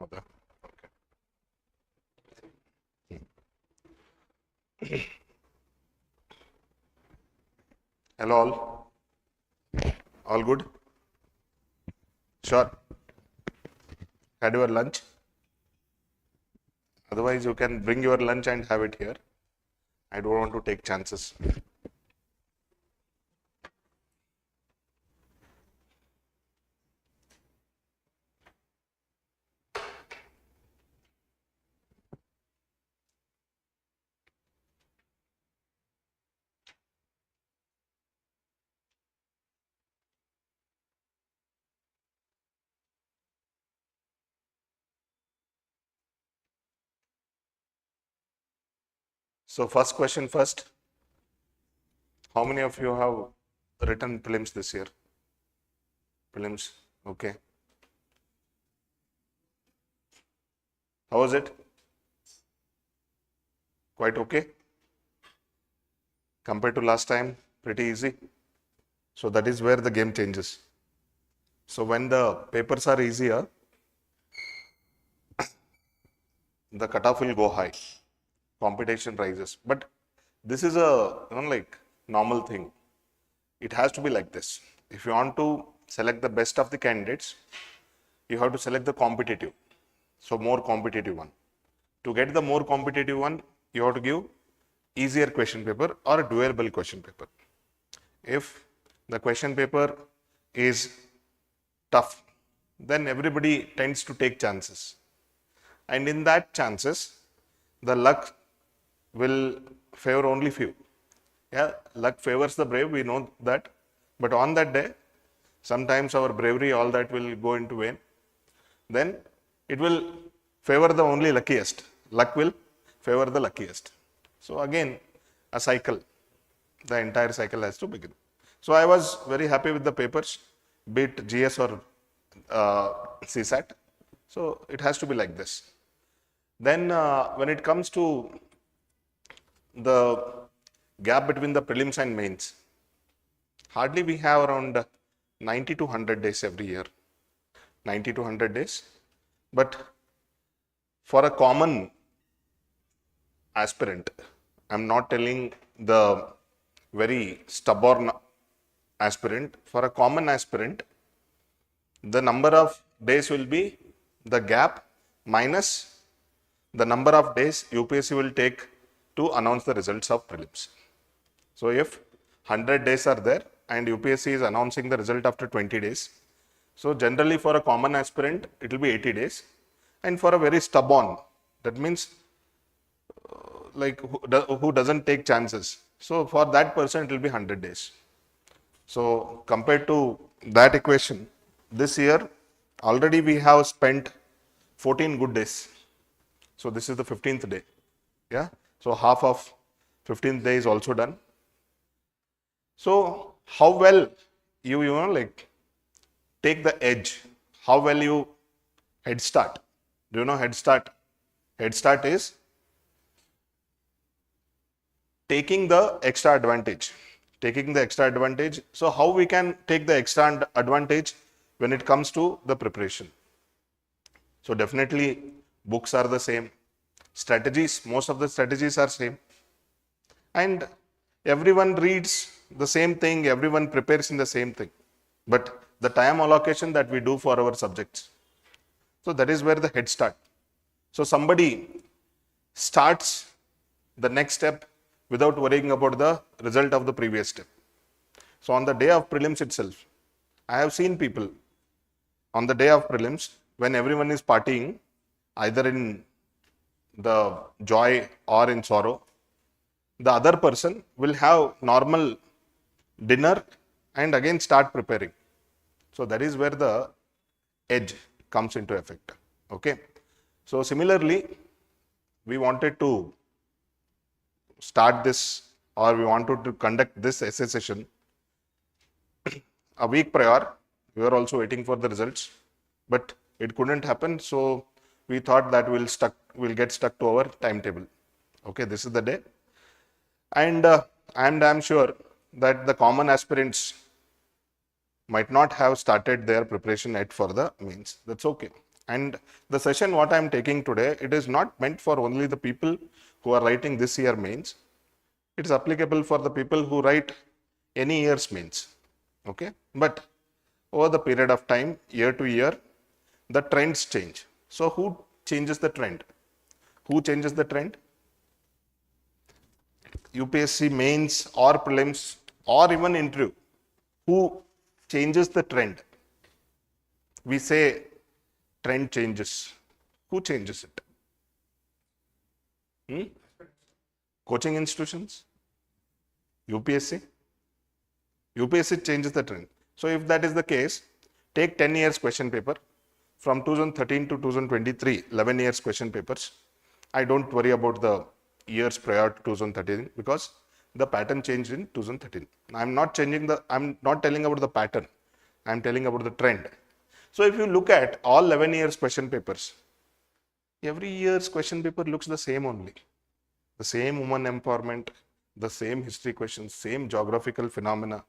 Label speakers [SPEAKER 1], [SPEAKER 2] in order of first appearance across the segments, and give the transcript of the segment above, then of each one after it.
[SPEAKER 1] for the. Okay. Hello all. All good? Sure. Had your lunch? Otherwise, you can bring your lunch and have it here. I don't want to take chances. So first question first. How many of you have written prelims this year? Prelims, okay. How was it? Quite okay? Compared to last time, pretty easy. So that is where the game changes. So when the papers are easier, the cutoff will go high. Competition rises. But this is a like normal thing. It has to be like this. If you want to select the best of the candidates, you have to select the competitive. So more competitive one. To get the more competitive one, you have to give easier question paper or a doable question paper. If the question paper is tough, then everybody tends to take chances. And in that chances, the luck will favor only few. Yeah, luck favors the brave, we know that. But on that day, sometimes our bravery, all that will go into vain. Then it will favor the only luckiest. Luck will favor the luckiest. So again, a cycle. The entire cycle has to begin. So I was very happy with the papers, be it GS or CSAT. So it has to be like this. Then when it comes to the gap between the prelims and mains, hardly we have around 90 to 100 days every year. 90 to 100 days. But for a common aspirant, I'm not telling the very stubborn aspirant. For a common aspirant, the number of days will be the gap minus the number of days UPSC will take to announce the results of prelims. So if 100 days are there and UPSC is announcing the result after 20 days, so generally for a common aspirant, it will be 80 days. And for a very stubborn, that means like who doesn't take chances. So for that person, it will be 100 days. So compared to that equation, this year already we have spent 14 good days. So this is the 15th day. Yeah. So half of 15th day is also done. So how well you like take the edge, how well you head start. Do you know head start? Head start is taking the extra advantage. Taking the extra advantage. So how we can take the extra advantage when it comes to the preparation? So definitely books are the same. Strategies, most of the strategies are same. And everyone reads the same thing, everyone prepares in the same thing. But the time allocation that we do for our subjects. So that is where the head start. So somebody starts the next step without worrying about the result of the previous step. So on the day of prelims itself, I have seen people on the day of prelims when everyone is partying, either in the joy or in sorrow, the other person will have normal dinner and again start preparing. So that is where the edge comes into effect. Okay. So similarly, we wanted to start this or we wanted to conduct this essay session a week prior. We were also waiting for the results, but it couldn't happen. So we thought that we'll get stuck to our timetable. Okay, this is the day. And I'm sure that the common aspirants might not have started their preparation yet for the mains. That's okay. And the session what I am taking today, it is not meant for only the people who are writing this year mains. It is applicable for the people who write any year's mains. Okay, but over the period of time, year to year, the trends change. So who changes the trend? Who changes the trend? UPSC mains or prelims or even interview. Who changes the trend? We say trend changes. Who changes it? Coaching institutions? UPSC? UPSC changes the trend. So if that is the case, take 10 years question paper from 2013 to 2023, 11 years question papers. I don't worry about the years prior to 2013 because the pattern changed in 2013. I'm not telling about the pattern. I'm telling about the trend. So if you look at all 11 years question papers, every year's question paper looks the same only. The same woman empowerment, the same history questions, same geographical phenomena,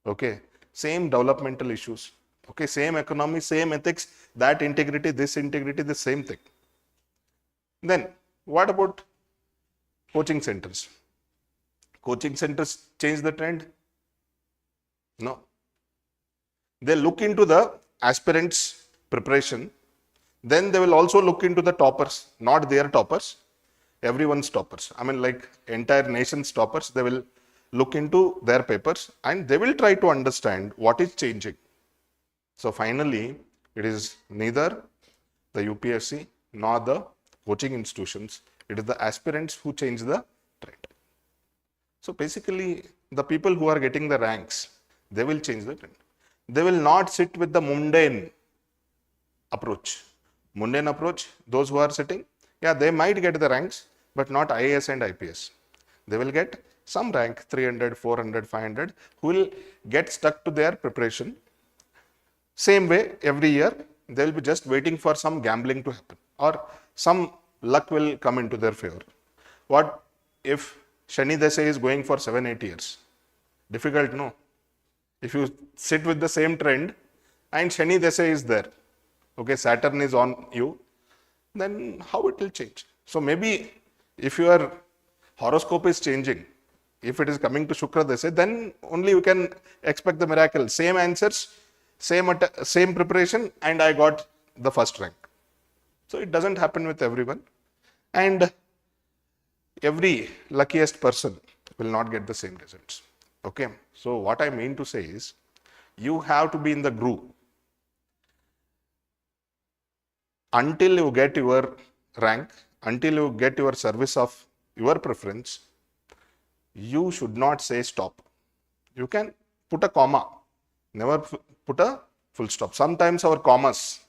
[SPEAKER 1] okay, same developmental issues, okay, same economy, same ethics, that integrity, this integrity, the same thing. Then what about coaching centers? Coaching centers change the trend? No. They look into the aspirants' preparation, then they will also look into the toppers, not their toppers, everyone's toppers. I mean, like entire nation's toppers, they will look into their papers and they will try to understand what is changing. So finally, it is neither the UPSC nor the coaching institutions, it is the aspirants who change the trend. So basically, the people who are getting the ranks, they will change the trend. They will not sit with the mundane approach. Mundane approach, those who are sitting, yeah, they might get the ranks, but not IAS and IPS. They will get some rank, 300, 400, 500, who will get stuck to their preparation. Same way, every year, they will be just waiting for some gambling to happen or some luck will come into their favor. What if Shani Desai is going for 7-8 years? Difficult, no? If you sit with the same trend and Shani Desai is there, okay, Saturn is on you, then how it will change? So maybe if your horoscope is changing, if it is coming to Shukra Desai, then only you can expect the miracle. Same answers, same preparation, and I got the first rank. So it doesn't happen with everyone. And every luckiest person will not get the same results. Okay. So what I mean to say is, you have to be in the groove. Until you get your rank, until you get your service of your preference, you should not say stop. You can put a comma, never put a full stop. Sometimes our commas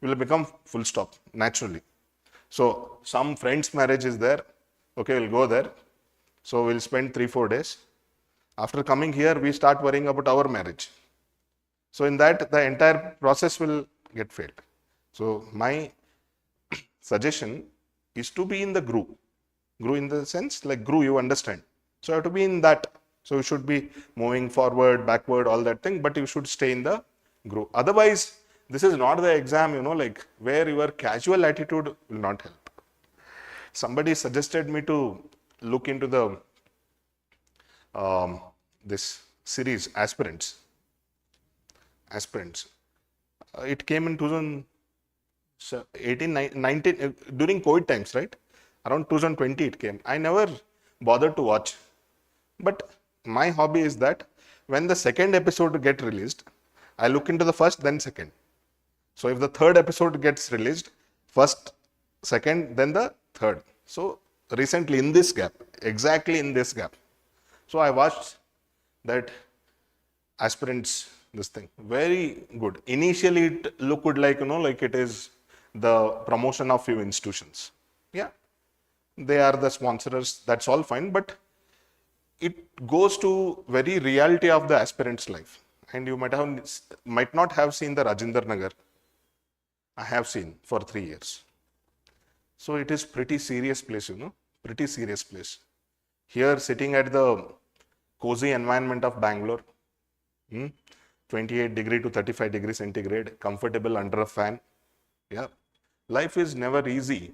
[SPEAKER 1] will become full stop naturally. So some friend's marriage is there, okay, we'll go there. So we'll spend 3-4 days. After coming here, we start worrying about our marriage. So in that, the entire process will get failed. So my suggestion is to be in the groove. Groove in the sense, like groove, you understand. So you have to be in that. So you should be moving forward, backward, all that thing, but you should stay in the groove. Otherwise, this is not the exam, like where your casual attitude will not help. Somebody suggested me to look into the this series, Aspirants. It came in 2018, 19, during COVID times, right? Around 2020 it came. I never bothered to watch. But my hobby is that when the second episode gets released, I look into the first, then second. So if the third episode gets released, first, second, then the third. So recently in this gap, exactly in this gap. So I watched that Aspirants, this thing, very good. Initially it looked like, like it is the promotion of few institutions. Yeah, they are the sponsors, that's all fine. But it goes to very reality of the aspirant's life. And you might not have seen the Rajinder Nagar. I have seen for 3 years. So it is pretty serious place, pretty serious place. Here sitting at the cozy environment of Bangalore, 28 degree to 35 degree centigrade, comfortable under a fan. Yeah. life is never easy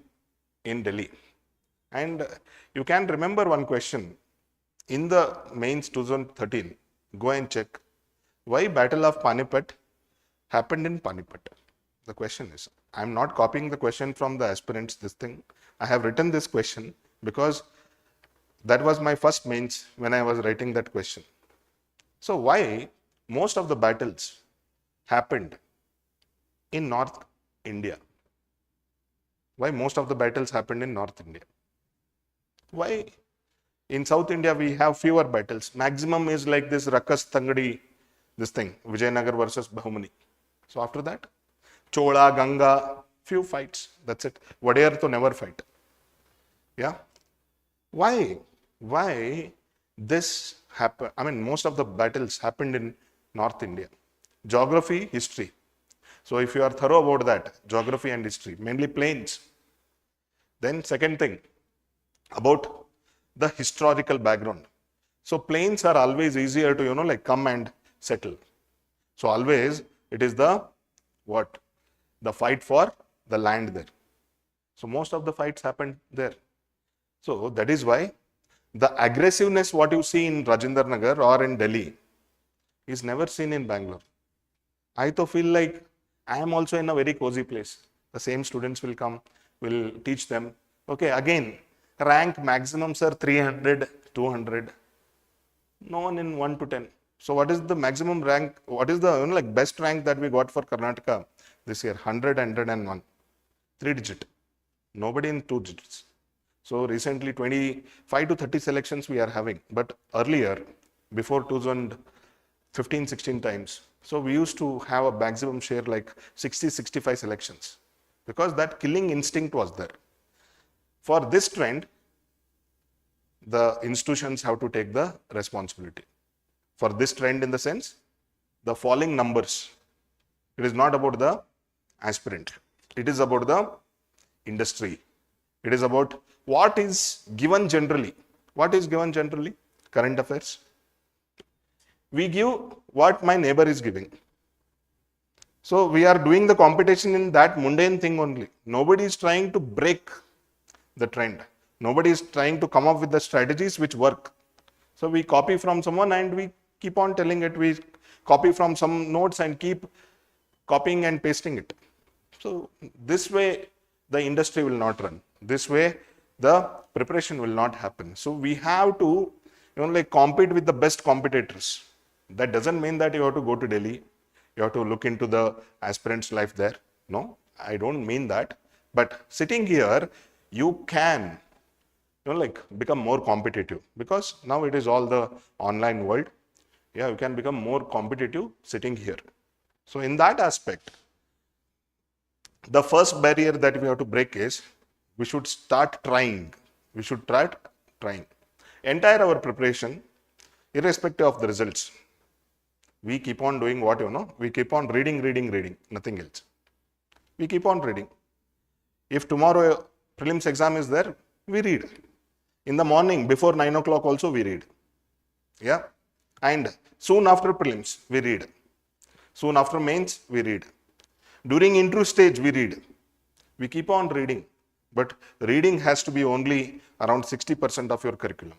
[SPEAKER 1] in Delhi. And you can remember one question in the mains 2013. Go and check why Battle of Panipat happened in Panipat. The question is, I'm not copying the question from the aspirants, this thing. I have written this question because that was my first mains when I was writing that question. So why most of the battles happened in North India? Why most of the battles happened in North India? Why in South India we have fewer battles? Maximum is like this Rakas Tangadi, this thing, Vijayanagar versus Bahumani. So after that, Chola, Ganga, few fights, that's it. Wadayar to never fight. Yeah. Why this happened? I mean, most of the battles happened in North India. Geography, history. So if you are thorough about that, geography and history, mainly plains. Then second thing, about the historical background. So plains are always easier to, like come and settle. So always it is the what? The fight for the land there. So most of the fights happened there. So that is why the aggressiveness what you see in Rajendra Nagar or in Delhi is never seen in Bangalore. I to feel like I am also in a very cozy place. The same students will come, will teach them. Okay, again, rank maximum, sir, 300, 200. No one in 1 to 10. So what is the maximum rank? What is the like best rank that we got for Karnataka this year? 100, 101. 3 digit. Nobody in 2 digits. So recently 25 to 30 selections we are having. But earlier, before 2015, 16 times, so we used to have a maximum share like 60, 65 selections. Because that killing instinct was there. For this trend, the institutions have to take the responsibility. For this trend in the sense, the falling numbers. It is not about the aspirant. It is about the industry. It is about what is given generally. What is given generally? Current affairs. We give what my neighbor is giving. So we are doing the competition in that mundane thing only. Nobody is trying to break the trend. Nobody is trying to come up with the strategies which work. So we copy from someone and we keep on telling it. We copy from some notes and keep copying and pasting it. So this way the industry will not run. This way the preparation will not happen. So we have to like compete with the best competitors. That doesn't mean that you have to go to Delhi. You have to look into the aspirant's life there. No, I don't mean that. But sitting here, you can like become more competitive because now it is all the online world. Yeah, you can become more competitive sitting here. So in that aspect, the first barrier that we have to break is we should start trying. We should start trying. Entire our preparation, irrespective of the results, we keep on doing what we keep on reading, nothing else. We keep on reading. If tomorrow prelims exam is there, we read. In the morning, before 9 o'clock also we read. Yeah. And soon after prelims, we read. Soon after mains, we read. During intro stage, we read. We keep on reading. But reading has to be only around 60% of your curriculum.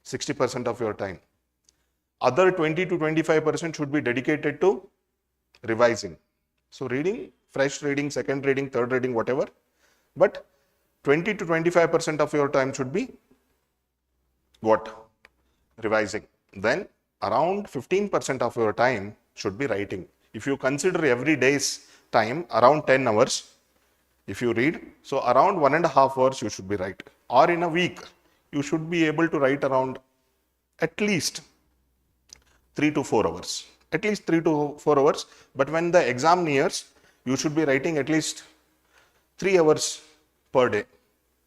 [SPEAKER 1] 60% of your time. Other 20 to 25% should be dedicated to revising. So reading, fresh reading, second reading, third reading, whatever. But 20 to 25% of your time should be what? Revising. Then around 15% of your time should be writing. If you consider every day's time, around 10 hours, if you read, so around 1.5 hours you should be write. Or in a week, you should be able to write around at least 3 to 4 hours. At least 3 to 4 hours. But when the exam nears, you should be writing at least 3 hours per day.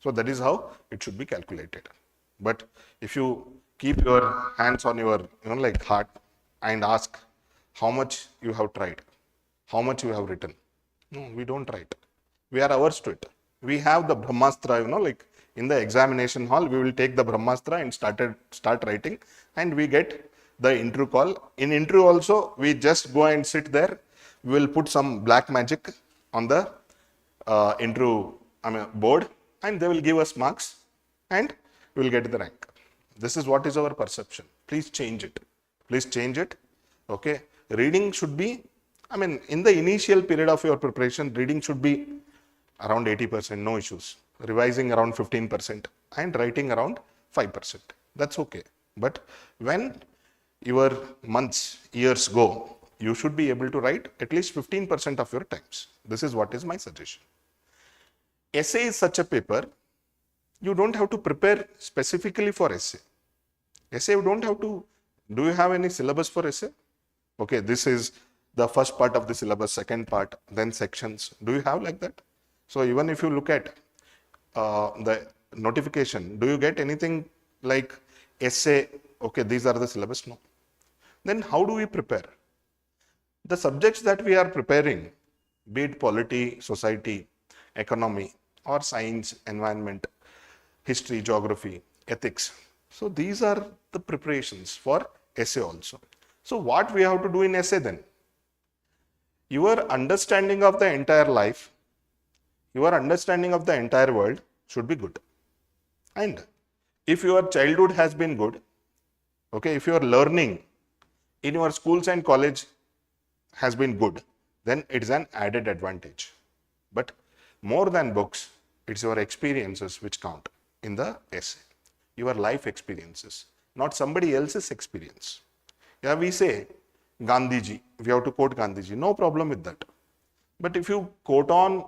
[SPEAKER 1] So that is how it should be calculated. But if you keep your hands on your like heart and ask how much you have tried, how much you have written. No, we don't write. We are averse to it. We have the Brahmastra, like in the examination hall, we will take the Brahmastra and start writing, and we get the intro call. In intro also, we just go and sit there. We will put some black magic on the board, and they will give us marks and we will get the rank. This is what is our perception. Please change it. Please change it. Okay. Reading should be, in the initial period of your preparation, reading should be around 80%, no issues. Revising around 15% and writing around 5%. That's okay. But when your months, years go, you should be able to write at least 15% of your times. This is what is my suggestion. Essay is such a paper, you don't have to prepare specifically for essay. Essay, you don't have to, do you have any syllabus for essay? Okay, this is the first part of the syllabus, second part, then sections. Do you have like that? So even if you look at the notification, do you get anything like essay, okay, these are the syllabus? No. Then how do we prepare? The subjects that we are preparing, be it polity, society, economy, or science, environment, history, geography, ethics. So these are the preparations for essay also. So what we have to do in essay then? Your understanding of the entire life, your understanding of the entire world should be good. And if your childhood has been good, okay, if your learning in your schools and college has been good, then it's an added advantage. But more than books, it's your experiences which count in the essay. Your life experiences, not somebody else's experience. Yeah, we say Gandhiji, we have to quote Gandhiji, no problem with that. But if you quote on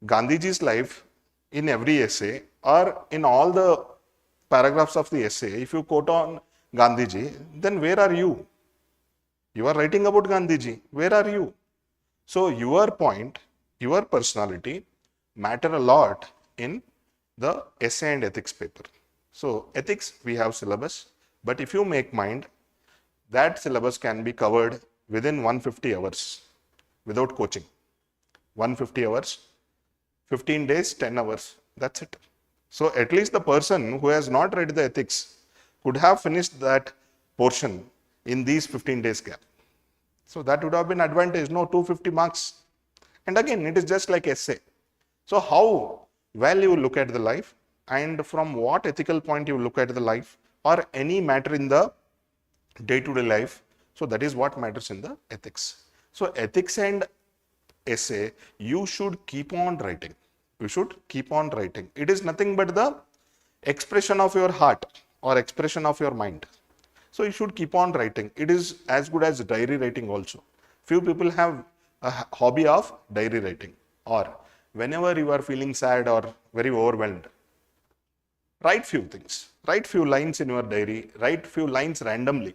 [SPEAKER 1] Gandhiji's life in every essay or in all the paragraphs of the essay, if you quote on Gandhiji, then where are you? You are writing about Gandhiji, where are you? So your point, your personality matter a lot in the essay and ethics paper. So ethics, we have syllabus, but if you make mind, that syllabus can be covered within 150 hours without coaching. 150 hours, 15 days, 10 hours, that's it. So at least the person who has not read the ethics could have finished that portion in these 15 days gap. So that would have been advantage, no 250 marks. And again, it is just like essay. So how well you look at the life and from what ethical point you look at the life or any matter in the day-to-day life. So that is what matters in the ethics. So ethics and essay, you should keep on writing. You should keep on writing. It is nothing but the expression of your heart or expression of your mind. So you should keep on writing. It is as good as diary writing also. Few people have a hobby of diary writing, or whenever you are feeling sad or very overwhelmed, write few things, write few lines in your diary, write few lines randomly.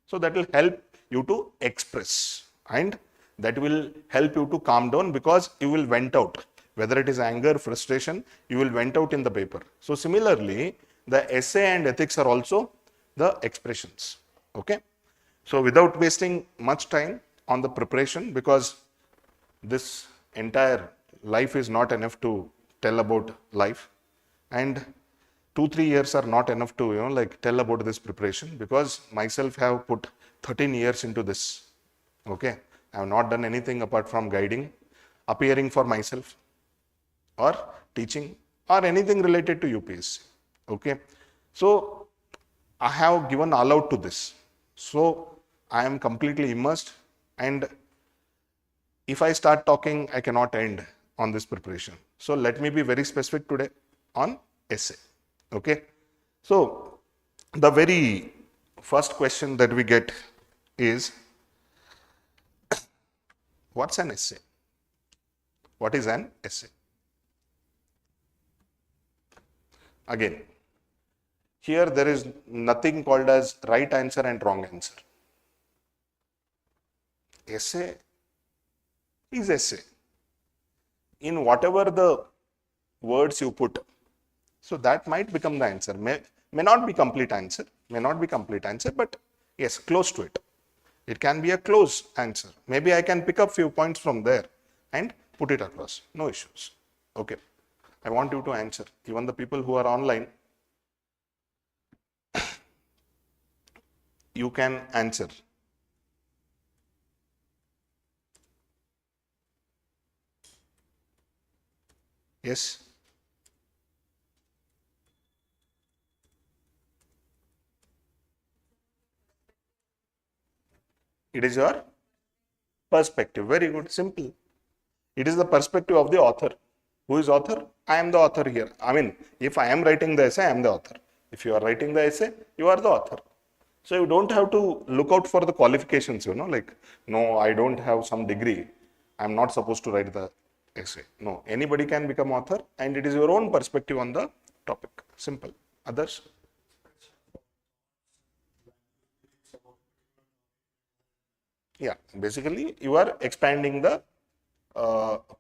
[SPEAKER 1] So that will help you to express and that will help you to calm down because you will vent out. Whether it is anger, frustration, you will vent out in the paper. So similarly, the essay and ethics are also the expressions. Okay. So without wasting much time on the preparation, because this entire life is not enough to tell about life, and 2-3 years are not enough to tell about this preparation, because myself have put 13 years into this. Okay. I have not done anything apart from guiding, appearing for myself, or teaching, or anything related to UPSC. Okay. So I have given all out to this. So I am completely immersed, and if I start talking, I cannot end on this preparation. So let me be very specific today on essay. Okay. So the very first question that we get is, what's an essay? What is an essay? Again, here there is nothing called as right answer and wrong answer. Essay is essay in whatever the words you put. So that might become the answer. May not be complete answer, but yes, close to it. It can be a close answer. Maybe I can pick up few points from there and put it across. No issues. Okay. I want you to answer. Even the people who are online, you can answer. Yes. It is your perspective. Very good. Simple. It is the perspective of the author. Who is author? I am the author here. I mean, if I am writing the essay, I am the author. If you are writing the essay, you are the author. So you don't have to look out for the qualifications, like, no, I don't have some degree. I'm not supposed to write the essay. No, anybody can become author, and it is your own perspective on the topic. Simple. Others? Yeah, basically you are expanding the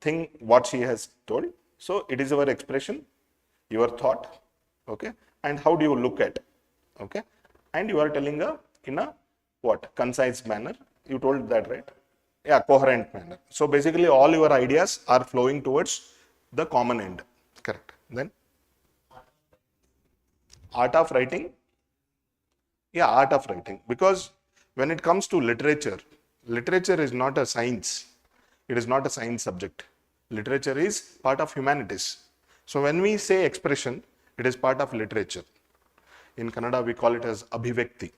[SPEAKER 1] thing what she has told. So it is your expression, your thought, okay, and how do you look at, okay, and you are telling in a what, concise manner. You told that, right? Yeah, coherent manner. So basically all your ideas are flowing towards the common end. Correct. Then art of writing. Yeah, art of writing. Because when it comes to literature, literature is not a science. It is not a science subject. Literature is part of humanities. So when we say expression, it is part of literature. In Kannada, we call it as abhivekti.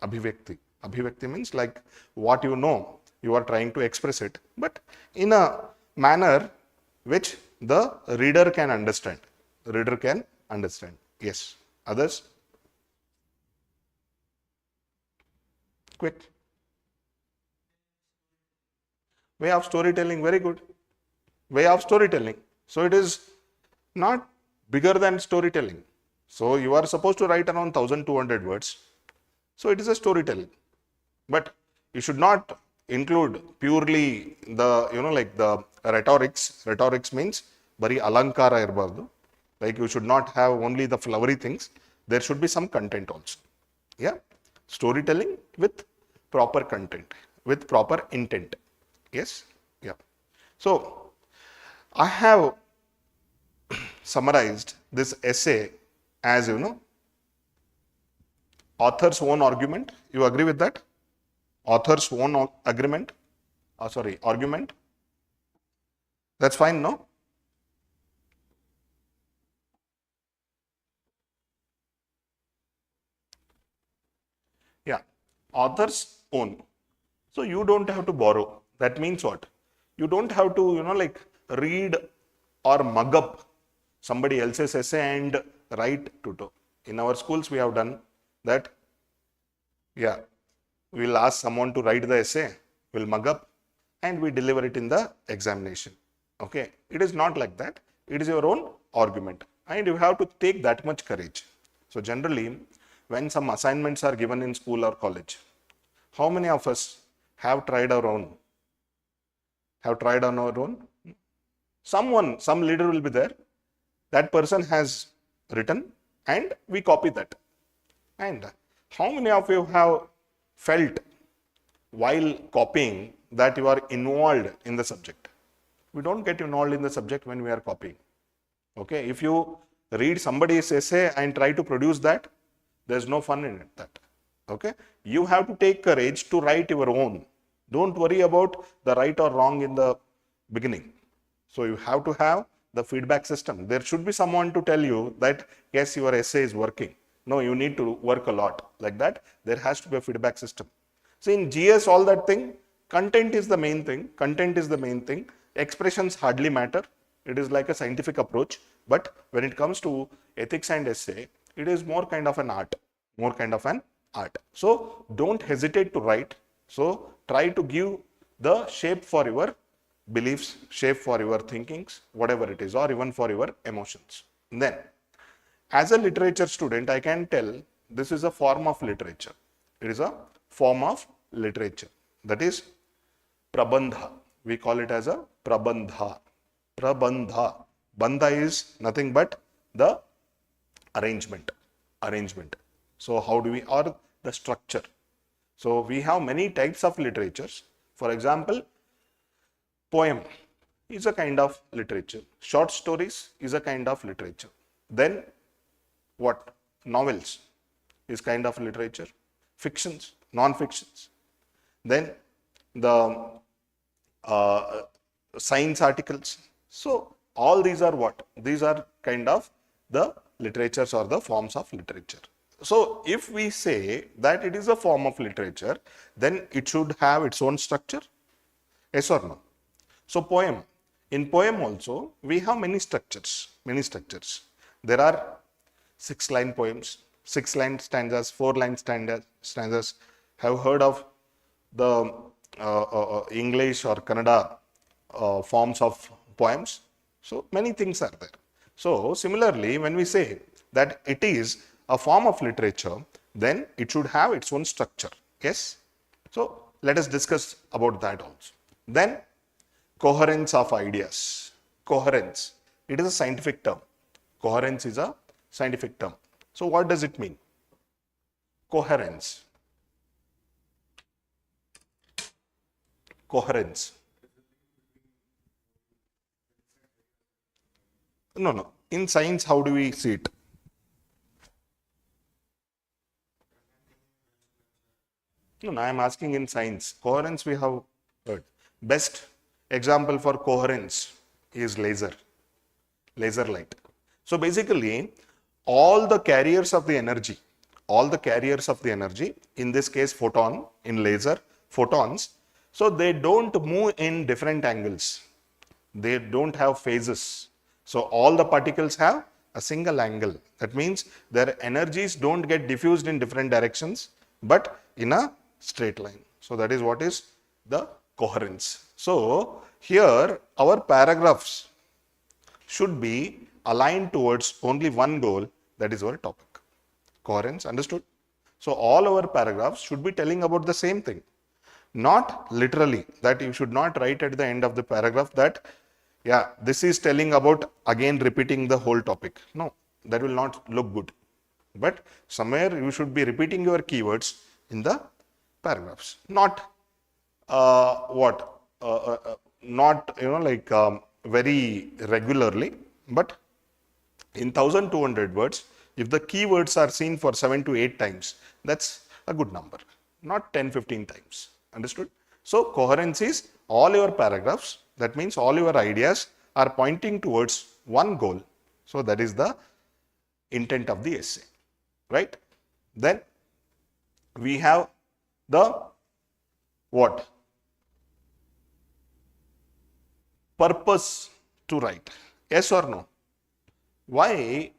[SPEAKER 1] Abhivekti. Abhivekti means like what you know, you are trying to express it, but in a manner which the reader can understand. The reader can understand. Yes. Others? Quick. Way of storytelling, very good. Way of storytelling. So it is not bigger than storytelling. So you are supposed to write around 1200 words. So it is a storytelling. But you should not include purely the, like the rhetorics. Rhetorics means bari alankara irbadu. Like you should not have only the flowery things. There should be some content also. Yeah. Storytelling with proper content, with proper intent. Yes. Yeah. So I have summarized this essay as, author's own argument. You agree with that? Author's own agreement. Argument. That's fine, no? Yeah. Author's own. So you don't have to borrow. That means what? You don't have to, like read or mug up somebody else's essay and write tuto. In our schools, we have done that. Yeah. We'll ask someone to write the essay, we'll mug up, and we deliver it in the examination. Okay. It is not like that. It is your own argument. And you have to take that much courage. So generally, when some assignments are given in school or college, how many of us have tried our own? Have tried on our own? Some leader will be there. That person has written and we copy that. And how many of you have felt while copying that you are involved in the subject? We don't get involved in the subject when we are copying. Okay, if you read somebody's essay and try to produce that, there's no fun in it. That. Okay, you have to take courage to write your own. Don't worry about the right or wrong in the beginning. So you have to have the feedback system. There should be someone to tell you that yes, your essay is working. No, you need to work a lot. Like that, there has to be a feedback system. So in GS, all that thing, content is the main thing. Content is the main thing. Expressions hardly matter. It is like a scientific approach. But when it comes to ethics and essay, it is more kind of an art. More kind of an art. So don't hesitate to write. So try to give the shape for your beliefs, shape for your thinkings, whatever it is, or even for your emotions. Then, as a literature student, I can tell this is a form of literature. It is a form of literature. That is prabandha. We call it as a prabandha. Prabandha. Bandha is nothing but the arrangement. Arrangement. So how do we, or the structure. So we have many types of literatures. For example, poem is a kind of literature. Short stories is a kind of literature. Then what? Novels is kind of literature. Fictions, non-fictions. Then the science articles. So All these are what? These are kind of the literatures or the forms of literature. So if we say that it is a form of literature, then it should have its own structure. Yes or no? So poem. In poem also, we have many structures. There are 6-line poems, 6-line stanzas, 4-line stanzas. Have heard of the English or Kannada forms of poems? So many things are there. So similarly, when we say that it is a form of literature, then it should have its own structure. Yes? So let us discuss about that also. Then coherence of ideas. Coherence. It is a scientific term. Coherence is a scientific term. So what does it mean? Coherence. Coherence. No. In science, how do we see it? No, I am asking in science. Coherence we have heard. Best example for coherence is laser light. So basically, all the carriers of the energy, in this case photon, in laser, photons, so they don't move in different angles. They don't have phases. So all the particles have a single angle. That means their energies don't get diffused in different directions, but in a straight line. So that is what is the coherence. So here our paragraphs should be aligned towards only one goal, that is our topic. Coherence, understood? So all our paragraphs should be telling about the same thing. Not literally, that you should not write at the end of the paragraph that, yeah, this is telling about again repeating the whole topic. No, that will not look good. But somewhere you should be repeating your keywords in the paragraphs. Not very regularly, but in 1200 words, if the keywords are seen for 7 to 8 times, that's a good number, not 10-15 times. Understood? So coherence is all your paragraphs, that means all your ideas are pointing towards one goal. So that is the intent of the essay, right? Then we have the what? Purpose to write. Yes or no? Why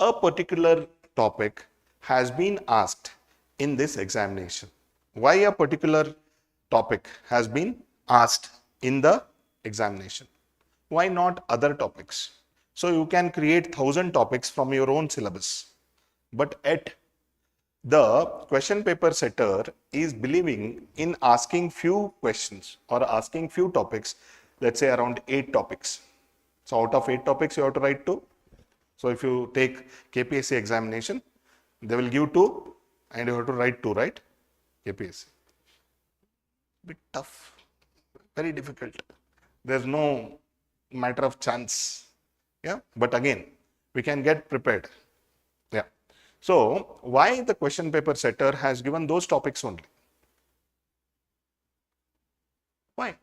[SPEAKER 1] a particular topic has been asked in this examination? Why a particular topic has been asked in the examination? Why not other topics? So you can create 1000 topics from your own syllabus, but at the question paper setter is believing in asking few questions or asking few topics, let's say around 8 topics. So out of 8 topics you have to write 2. So if you take KPSC examination, they will give 2 and you have to write 2, right? KPSC. Bit tough, very difficult. There's no matter of chance. Yeah, but again, we can get prepared. Yeah. So why the question paper setter has given those topics only? Why?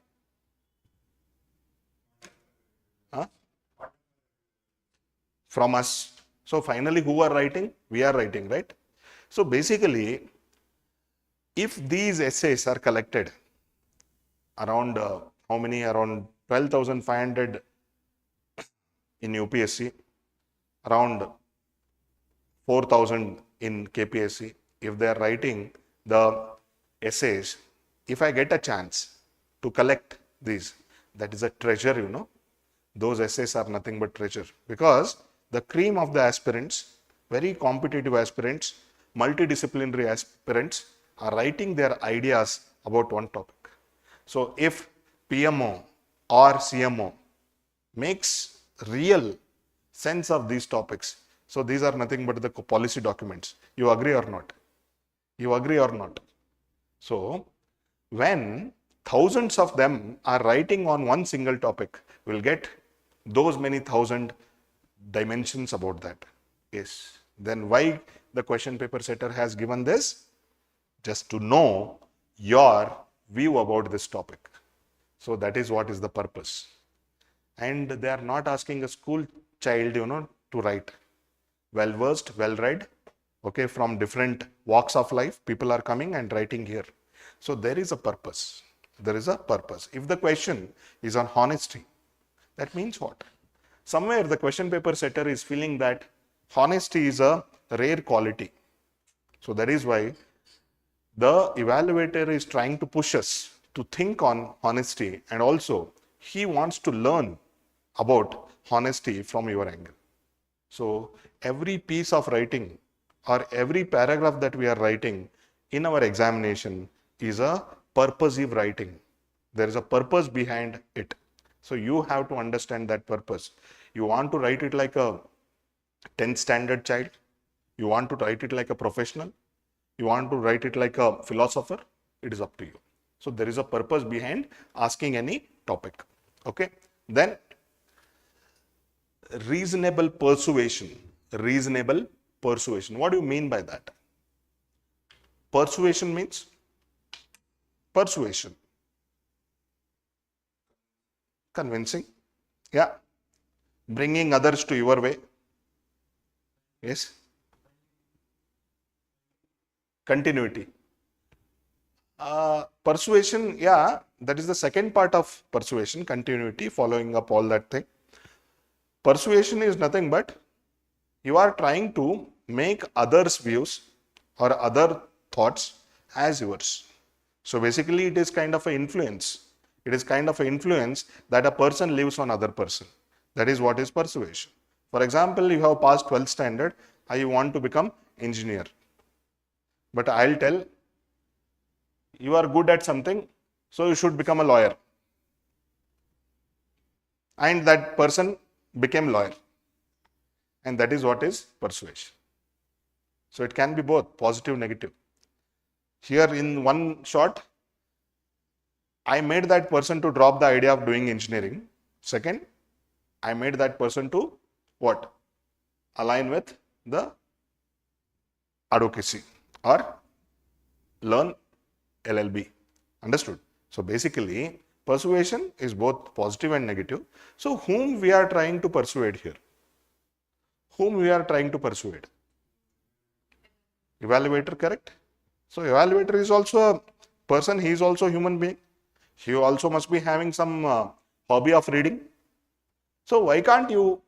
[SPEAKER 1] Huh? From us. So finally, who are writing? We are writing, right? So basically, if these essays are collected around how many? Around 12,500 in UPSC, around 4,000 in KPSC. If they are writing the essays, if I get a chance to collect these, that is a treasure, you know. Those essays are nothing but treasure, because the cream of the aspirants, very competitive aspirants, multidisciplinary aspirants are writing their ideas about one topic. So if PMO or CMO makes real sense of these topics, so these are nothing but the policy documents. You agree or not? You agree or not? So when thousands of them are writing on one single topic, we'll get those many thousand dimensions about that. Yes. Then why the question paper setter has given this? Just to know your view about this topic. So that is what is the purpose. And they are not asking a school child, to write. Well versed, well read, okay, from different walks of life, people are coming and writing here. So there is a purpose. There is a purpose. If the question is on honesty, that means what? Somewhere the question paper setter is feeling that honesty is a rare quality. So that is why the evaluator is trying to push us to think on honesty, and also he wants to learn about honesty from your angle. So every piece of writing or every paragraph that we are writing in our examination is a purposive writing. There is a purpose behind it. So you have to understand that purpose. You want to write it like a 10th standard child. You want to write it like a professional. You want to write it like a philosopher. It is up to you. So there is a purpose behind asking any topic. Okay. Then reasonable persuasion. Reasonable persuasion. What do you mean by that? Persuasion means persuasion. Convincing. Yeah. Bringing others to your way. Yes. Continuity. Persuasion, yeah, that is the second part of persuasion, continuity, following up all that thing. Persuasion is nothing but you are trying to make others' views or other thoughts as yours. So basically it is kind of an influence. It is kind of an influence that a person leaves on other person. That is what is persuasion. For example, you have passed 12th standard, you want to become engineer. But I'll tell, you are good at something, so you should become a lawyer. And that person became lawyer. And that is what is persuasion. So it can be both positive, negative. Here in one shot, I made that person to drop the idea of doing engineering. Second, I made that person to what? Align with the advocacy or learn LLB. Understood? So basically, persuasion is both positive and negative. So whom we are trying to persuade here? Whom we are trying to persuade? Evaluator, correct? So evaluator is also a person, he is also a human being. He also must be having some hobby of reading. So why can't you,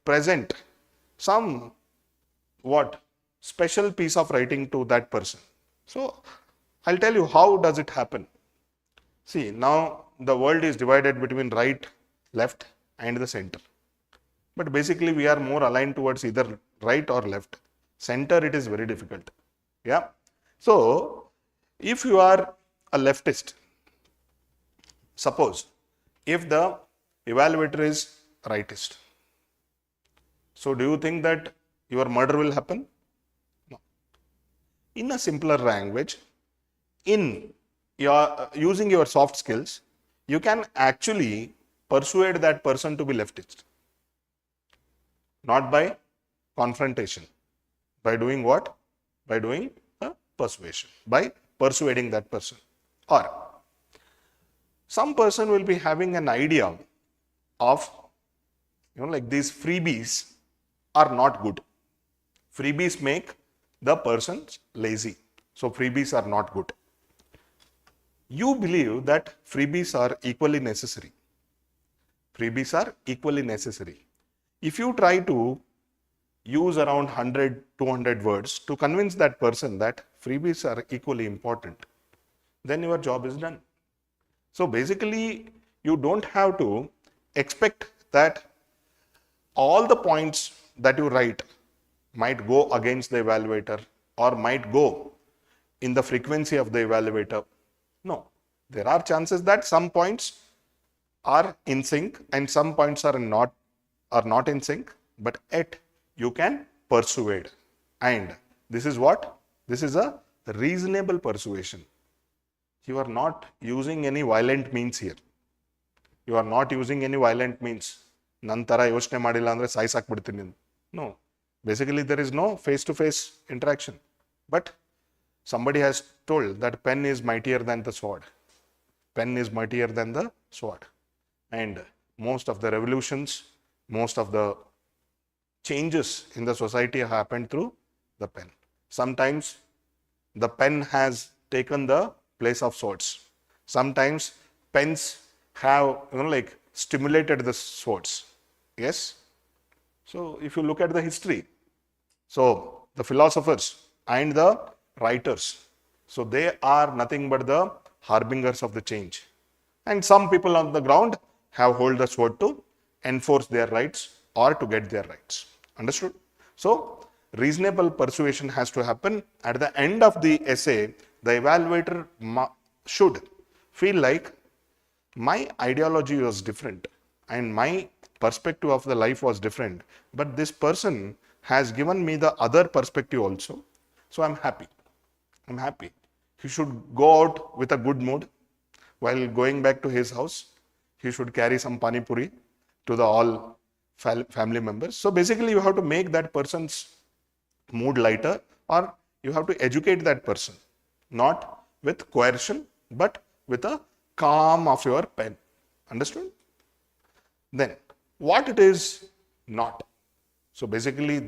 [SPEAKER 1] present some special piece of writing to that person? So I'll tell you how does it happen. See, now the world is divided between right, left and the center. But basically we are more aligned towards either right or left. Center, it is very difficult. Yeah. So if you are a leftist, suppose if the evaluator is rightist, so do you think that your murder will happen? No. In a simpler language, in your using your soft skills, you can actually persuade that person to be leftist. Not by confrontation. By doing what? By doing a persuasion. By persuading that person. Or some person will be having an idea of, these freebies are not good. Freebies make the person lazy. So freebies are not good. You believe that freebies are equally necessary. Freebies are equally necessary. If you try to use around 100, 200 words to convince that person that freebies are equally important, then your job is done. So basically, you don't have to expect that all the points that you write might go against the evaluator or might go in the frequency of the evaluator. No, there are chances that some points are in sync and some points are not in sync, but yet you can persuade. And this is what? This is a reasonable persuasion. You are not using any violent means here. You are not using any violent means. Nantara yochne madilla andre saisak bidtini. No. Basically, there is no face-to-face interaction. But somebody has told that pen is mightier than the sword. Pen is mightier than the sword. And most of the revolutions, most of the changes in the society have happened through the pen. Sometimes the pen has taken the place of swords. Sometimes pens have stimulated the swords. Yes. So if you look at the history, so the philosophers and the writers, so they are nothing but the harbingers of the change. And some people on the ground have hold the sword to enforce their rights or to get their rights. Understood? So reasonable persuasion has to happen. At the end of the essay, the evaluator should feel like my ideology was different and my perspective of the life was different, but this person has given me the other perspective also. So I'm happy. I'm happy. He should go out with a good mood. While going back to his house, he should carry some pani puri to the all family members. So basically you have to make that person's mood lighter, or you have to educate that person, not with coercion, but with a calm of your pen. Understood? Then what it is not. So basically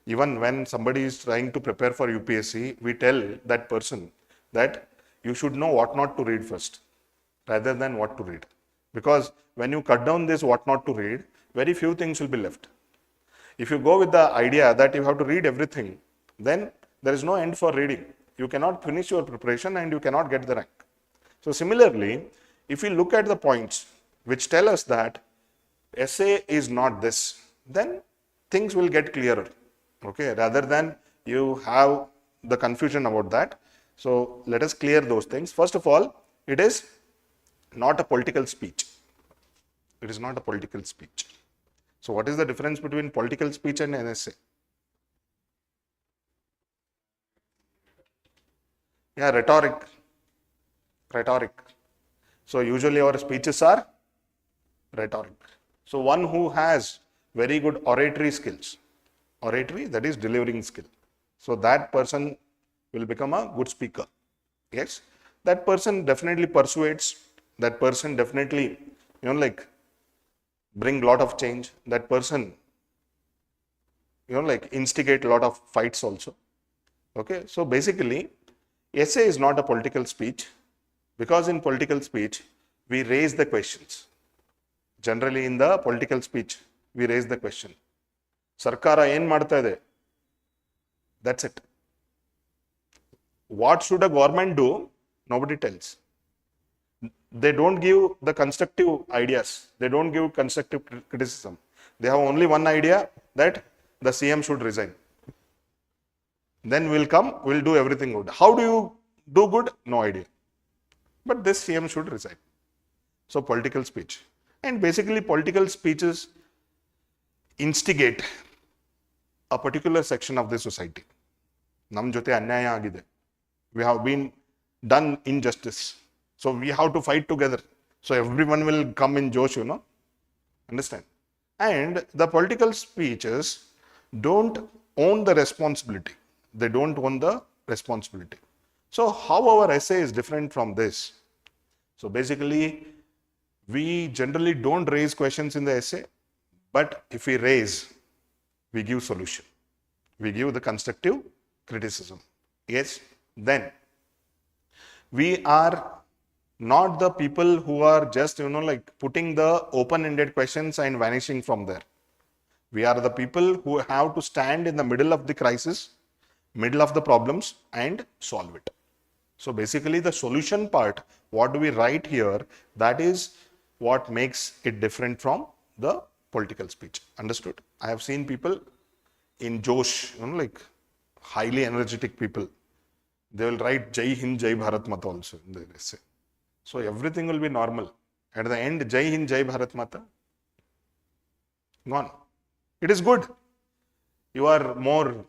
[SPEAKER 1] even when somebody is trying to prepare for UPSC, we tell that person that you should know what not to read first rather than what to read. Because when you cut down this what not to read, very few things will be left. If you go with the idea that you have to read everything, then there is no end for reading. You cannot finish your preparation and you cannot get the rank. So similarly, if we look at the points which tell us that essay is not this, then things will get clearer. Okay, rather than you have the confusion about that. So let us clear those things. First of all, it is not a political speech. It is not a political speech. So what is the difference between political speech and an essay? Yeah, rhetoric. So usually our speeches are rhetoric. So one who has very good oratory skills, oratory, that is delivering skill. So that person will become a good speaker. Yes, that person definitely persuades. That person definitely, bring a lot of change. That person, instigate a lot of fights also. Okay, so basically, essay is not a political speech, because in political speech, we raise the questions. Generally in the political speech, we raise the question. Sarkara ಏನು ಮಾಡ್ತಾ ಇದೆ? That's it. What should a government do? Nobody tells. They don't give the constructive ideas. They don't give constructive criticism. They have only one idea, that the CM should resign. Then we'll come, we'll do everything good. How do you do good? No idea. But this CM should resign. So political speech. And basically political speeches instigate a particular section of the society. Nam jote anyaya agide. We have been done injustice. So we have to fight together. So everyone will come in Josh, Understand? And the political speeches don't own the responsibility. They don't own the responsibility. So how our essay is different from this? So basically, we generally don't raise questions in the essay, but if we raise, we give solution. We give the constructive criticism. Yes, then we are not the people who are just, putting the open-ended questions and vanishing from there. We are the people who have to stand in the middle of the crisis, middle of the problems, and solve it. So basically the solution part, what do we write here, that is what makes it different from the political speech. Understood? I have seen people in Josh, highly energetic people. They will write Jai Hind, Jai Bharat Mata also in their essay. So everything will be normal. At the end, Jai Hind, Jai Bharat Mata, gone. It is good. You are more,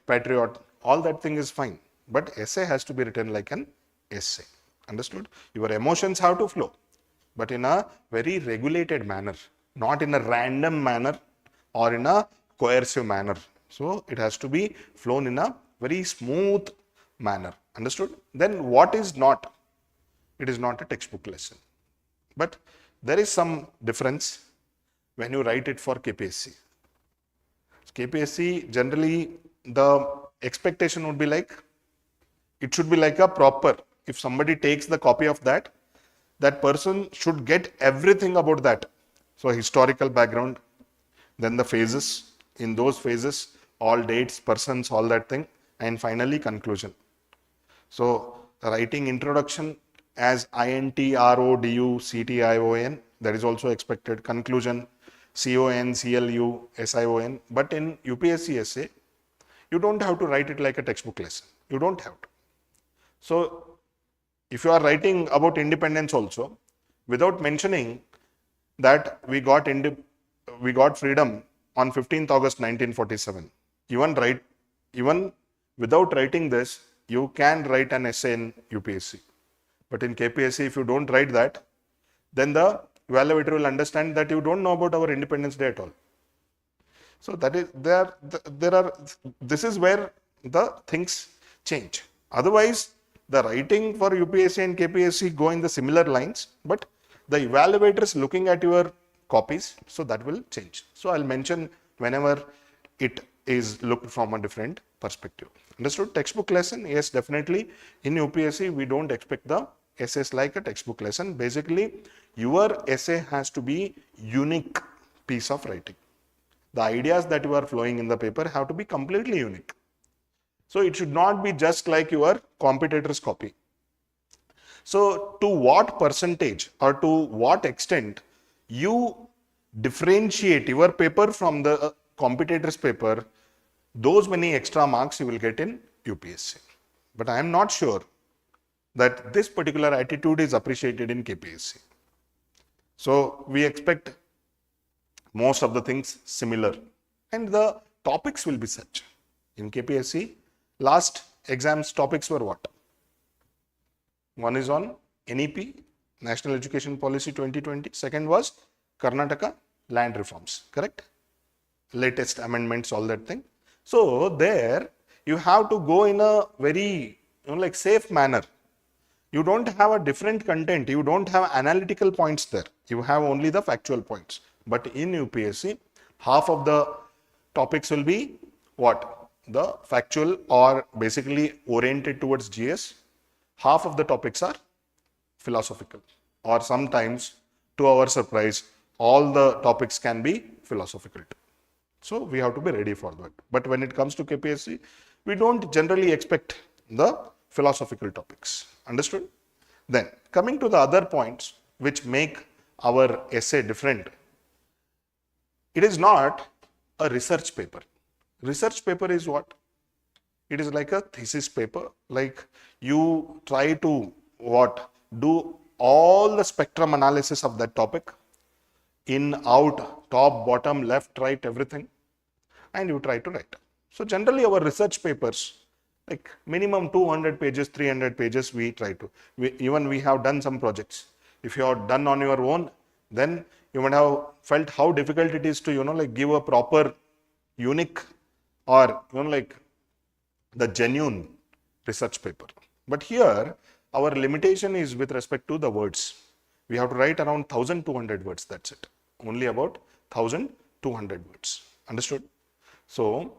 [SPEAKER 1] patriot. All that thing is fine. But essay has to be written like an essay. Understood? Your emotions have to flow, but in a very regulated manner, not in a random manner or in a coercive manner. So it has to be flown in a very smooth manner. Understood? Then what is not? It is not a textbook lesson. But there is some difference when you write it for KPSC. KPSC, generally the expectation would be like, it should be like a proper, if somebody takes the copy of that, that person should get everything about that. So historical background, then the phases, in those phases, all dates, persons, all that thing, and finally conclusion. So writing introduction as INTRODUCTION, that is also expected. Conclusion, CON, CLU, SION. But in UPSC essay, you don't have to write it like a textbook lesson. You don't have to. So if you are writing about independence also, without mentioning that we got freedom on 15th August 1947, even without writing this, you can write an essay in UPSC. But in KPSC, if you don't write that, then the evaluator will understand that you don't know about our Independence Day at all. So that is this is where the things change. Otherwise, the writing for UPSC and KPSC go in the similar lines, but the evaluator is looking at your copies, so that will change. So I'll mention whenever it is looked from a different perspective. Understood? Textbook lesson, yes, definitely. In UPSC, we don't expect the essays like a textbook lesson. Basically, your essay has to be unique piece of writing. The ideas that you are flowing in the paper have to be completely unique. So it should not be just like your competitor's copy. So to what percentage or to what extent you differentiate your paper from the competitor's paper, those many extra marks you will get in UPSC. But I am not sure that this particular attitude is appreciated in KPSC. So we expect most of the things similar, and the topics will be such. In KPSC, last exams topics were what? One is on NEP, National Education Policy 2020. Second was Karnataka land reforms, correct? Latest amendments, all that thing. So there you have to go in a very like safe manner. You don't have a different content. You don't have analytical points there. You have only the factual points. But in UPSC, half of the topics will be what? The factual or basically oriented towards GS. Half of the topics are philosophical, or sometimes, to our surprise, all the topics can be philosophical too. So we have to be ready for that. But when it comes to KPSC, we don't generally expect the philosophical topics. Understood? Then coming to the other points which make our essay different, it is not a research paper. Research paper is what? It is like a thesis paper. Like you try to what? Do all the spectrum analysis of that topic, in, out, top, bottom, left, right, everything, and you try to write. So generally our research papers, like minimum 200 pages, 300 pages, we try to. We have done some projects. If you have done on your own, then you might have felt how difficult it is to, like give a proper, unique, or, like the genuine research paper. But here, our limitation is with respect to the words. We have to write around 1200 words, that's it. Only about 1200 words. Understood? So,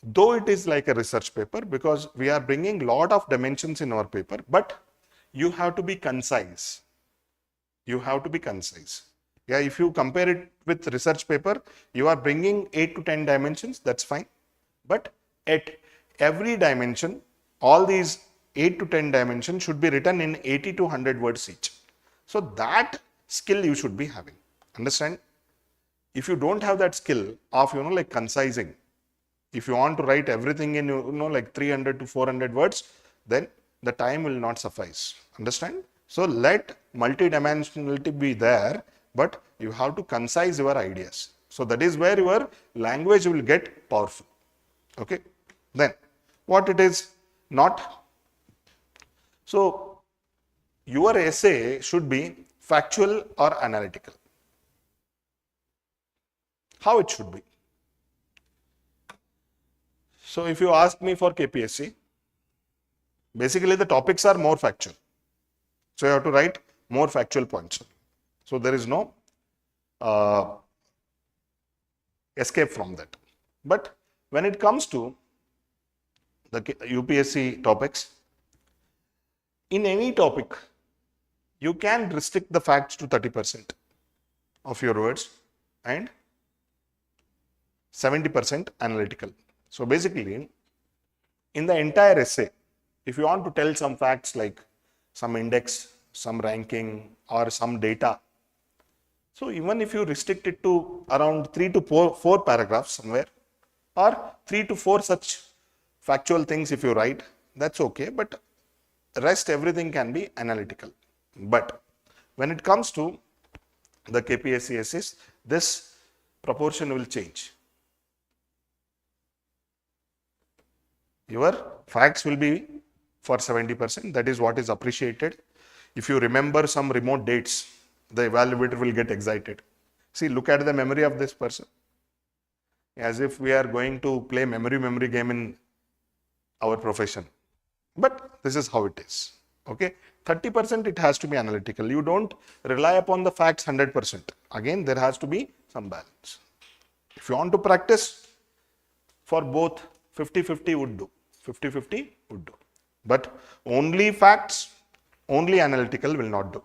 [SPEAKER 1] though it is like a research paper, because we are bringing lot of dimensions in our paper, but you have to be concise. You have to be concise. Yeah, if you compare it with research paper, you are bringing 8 to 10 dimensions, that's fine. But at every dimension, all these 8 to 10 dimensions should be written in 80 to 100 words each. So that skill you should be having. Understand? If you don't have that skill of, like concising, if you want to write everything in, like 300 to 400 words, then the time will not suffice. Understand? So let multidimensionality be there, but you have to concise your ideas. So that is where your language will get powerful. Okay. Then what it is not. So your essay should be factual or analytical. How it should be? So if you ask me for KPSC, basically the topics are more factual. So you have to write more factual points. So there is no escape from that. But when it comes to the UPSC topics, in any topic, you can restrict the facts to 30% of your words and 70% analytical. So basically, in the entire essay, if you want to tell some facts like some index, some ranking, or some data, so even if you restrict it to around 3 to 4 paragraphs somewhere, or 3 to 4 such factual things if you write, that's okay, but rest everything can be analytical. But when it comes to the KPSC essays, this proportion will change. Your facts will be for 70%, that is what is appreciated. If you remember some remote dates, the evaluator will get excited. See, look at the memory of this person. As if we are going to play memory game in our profession. But this is how it is. Okay, 30% it has to be analytical. You don't rely upon the facts 100%. Again, there has to be some balance. If you want to practice for both, 50-50 would do. 50-50 would do. But only facts, only analytical will not do.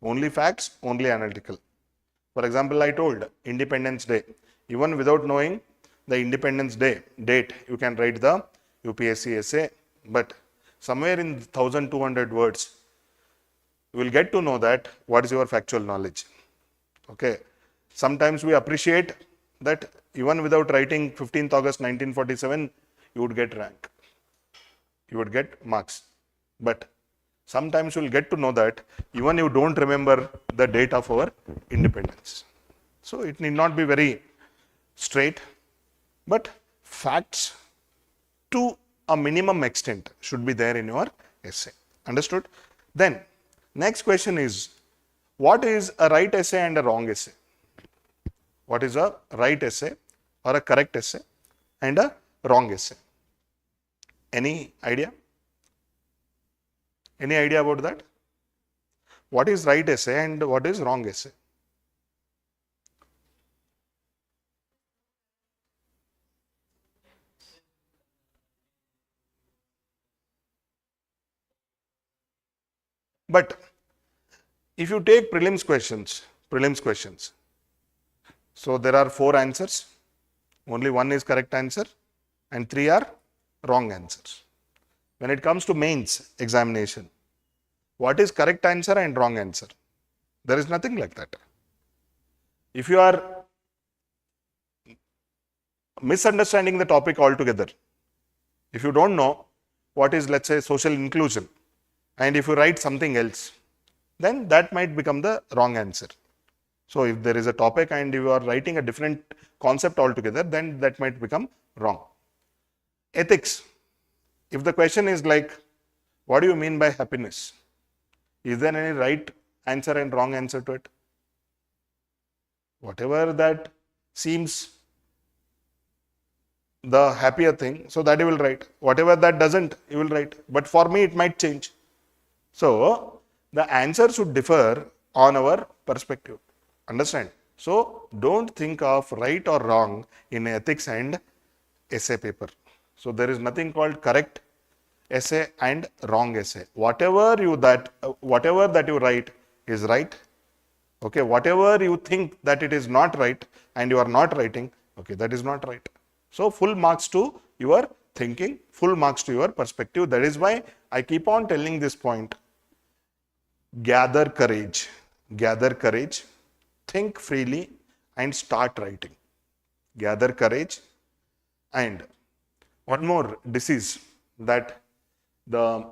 [SPEAKER 1] Only facts, only analytical. For example, I told Independence Day. Even without knowing the Independence Day date, you can write the UPSC essay. But somewhere in 1200 words, you will get to know that what is your factual knowledge. Okay. Sometimes we appreciate that even without writing 15th August 1947, you would get rank. You would get marks. But sometimes you will get to know that even you don't remember the date of our independence. So it need not be very straight, but facts to a minimum extent should be there in your essay. Understood? Then next question is, what is a right essay and a wrong essay? What is a right essay or a correct essay and a wrong essay? Any idea? Any idea about that? What is right essay and what is wrong essay? But if you take prelims questions, so there are 4 answers, only 1 is correct answer and 3 are wrong answers. When it comes to mains examination, what is correct answer and wrong answer? There is nothing like that. If you are misunderstanding the topic altogether, if you don't know what is, let's say, social inclusion, and if you write something else, then that might become the wrong answer. So if there is a topic and you are writing a different concept altogether, then that might become wrong. Ethics. If the question is like, what do you mean by happiness? Is there any right answer and wrong answer to it? Whatever that seems the happier thing, so that you will write. Whatever that doesn't, you will write. But for me, it might change. So the answer should differ on our perspective. Understand? So don't think of right or wrong in ethics and essay paper. So there is nothing called correct essay and wrong essay. Whatever that you write is right. Okay, whatever you think that it is not right and you are not writing, okay, that is not right. So full marks to your thinking, full marks to your perspective. That is why I keep on telling this point. Gather courage, think freely and start writing. Gather courage. And one more disease that the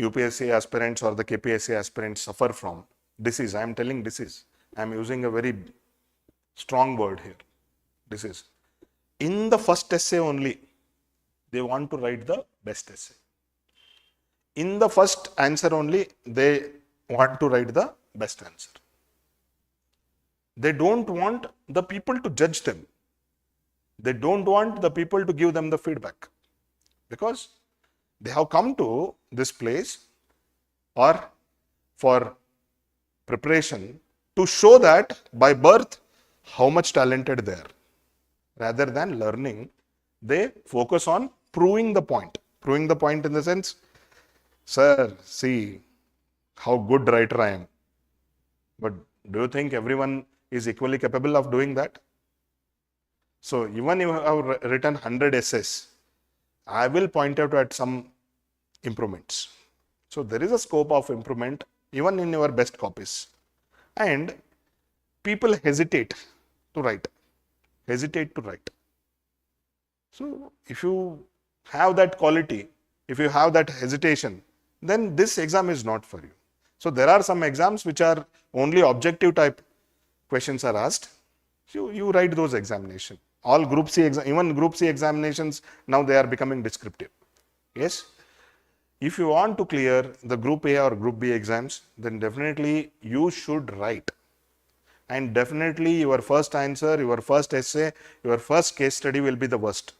[SPEAKER 1] UPSC aspirants or the KPSC aspirants suffer from. Disease, I am telling disease. I am using a very strong word here. Disease. In the first essay only, they want to write the best essay. In the first answer only, they want to write the best answer. They don't want the people to judge them. They don't want the people to give them the feedback. Because they have come to this place or for preparation to show that by birth how much talented they are. Rather than learning, they focus on proving the point. Proving the point in the sense, sir, see how good writer I am. But do you think everyone is equally capable of doing that? So even if you have written 100 essays, I will point out at some improvements. So there is a scope of improvement even in your best copies. And people hesitate to write. So if you have that quality, if you have that hesitation, then this exam is not for you. So there are some exams which are only objective type questions are asked. So you write those examinations. All Group C, even Group C examinations, now they are becoming descriptive. Yes. If you want to clear the Group A or Group B exams, then definitely you should write. And definitely your first answer, your first essay, your first case study will be the worst.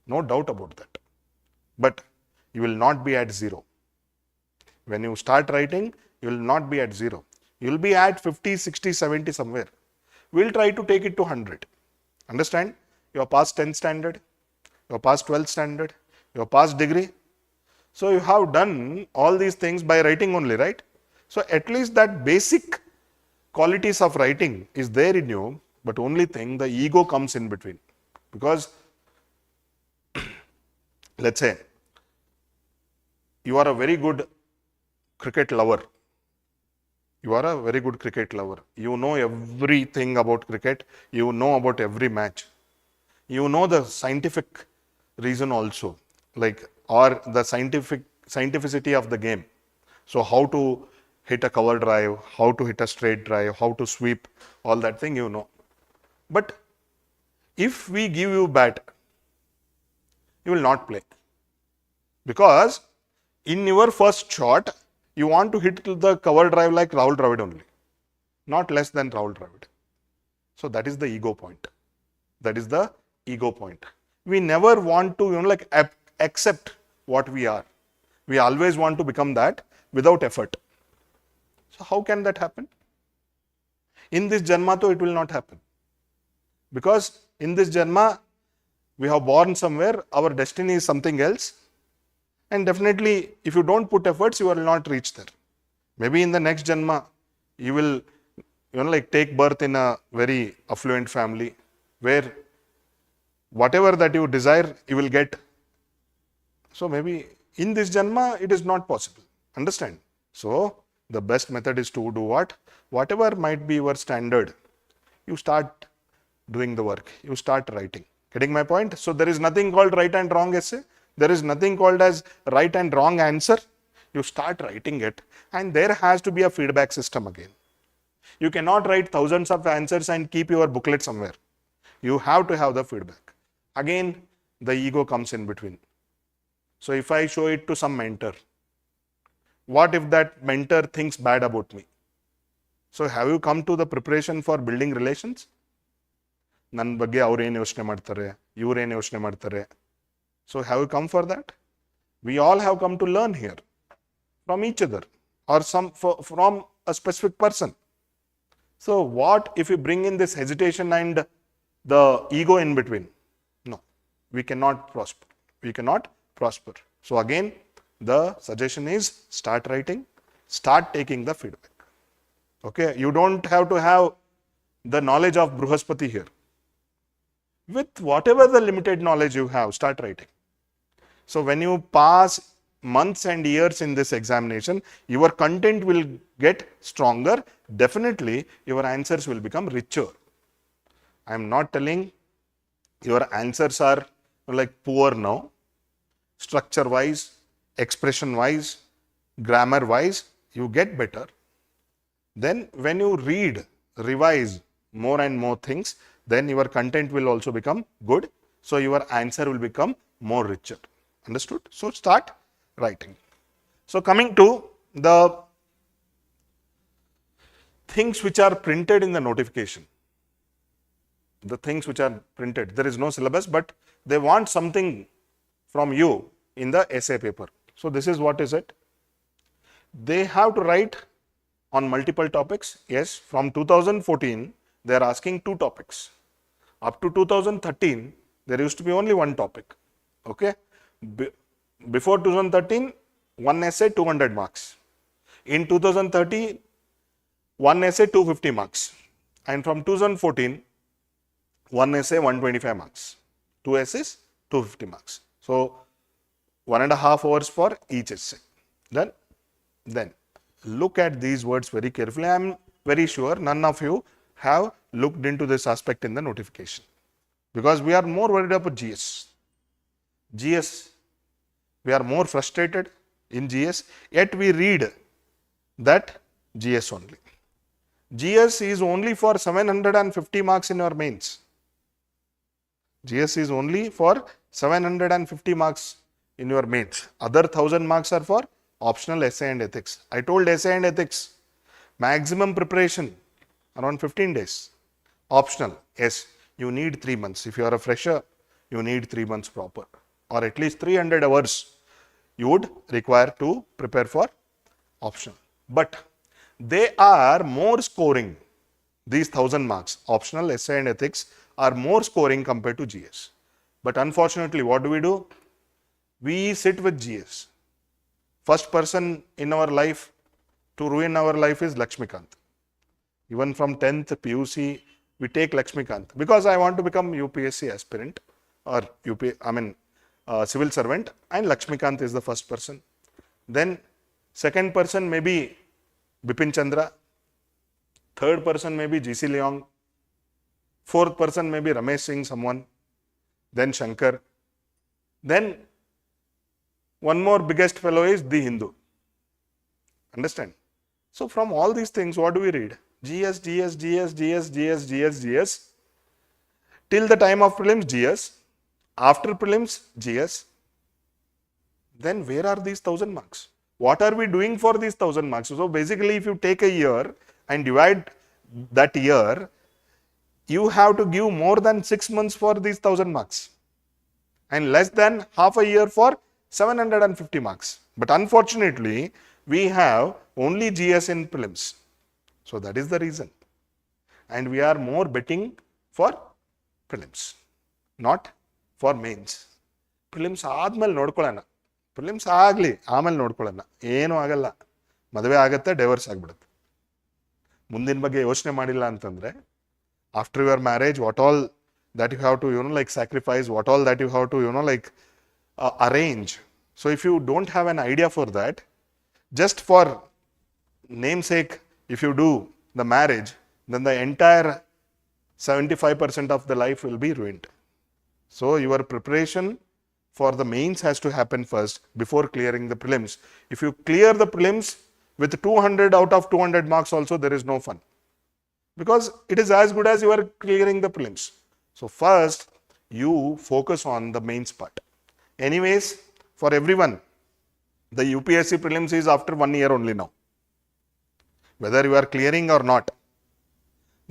[SPEAKER 1] No doubt about that. But you will not be at 0. When you start writing, you will not be at 0. You will be at 50, 60, 70 somewhere. We will try to take it to 100. Understand? You have passed 10th standard, you have passed 12th standard, you have passed degree. So you have done all these things by writing only, right? So at least that basic qualities of writing is there in you, but only thing, the ego comes in between. Because let's say you are a very good cricket lover. You are a very good cricket lover. You know everything about cricket. You know about every match. You know the scientific reason also, like, or the scientificity of the game. So how to hit a cover drive, how to hit a straight drive, how to sweep, all that thing you know. But if we give you bat, you will not play. Because in your first shot, you want to hit the cover drive like Rahul Dravid only, not less than Rahul Dravid. So that is the ego point. That is the ego point. We never want to, like, accept what we are. We always want to become that without effort. So how can that happen? In this Janma, though, it will not happen. Because in this Janma, we have born somewhere, our destiny is something else. And definitely, if you don't put efforts, you will not reach there. Maybe in the next Janma, you will, like, take birth in a very affluent family where whatever that you desire, you will get. So maybe in this Janma, it is not possible. Understand? So the best method is to do what? Whatever might be your standard, you start doing the work. You start writing. Getting my point? So there is nothing called right and wrong essay. There is nothing called as right and wrong answer. You start writing it, and there has to be a feedback system again. You cannot write thousands of answers and keep your booklet somewhere. You have to have the feedback. Again, the ego comes in between. So if I show it to some mentor, what if that mentor thinks bad about me? So have you come to the preparation for building relations? Nan bagge avaru ಏನು ಯೋಚನೆ ಮಾಡ್ತಾರೆ, ಇವರು ಏನು ಯೋಚನೆ ಮಾಡ್ತಾರೆ. So have you come for that? We all have come to learn here from each other or from a specific person. So what if we bring in this hesitation and the ego in between? No, we cannot prosper. We cannot prosper. So again, the suggestion is start writing, start taking the feedback. Okay, you don't have to have the knowledge of Bruhaspati here. With whatever the limited knowledge you have, start writing. So when you pass months and years in this examination, your content will get stronger. Definitely, your answers will become richer. I am not telling your answers are like poor now. Structure wise, expression wise, grammar wise, you get better. Then when you read, revise more and more things, then your content will also become good. So your answer will become more richer. Understood? So start writing. So coming to the things which are printed in the notification. The things which are printed. There is no syllabus, but they want something from you in the essay paper. So this is what is it. They have to write on multiple topics? Yes, from 2014, they are asking 2 topics. Up to 2013, there used to be only 1 topic. Okay. Before 2013, 1 essay, 200 marks. In 2013, 1 essay, 250 marks. And from 2014, 1 essay, 125 marks. 2 essays, 250 marks. So, 1.5 hours for each essay. Then look at these words very carefully. I am very sure none of you have looked into this aspect in the notification, because we are more worried about GS. We are more frustrated in GS, yet we read that GS only. GS is only for 750 marks in your mains. GS is only for 750 marks in your mains. Other 1000 marks are for optional essay and ethics. I told essay and ethics, maximum preparation around 15 days. Optional, yes, you need 3 months. If you are a fresher, you need 3 months proper, or at least 300 hours you would require to prepare for optional. But they are more scoring. These 1000 marks, optional, essay and ethics, are more scoring compared to GS. But unfortunately, what do? We sit with GS. First person in our life to ruin our life is Lakshmikant. Even from 10th PUC, we take Lakshmikant because I want to become UPSC aspirant or civil servant, and Lakshmikant is the first person. Then second person may be Bipin Chandra, third person may be GC Leong, fourth person may be Ramesh Singh someone, then Shankar. Then one more biggest fellow is the Hindu. Understand? So from all these things, what do we read? GS, GS, GS, GS, GS, GS, GS. Till the time of prelims, GS. After prelims, GS. Then where are these 1000 marks? What are we doing for these 1000 marks? So basically, if you take a year and divide that year, you have to give more than 6 months for these 1000 marks and less than half a year for 750 marks. But unfortunately, we have only GS in prelims. So that is the reason. And we are more betting for prelims, not for mains. Prelims ಆದ್ಮೇಲೆ ನೋಡ್ಕೊಳ್ಳೋಣ. Prelims ಆಗಲಿ ಆಮೇಲೆ ನೋಡ್ಕೊಳ್ಳೋಣ. ಏನೂ ಆಗಲ್ಲ. ಮದುವೆ ಆಗುತ್ತೆ, divorce ಆಗಿಬಿಡುತ್ತೆ. ಮುಂದಿನ ಬಗ್ಗೆ ಯೋಚನೆ ಮಾಡಿಲ್ಲ ಅಂತಂದರೆ, after your marriage, what all that you have to, sacrifice, what all that you have to, arrange. So if you don't have an idea for that, just for namesake, if you do the marriage, then the entire 75% of the life will be ruined. So your preparation for the mains has to happen first before clearing the prelims. If you clear the prelims with 200 out of 200 marks also, there is no fun, because it is as good as you are clearing the prelims. So first, you focus on the mains part. Anyways, for everyone, the UPSC prelims is after 1 year only now. Whether you are clearing or not,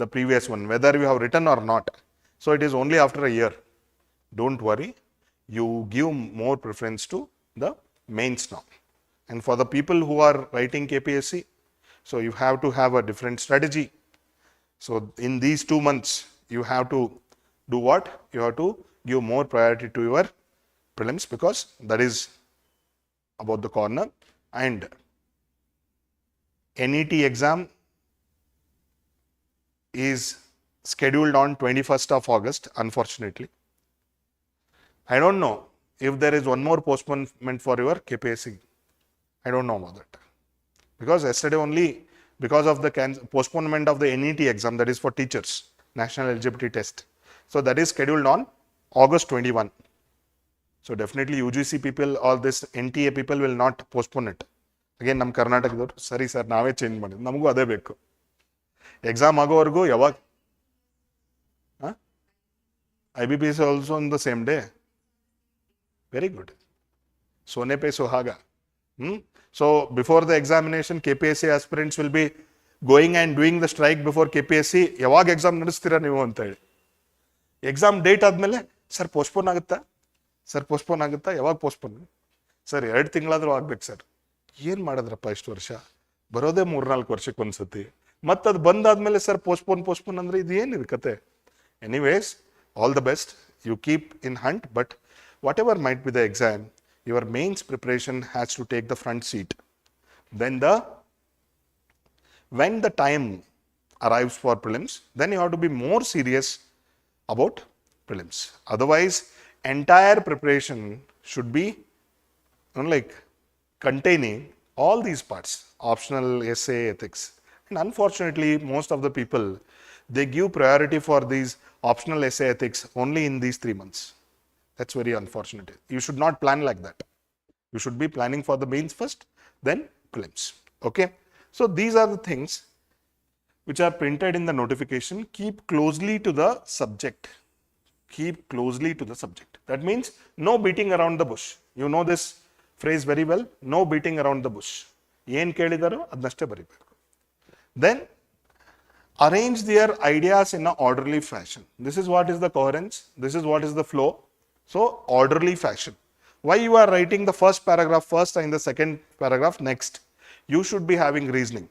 [SPEAKER 1] the previous one, whether you have written or not. So it is only after a year. Don't worry. You give more preference to the mains now. And for the people who are writing KPSC, so you have to have a different strategy. So in these 2 months, you have to do what? You have to give more priority to your prelims, because that is about the corner. And NET exam is scheduled on 21st of August, unfortunately. I don't know if there is one more postponement for your KPSC. I don't know about that. Because yesterday only, because of the postponement of the NET exam, that is for teachers, National Eligibility Test. So that is scheduled on August 21. So definitely UGC people or this NTA people will not postpone it. Again, ನಮ್ಮ ಕರ್ನಾಟಕದವರು ಸರಿ sir ನಾವೇ change ಮಾಡಿದ್ವಿ, ನಮಗೂ ಅದೇ ಬೇಕು. Exam ಆಗೋವರೆಗೂ ಯಾವಾಗ IBPS also on the same day. Very good. Sone pe suhaga. So before the examination, KPSC aspirants will be going and doing the strike before KPSC. ಯಾವಾಗ ಎಕ್ಸಾಮ್ ನಡೆಸ್ತೀರಾ ನೀವು ಅಂತ ಹೇಳಿ. ಎಕ್ಸಾಮ್ ಡೇಟ್ ಆದಮೇಲೆ ಸರ್ ಪೋಸ್ಟ್ಪೋನ್ ಆಗುತ್ತಾ, sir postpone ಆಗುತ್ತಾ, ಯಾವಾಗ postpone, sir 2 ತಿಂಗಳಾದರೂ ಆಗ್ಬೇಕು ಸರ್. ಏನು ಮಾಡಿದ್ರಪ್ಪ ಇಷ್ಟು ವರ್ಷ, ಬರೋದೇ 3-4 ವರ್ಷಕ್ಕೆ ಒಂದ್ಸತಿ. ಮತ್ತೆ ಅದು ಬಂದಾದ್ಮೇಲೆ ಸರ್ ಪೋಸ್ಟ್ಪೋನ್ ಅಂದ್ರೆ ಇದು ಏನಿದೆ ಕತೆ? Anyways, all the best. You keep in hunt, but whatever might be the exam, your mains preparation has to take the front seat. Then when the time arrives for prelims, then you have to be more serious about prelims. Otherwise, entire preparation should be like containing all these parts: optional, essay, ethics. And unfortunately, most of the people, they give priority for these optional essay ethics only in these 3 months. That's very unfortunate. You should not plan like that. You should be planning for the mains first, then prelims. Okay. So these are the things which are printed in the notification. Keep closely to the subject. Keep closely to the subject. That means no beating around the bush. You know this phrase very well. No beating around the bush. Yen kelidaro adnashte baribeku. Then arrange their ideas in an orderly fashion. This is what is the coherence. This is what is the flow. So orderly fashion. Why you are writing the first paragraph first and the second paragraph next? You should be having reasoning.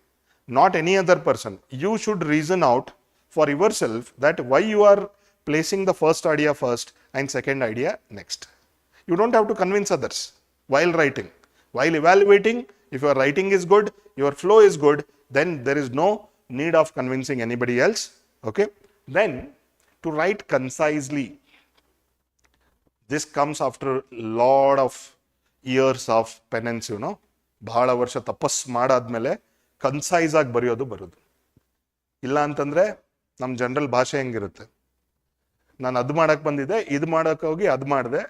[SPEAKER 1] Not any other person. You should reason out for yourself that why you are placing the first idea first and second idea next. You don't have to convince others while writing. While evaluating, if your writing is good, your flow is good, then there is no need of convincing anybody else. Okay. Then to write concisely. This comes after lot of years of penance, you know. ಬಹಳ ವರ್ಷ ತಪಸ್ ಮಾಡಾದ್ಮೇಲೆ concise ಆಗಿ ಬರೆಯೋದು ಬರೋದು. ಇಲ್ಲ ಅಂತಂದ್ರೆ ನಮ್ಮ ಜನರಲ್ ಭಾಷೆ ಹೆಂಗಿರುತ್ತೆ, ನಾನು ಅದು ಮಾಡಕ್ ಬಂದಿದ್ದೆ, ಇದು ಮಾಡಕ್ ಹೋಗಿ ಅದು ಮಾಡಿದೆ,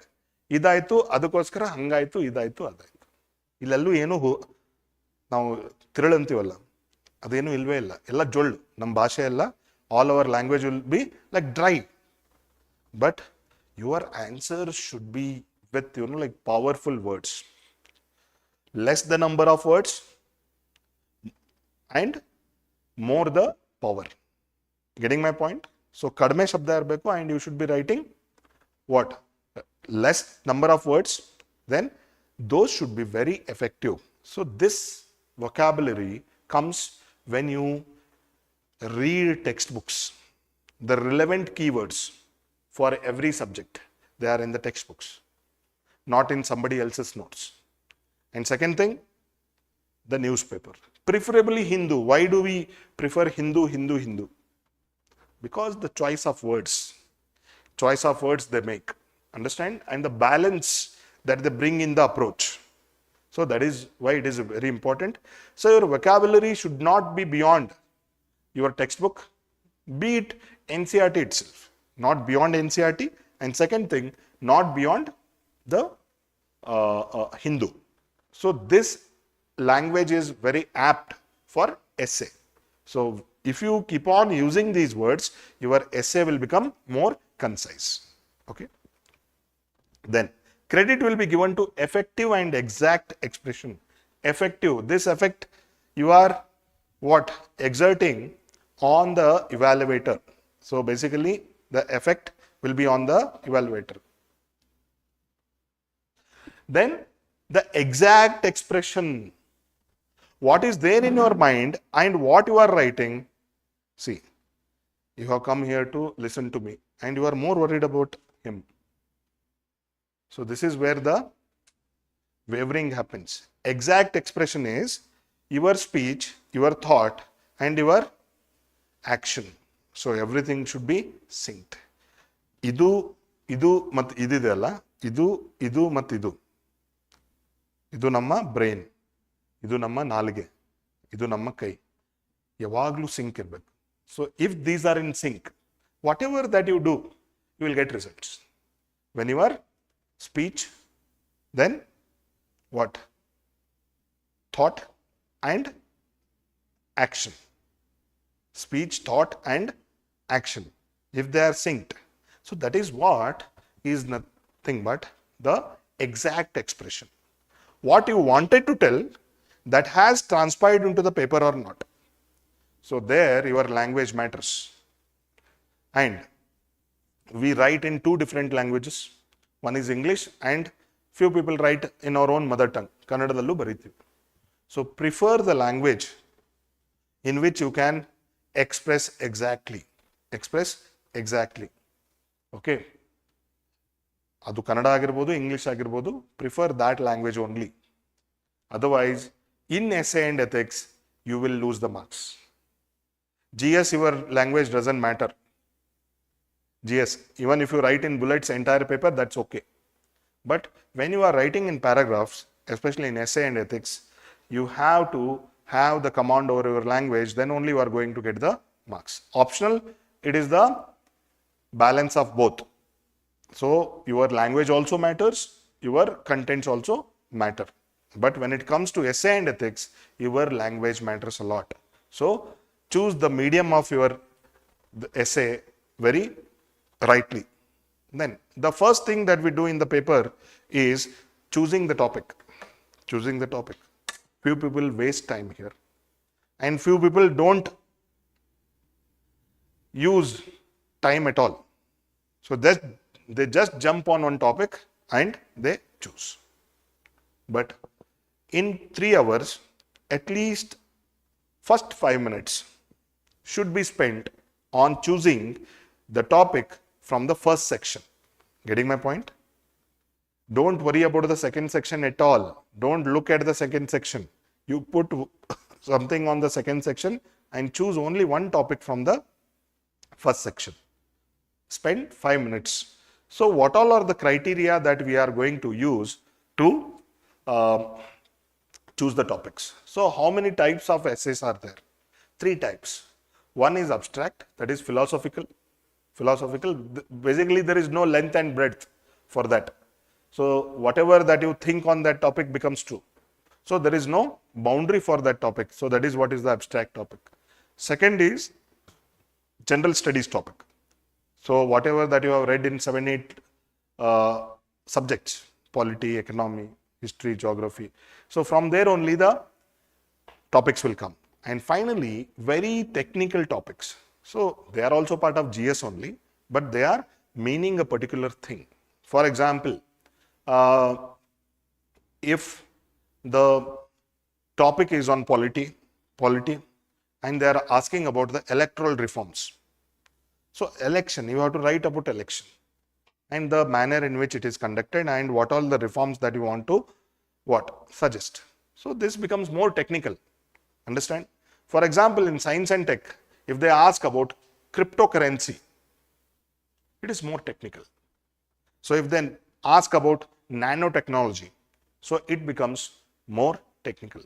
[SPEAKER 1] ಇದಾಯ್ತು ಅದಕ್ಕೋಸ್ಕರ ಹಂಗಾಯ್ತು, ಇದಾಯ್ತು ಅದಾಯ್ತು. ಇಲ್ಲೆಲ್ಲೂ ಏನು ನಾವು ತಿರುಳಂತೀವಲ್ಲ, ಅದೇನು ಇಲ್ವೇ ಇಲ್ಲ. ಎಲ್ಲ ಜೊಳ್ಳು. ನಮ್ಮ ಭಾಷೆ ಎಲ್ಲ, all our language will be like dry. But your answer should be with, you know, like powerful words. Less the number of words and more the power. Getting my point? So kadme shabda irbeku and you should be writing what? Less number of words, then those should be very effective. So this vocabulary comes when you read textbooks. The relevant keywords for every subject, they are in the textbooks, not in somebody else's notes. And second thing, the newspaper. Preferably Hindu. Why do we prefer Hindu? Because the choice of words they make. Understand? And the balance that they bring in the approach. So that is why it is very important. So your vocabulary should not be beyond your textbook, be it NCERT itself. Not beyond NCERT, and second thing, not beyond the Hindu. So this language is very apt for essay. So if you keep on using these words, your essay will become more concise. Okay. Then credit will be given to effective and exact expression. Effective. This effect you are what? Exerting on the evaluator. So basically, the effect will be on the evaluator. Then the exact expression. What is there in your mind and what you are writing. See, you have come here to listen to me and you are more worried about him. So this is where the wavering happens. Exact expression is your speech, your thought and your action. So everything should be synced. ಇದು ಮತ್ತು ಇದಿದೆ ಅಲ್ಲ, ಇದು ಮತ್ತು ಇದು ನಮ್ಮ brain, ಇದು ನಮ್ಮ ನಾಲಿಗೆ, ಇದು ನಮ್ಮ ಕೈ, ಯಾವಾಗಲೂ ಸಿಂಕ್ ಇರಬೇಕು. So if these are in sync, whatever that you do, you will get results. When your speech, then what? Thought and action. Speech, thought and action, if they are synced. So that is what is nothing but the exact expression. What you wanted to tell, that has transpired into the paper or not. So there your language matters. And we write in two different languages. One is English and few people write in our own mother tongue. Kannadadallu baritivi. So prefer the language in which you can express exactly. Express exactly. Okay. Adu Kannada agirbodu, English agirbodu, prefer that language only. Otherwise, in essay and ethics, you will lose the marks. GS, your language doesn't matter. GS, even if you write in bullets entire paper, that's okay. But when you are writing in paragraphs, especially in essay and ethics, you have to have the command over your language, then only you are going to get the marks. Optional, it is the balance of both. So your language also matters, your contents also matter. But when it comes to essay and ethics, your language matters a lot. So choose the medium of your essay very rightly. Then the first thing that we do in the paper is choosing the topic. Choosing the topic. Few people waste time here. And few people don't use time at all. So they just jump on one topic and they choose. But in 3 hours, at least first 5 minutes should be spent on choosing the topic from the first section. Getting my point? Don't worry about the second section at all. Don't look at the second section. You put something on the second section and choose only one topic from the first section. Spend 5 minutes. So what all are the criteria that we are going to use to choose the topics? So how many types of essays are there? 3 types. One is abstract, that is philosophical. Philosophical, basically there is no length and breadth for that. So whatever that you think on that topic becomes true. So there is no boundary for that topic. So that is what is the abstract topic. Second is general studies topic. So whatever that you have read in 7, 8 subjects, polity, economy, history, geography. So from there only the topics will come. And finally, very technical topics. So they are also part of GS only, but they are meaning a particular thing. For example, if the topic is on polity, and they are asking about the electoral reforms. So election, you have to write about election and the manner in which it is conducted and what all the reforms that you want to suggest. So this becomes more technical. Understand? For example, in science and tech, if they ask about cryptocurrency, it is more technical. So if they ask about nanotechnology, so it becomes more technical.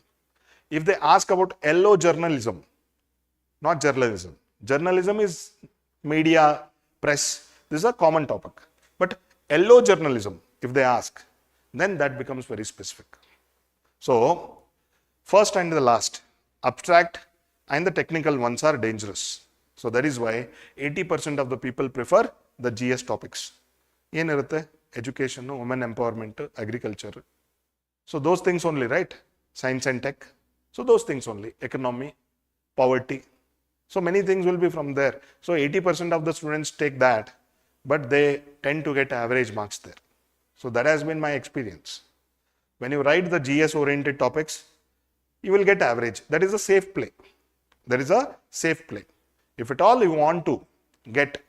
[SPEAKER 1] If they ask about yellow journalism, not journalism. Journalism is media, press. This is a common topic. But yellow journalism, if they ask, then that becomes very specific. So first and the last, abstract and the technical ones are dangerous. So that is why 80% of the people prefer the GS topics. Education, women empowerment, agriculture. So those things only, right? Science and tech. So those things only. Economy, poverty. So many things will be from there. So 80% of the students take that, but they tend to get average marks there. So that has been my experience. When you write the GS oriented topics, you will get average. That is a safe play. There is a safe play. If at all you want to get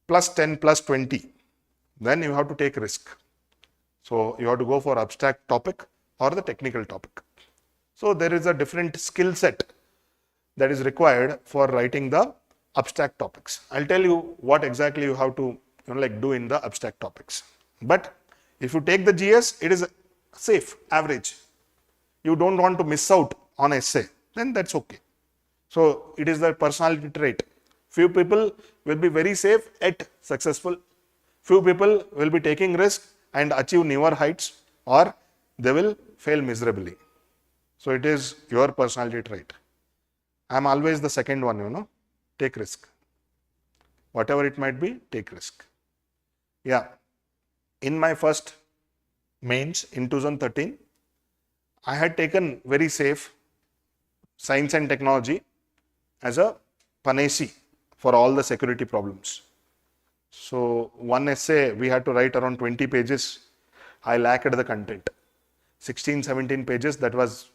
[SPEAKER 1] plus 10, plus 20, then you have to take risk. So you have to go for abstract topic or the technical topic. So there is a different skill set that is required for writing the abstract topics. I'll tell you what exactly you have to do in the abstract topics. But if you take the GS, it is safe, average. You don't want to miss out on essay, then that's okay. So it is the personality trait. Few people will be very safe yet successful. Few people will be taking risk and achieve newer heights, or they will fail miserably. So it is your personality trait. I am always the second one, take risk. Whatever it might be, take risk. Yeah. In my first mains in 2013, I had taken very safe science and technology as a panacea for all the security problems. So one essay we had to write around 20 pages. I lacked the content. 16, 17 pages, that was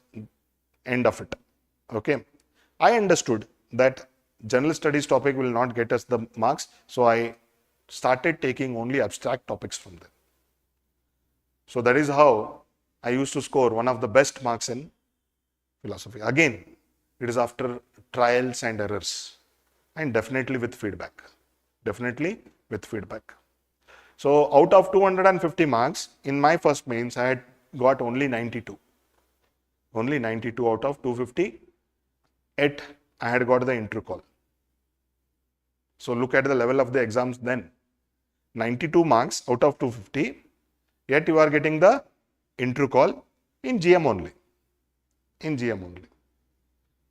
[SPEAKER 1] end of it. Okay. I understood that general studies topic will not get us the marks. So I started taking only abstract topics from them. So that is how I used to score one of the best marks in philosophy. Again, it is after trials and errors and definitely with feedback. Definitely with feedback. So out of 250 marks, in my first mains, I had got only 92. Only 92 out of 250. Yet I had got the intro call. So look at the level of the exams then. 92 marks out of 250. Yet you are getting the intro call in GM only. In GM only.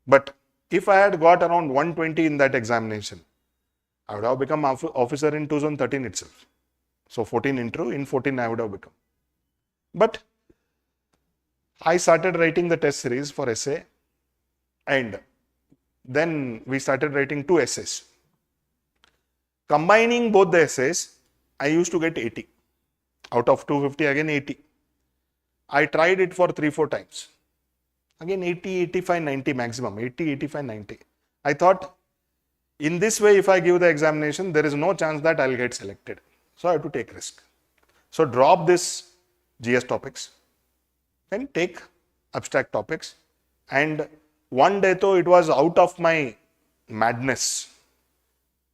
[SPEAKER 1] But if I had got around 120 in that examination, I would have become officer in 2013 itself. So 14 intro, in 14 I would have become. But I started writing the test series for essay, and then we started writing 2 essays. Combining both the essays, I used to get 80. Out of 250, again 80. I tried it for 3-4 times. Again 80, 85, 90 maximum. 80, 85, 90. I thought, in this way, if I give the examination, there is no chance that I'll get selected. So I have to take risk. So drop this GS topics and take abstract topics. And one day though, it was out of my madness.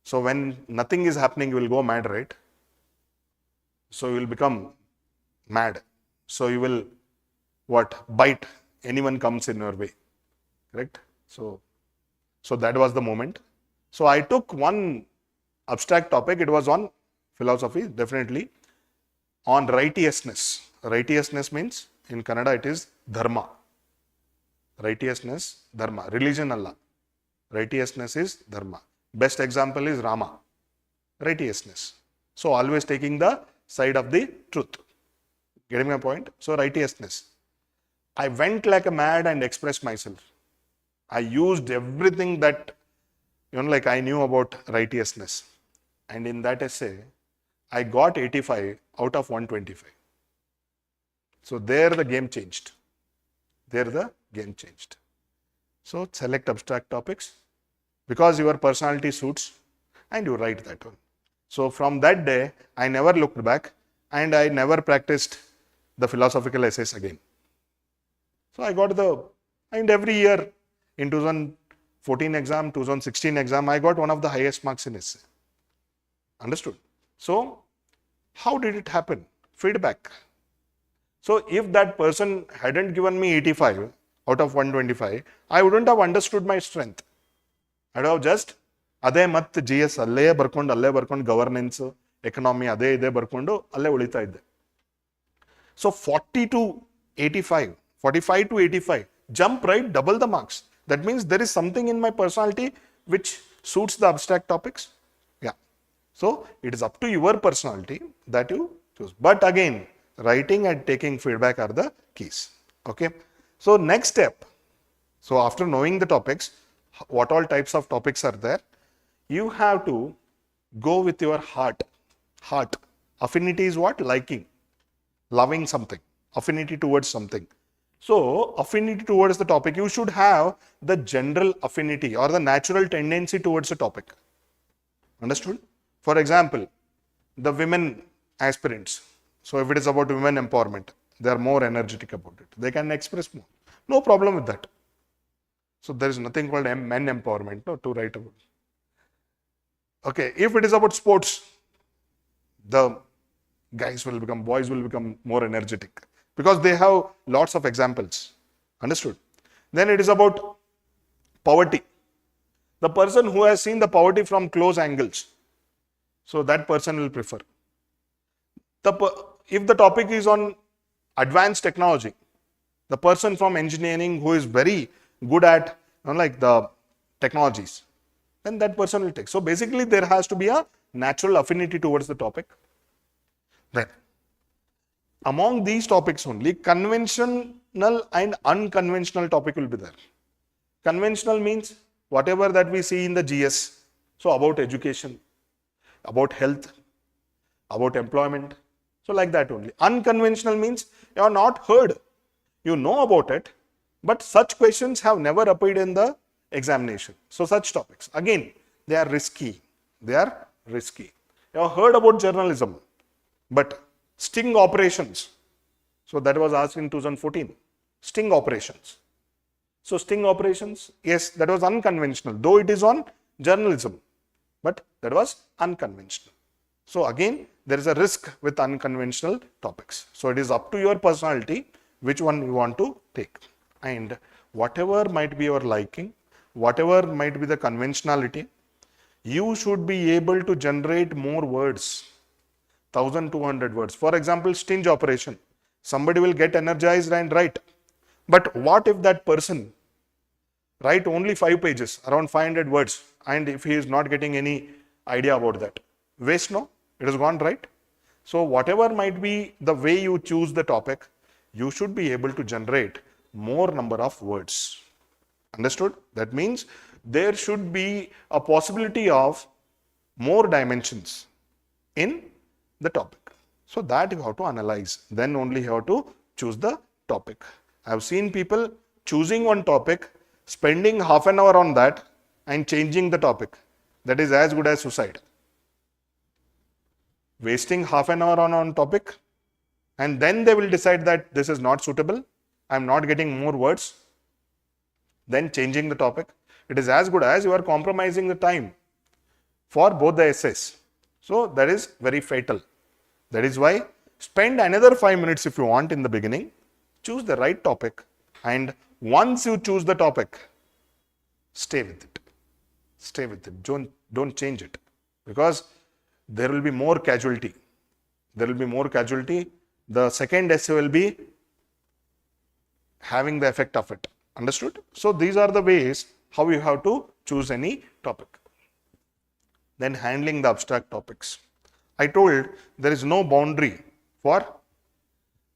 [SPEAKER 1] So when nothing is happening, you will go mad, right? So you will become mad. So you will, bite anyone comes in your way, correct? So that was the moment. So I took one abstract topic. It was on philosophy, definitely, on righteousness. Righteousness means, in Kannada, it is dharma. Righteousness, dharma. Religion Allah. Righteousness is dharma. Best example is Rama. Righteousness. So always taking the side of the truth. Getting my point? So righteousness. I went like a mad and expressed myself. I used everything that, like I knew about righteousness. And in that essay, I got 85 out of 125. So there the game changed. There the game changed. So select abstract topics because your personality suits and you write that one. So from that day, I never looked back and I never practiced the philosophical essays again. So I got and every year in 2014 exam, 2016 exam, I got one of the highest marks in essay. Understood? So how did it happen? Feedback. So if that person hadn't given me 85 out of 125, I wouldn't have understood my strength. I would have just ಅದೇ ಮತ್ತೆ GS ಅಲ್ಲೇ ಬರ್ಕೊಂಡು governance economy ಅದೇ ಬರ್ಕೊಂಡು ಅಲ್ಲೇ ಉಳಿತಾ ಇದ್ದೆ. So 40 to 85, 45 to 85, jump right, double the marks. That means there is something in my personality which suits the abstract topics. Yeah. So it is up to your personality that you choose. But again, writing and taking feedback are the keys. Okay. So next step. So after knowing the topics, what all types of topics are there, you have to go with your heart. Heart. Affinity is what? Liking. Loving something. Affinity towards something. So affinity towards the topic, you should have the general affinity or the natural tendency towards the topic. Understood? For example, the women aspirants. So if it is about women empowerment, they are more energetic about it. They can express more. No problem with that. So there is nothing called men empowerment to write about. Okay, if it is about sports, the boys will become more energetic because they have lots of examples. Understood? Then it is about poverty. The person who has seen the poverty from close angles, so that person will prefer. If the topic is on advanced technology, the person from engineering who is very good at like the technologies, then that person will take. So basically there has to be a natural affinity towards the topic. Then among these topics only, conventional and unconventional topic will be there. Conventional means whatever that we see in the GS. So about education, about health, about employment. So like that only. Unconventional means you are not heard. You know about it, But such questions have never appeared in the examination. So such topics, again, they are risky. They are risky. You have heard about journalism, but sting operations. So that was asked in 2014. Sting operations. So sting operations, yes, that was unconventional, though it is on journalism, but that was unconventional. So again, there is a risk with unconventional topics. So it is up to your personality which one you want to take. And whatever might be your liking, whatever might be the conventionality, you should be able to generate more words, 1200 words. For example, sting operation. Somebody will get energized and write. But what if that person write only 5 pages, around 500 words, and if he is not getting any idea about that? Waste, no? It has gone, right? So whatever might be the way you choose the topic, you should be able to generate more number of words. Understood? That means there should be a possibility of more dimensions in the topic. So that you have to analyze. Then only you have to choose the topic. I have seen people choosing one topic, spending half an hour on that and changing the topic. That is as good as suicide. Wasting half an hour on topic, and then they will decide that this is not suitable, I am not getting more words, then changing the topic. It is as good as you are compromising the time for both the essays. So that is very fatal. That is why spend another 5 minutes if you want in the beginning, choose the right topic, and once you choose the topic, stay with it. Stay with it. Don't change it, because there will be more casualty. There will be more casualty. The second essay will be having the effect of it. Understood? So these are the ways how you have to choose any topic. Then handling the abstract topics. I told there is no boundary for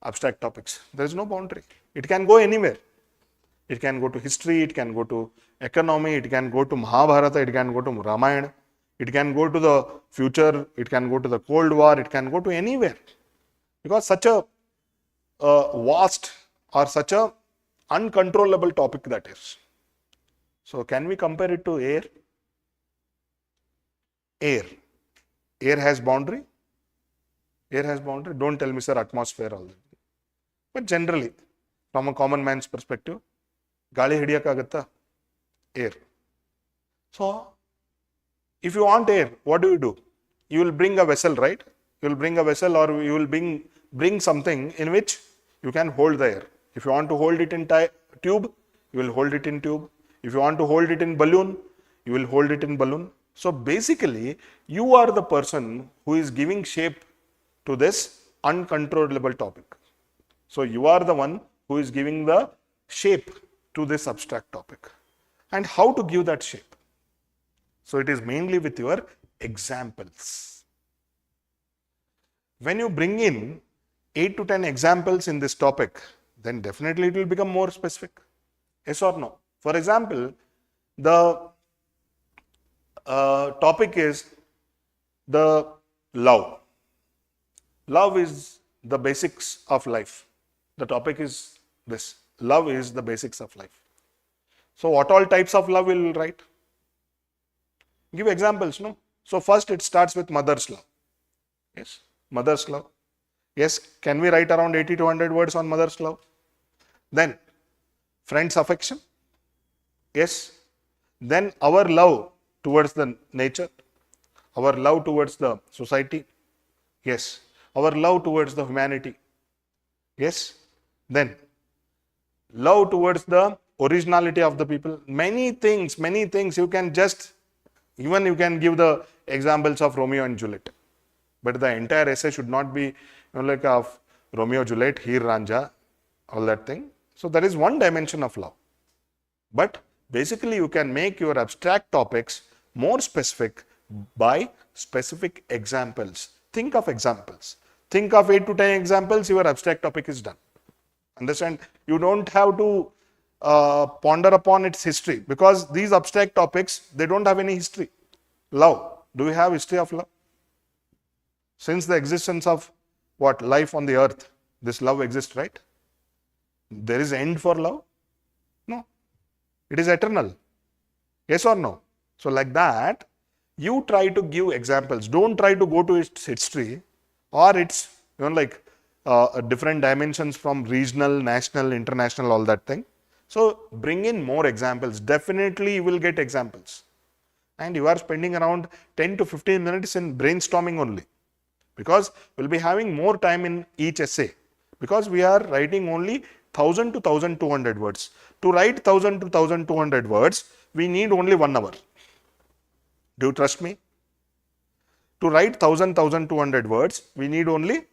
[SPEAKER 1] abstract topics. There is no boundary. It can go anywhere. It can go to history, it can go to economy, it can go to Mahabharata, it can go to Ramayana, it can go to the future, it can go to the Cold War, it can go to anywhere. Because such a vast or such a uncontrollable topic that is. So can we compare it to air? Air. Air has boundary. Air has boundary. Don't tell me, sir, atmosphere all that. But generally, from a common man's perspective, ಗಾಳಿ ಹಿಡಿಯಕ್ಕಾಗತ್ತಾ? Air. So, if you want air, what do? You will bring a vessel, right? You will bring a vessel, or you will bring something in which you can hold the air. If you want to hold it in tube, you will hold it in tube. If you want to hold it in balloon, you will hold it in balloon. So basically, you are the person who is giving shape to this uncontrollable topic. So you are the one who is giving the shape to this abstract topic. And how to give that shape? So it is mainly with your examples. When you bring in 8 to 10 examples in this topic, then definitely it will become more specific. Yes or no? For example, the topic is the love. Love is the basics of life. The topic is this. Love is the basics of life. So what all types of love will write? Give examples, no? So first it starts with mother's love. Yes, mother's love. Yes, can we write around 80 to 100 words on mother's love? Then friend's affection. Yes. Then our love towards the nature. Our love towards the society. Yes. Our love towards the humanity. Yes. Then love towards the originality of the people. Many things you can just, even you can give the examples of Romeo and Juliet. But the entire essay should not be like of Romeo, Juliet, Heer, Ranja, all that thing. So that is one dimension of love. But basically you can make your abstract topics more specific by specific examples. Think of examples. Think of 8 to 10 examples, your abstract topic is done. Understand? You don't have to ponder upon its history, because these abstract topics, they don't have any history. Love. Do we have history of love? Since the existence of life on the earth, this love exists, right? There is end for love? It is eternal. Yes or no? So like that, you try to give examples. Don't try to go to its history or its, like different dimensions from regional, national, international, all that thing. So bring in more examples. Definitely you will get examples. And you are spending around 10 to 15 minutes in brainstorming only, because we'll be having more time in each essay, because we are writing only 1000 to 1200 words. To write 1000 to 1200 words, we need only 1 hour. Do you trust me? To write 1200 words, we need only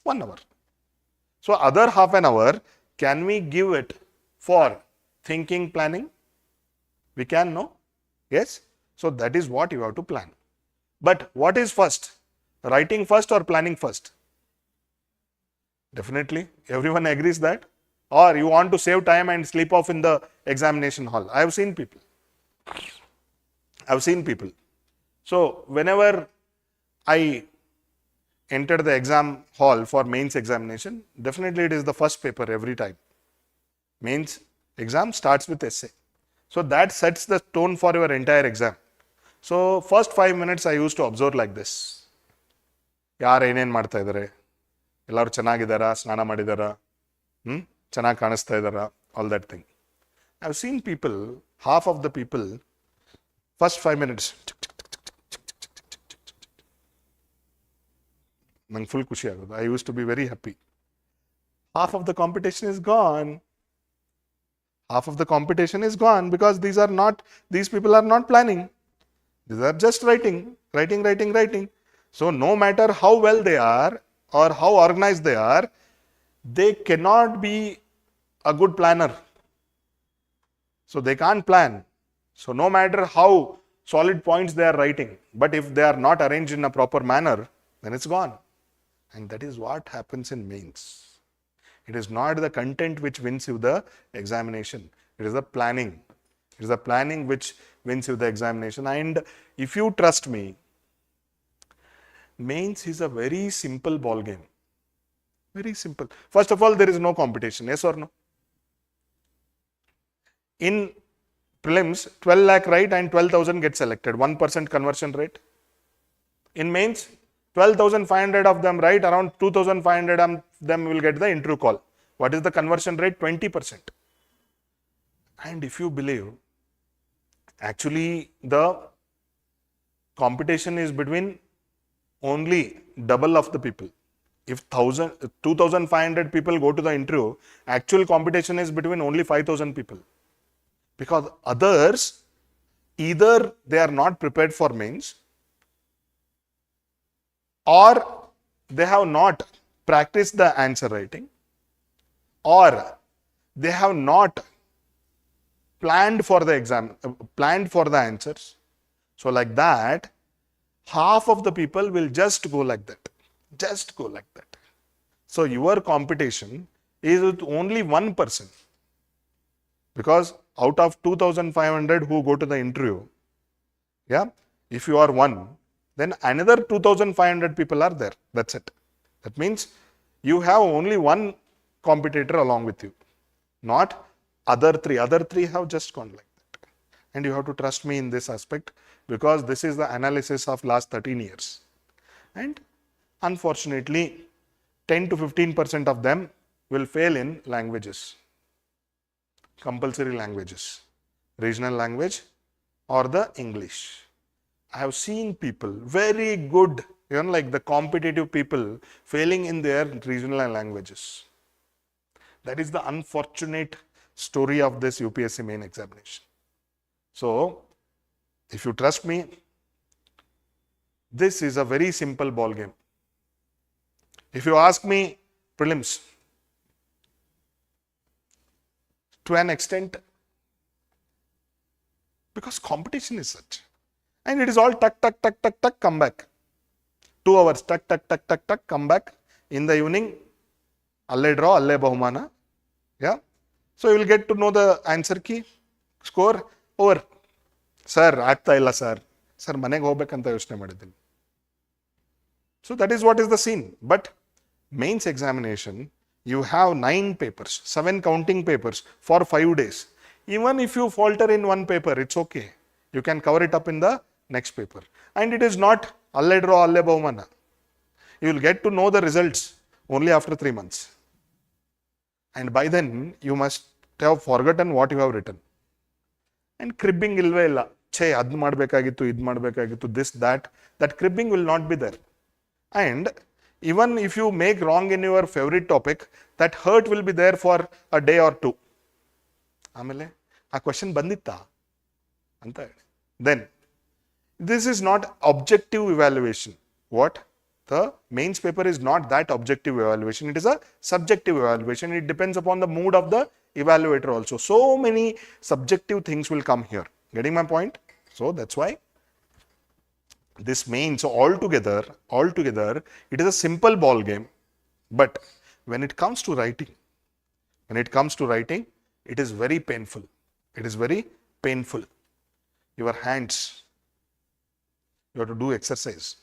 [SPEAKER 1] 1 hour. So other half an hour, can we give it for thinking, planning? We can, no? Yes? So that is what you have to plan. But what is first? Writing first or planning first? Definitely. Everyone agrees that? Or you want to save time and sleep off in the examination hall. I have seen people. So whenever I enter the exam hall for mains examination, definitely it is the first paper every time. Mains exam starts with essay. So that sets the tone for your entire exam. So first 5 minutes I used to observe like this. ಯಾರು ಏನೇನು ಮಾಡ್ತಾ ಇದ್ದಾರೆ, ಎಲ್ಲರೂ ಚೆನ್ನಾಗಿದ್ದಾರಾ, ಸ್ನಾನ ಮಾಡಿದಾರಾ, ಚೆನ್ನಾಗಿ ಕಾಣಿಸ್ತಾ ಇದ್ದಾರಾ, all that thing. I've seen people, half of the people, first 5 minutes, ನಂಗೆ ಫುಲ್ ಖುಷಿ ಆಗೋದು. I used to be very happy. Half of the competition is gone. Half of the competition is gone because these people are not planning. These are just writing. So no matter how well they are or how organized they are, they cannot be a good planner. So they can't plan. So no matter how solid points they are writing, but if they are not arranged in a proper manner, then it's gone. And that is what happens in mains. It is not the content which wins you the examination. It is the planning. It is the planning which wins you the examination. And if you trust me, mains is a very simple ball game. Very simple. First of all, there is no competition. Yes or no? In prelims, 12 lakh write and 12,000 get selected. 1% conversion rate. In mains, 12,500 of them write, around 2,500 of them will get the interview call. What is the conversion rate? 20%. And if you believe, actually the competition is between only double of the people. If 2,500 people go to the interview, actual competition is between only 5,000 people. Because others, either they are not prepared for mains, or they have not practiced the answer writing, or they have not planned for the exam, planned for the answers. So like that, half of the people will just go like that. So your competition is with only one person. Because out of 2,500 who go to the interview, if you are one, then another 2,500 people are there. That's it. That means you have only one competitor along with you, not other three. Other three have just gone like that. And you have to trust me in this aspect, because this is the analysis of last 13 years. And unfortunately, 10 to 15% of them will fail in languages, compulsory languages, regional language or the English. I have seen people, very good, like the competitive people, failing in their regional languages. That is the unfortunate story of this UPSC main examination. So, if you trust me, this is a very simple ball game. If you ask me, prelims, to an extent, because competition is such, and it is all tuck, come back. 2 hours, tuck, come back. In the evening, alle draw, alle bahumana. Yeah. So you will get to know the answer key, score, over. Sir, ಆಗ್ತಾ ಇಲ್ಲ sir. Sir, ಮನೆಗೆ ಹೋಗ್ಬೇಕಂತ ಯೋಚನೆ ಮಾಡಿದ್ದೀನಿ. So that is what is the scene. But mains examination, you have 9 papers, 7 counting papers for 5 days. Even if you falter in one paper, it's okay. You can cover it up in the next paper. And it is not alle draw, alle bavmana. You will get to know the results only after 3 months. And by then, you must have forgotten what you have written. And cribbing ilve illa. Che, adu madbekagitu, idu madbekagitu, this, that. That cribbing will not be there. And even if you make wrong in your favorite topic, that hurt will be there for a day or two. Amele, a question banditta. Then, this is not objective evaluation. What? The mains paper is not that objective evaluation. It is a subjective evaluation. It depends upon the mood of the evaluator also. So many subjective things will come here. Getting my point? So that's why this mains altogether, it is a simple ball game. But when it comes to writing, it is very painful. It is very painful. Your hands, you have to do exercise.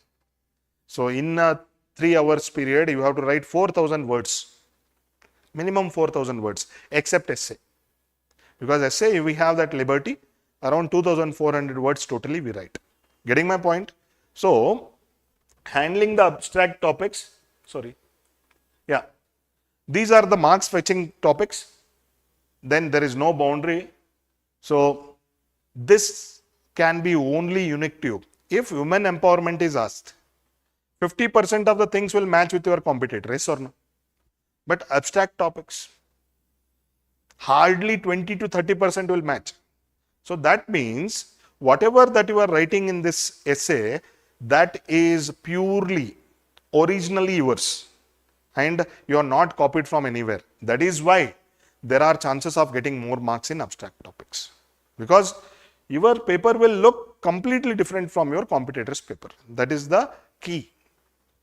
[SPEAKER 1] So in a 3 hours period, you have to write 4,000 words, minimum 4,000 words, except essay. Because essay, we have that liberty, around 2,400 words totally we write. Getting my point? So, handling the abstract topics, these are the marks fetching topics. Then there is no boundary. So, this can be only unique to you. If women empowerment is asked, 50% of the things will match with your competitor, yes or no? But abstract topics, hardly 20 to 30% will match. So that means whatever that you are writing in this essay, that is purely, originally yours, and you are not copied from anywhere. That is why there are chances of getting more marks in abstract topics, because your paper will look completely different from your competitor's paper. That is the key.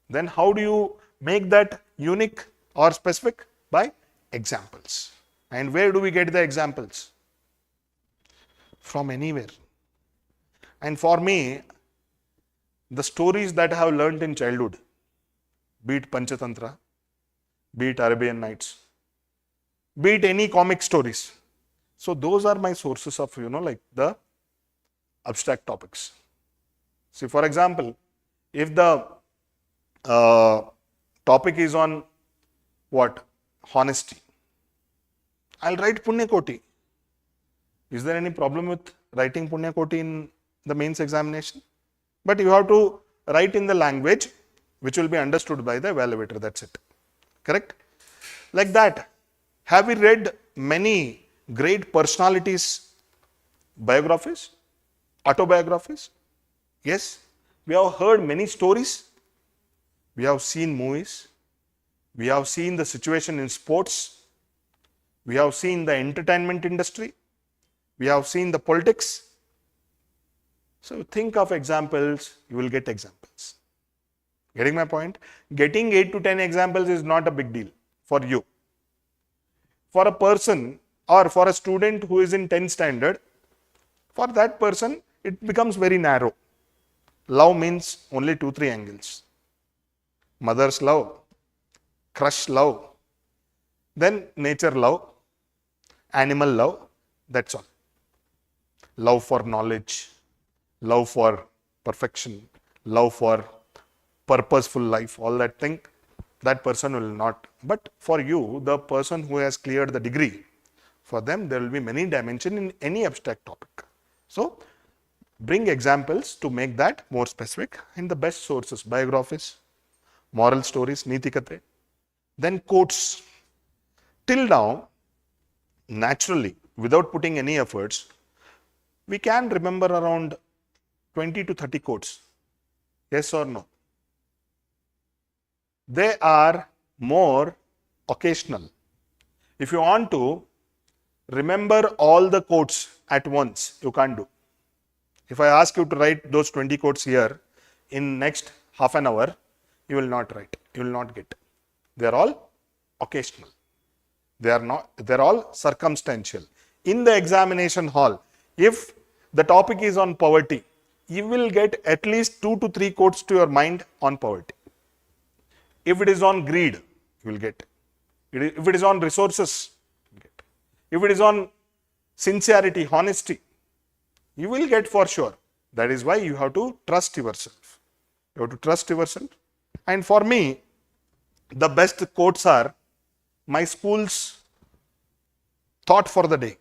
[SPEAKER 1] Then how do you make that unique or specific? By examples. And where do we get the examples? From anywhere. And for me, the stories that I have learned in childhood, be it Panchatantra, be it Arabian Nights, be it any comic stories. So those are my sources of, like the abstract topics. See, for example, if the topic is on what? Honesty. I'll write Punya Koti. Is there any problem with writing Punya Koti in the mains examination? But you have to write in the language which will be understood by the evaluator. That's it. Correct? Like that. Have we read many great personalities' biographies, autobiographies? Yes. We have heard many stories. We have seen movies. We have seen the situation in sports. We have seen the entertainment industry. We have seen the politics. So think of examples, you will get examples. Getting my point? Getting 8 to 10 examples is not a big deal for you. For a person or for a student who is in 10th standard, for that person, it becomes very narrow. Love means only 2-3 angles. Mother's love, crush love, then nature love, animal love, that's all. Love for knowledge, love for perfection, love for purposeful life, all that thing, that person will not. But for you, the person who has cleared the degree, for them there will be many dimensions in any abstract topic. So, bring examples to make that more specific, and the best sources, biographies, moral stories, Niti Kathe, then quotes. Till now, naturally, without putting any efforts, we can remember around 20 to 30 quotes. Yes or no? They are more occasional. If you want to remember all the quotes at once, you can't do. If I ask you to write those 20 quotes here in next half an hour, you will not write, you will not get. They are all occasional. They are not, they're all circumstantial. In the examination hall, if the topic is on poverty, you will get at least 2 to 3 quotes to your mind on poverty. If it is on greed, you will get. If it is on resources, you will get. If it is on sincerity, honesty, you will get for sure. That is why you have to trust yourself. You have to trust yourself. And for me, the best quotes are my school's thought for the day.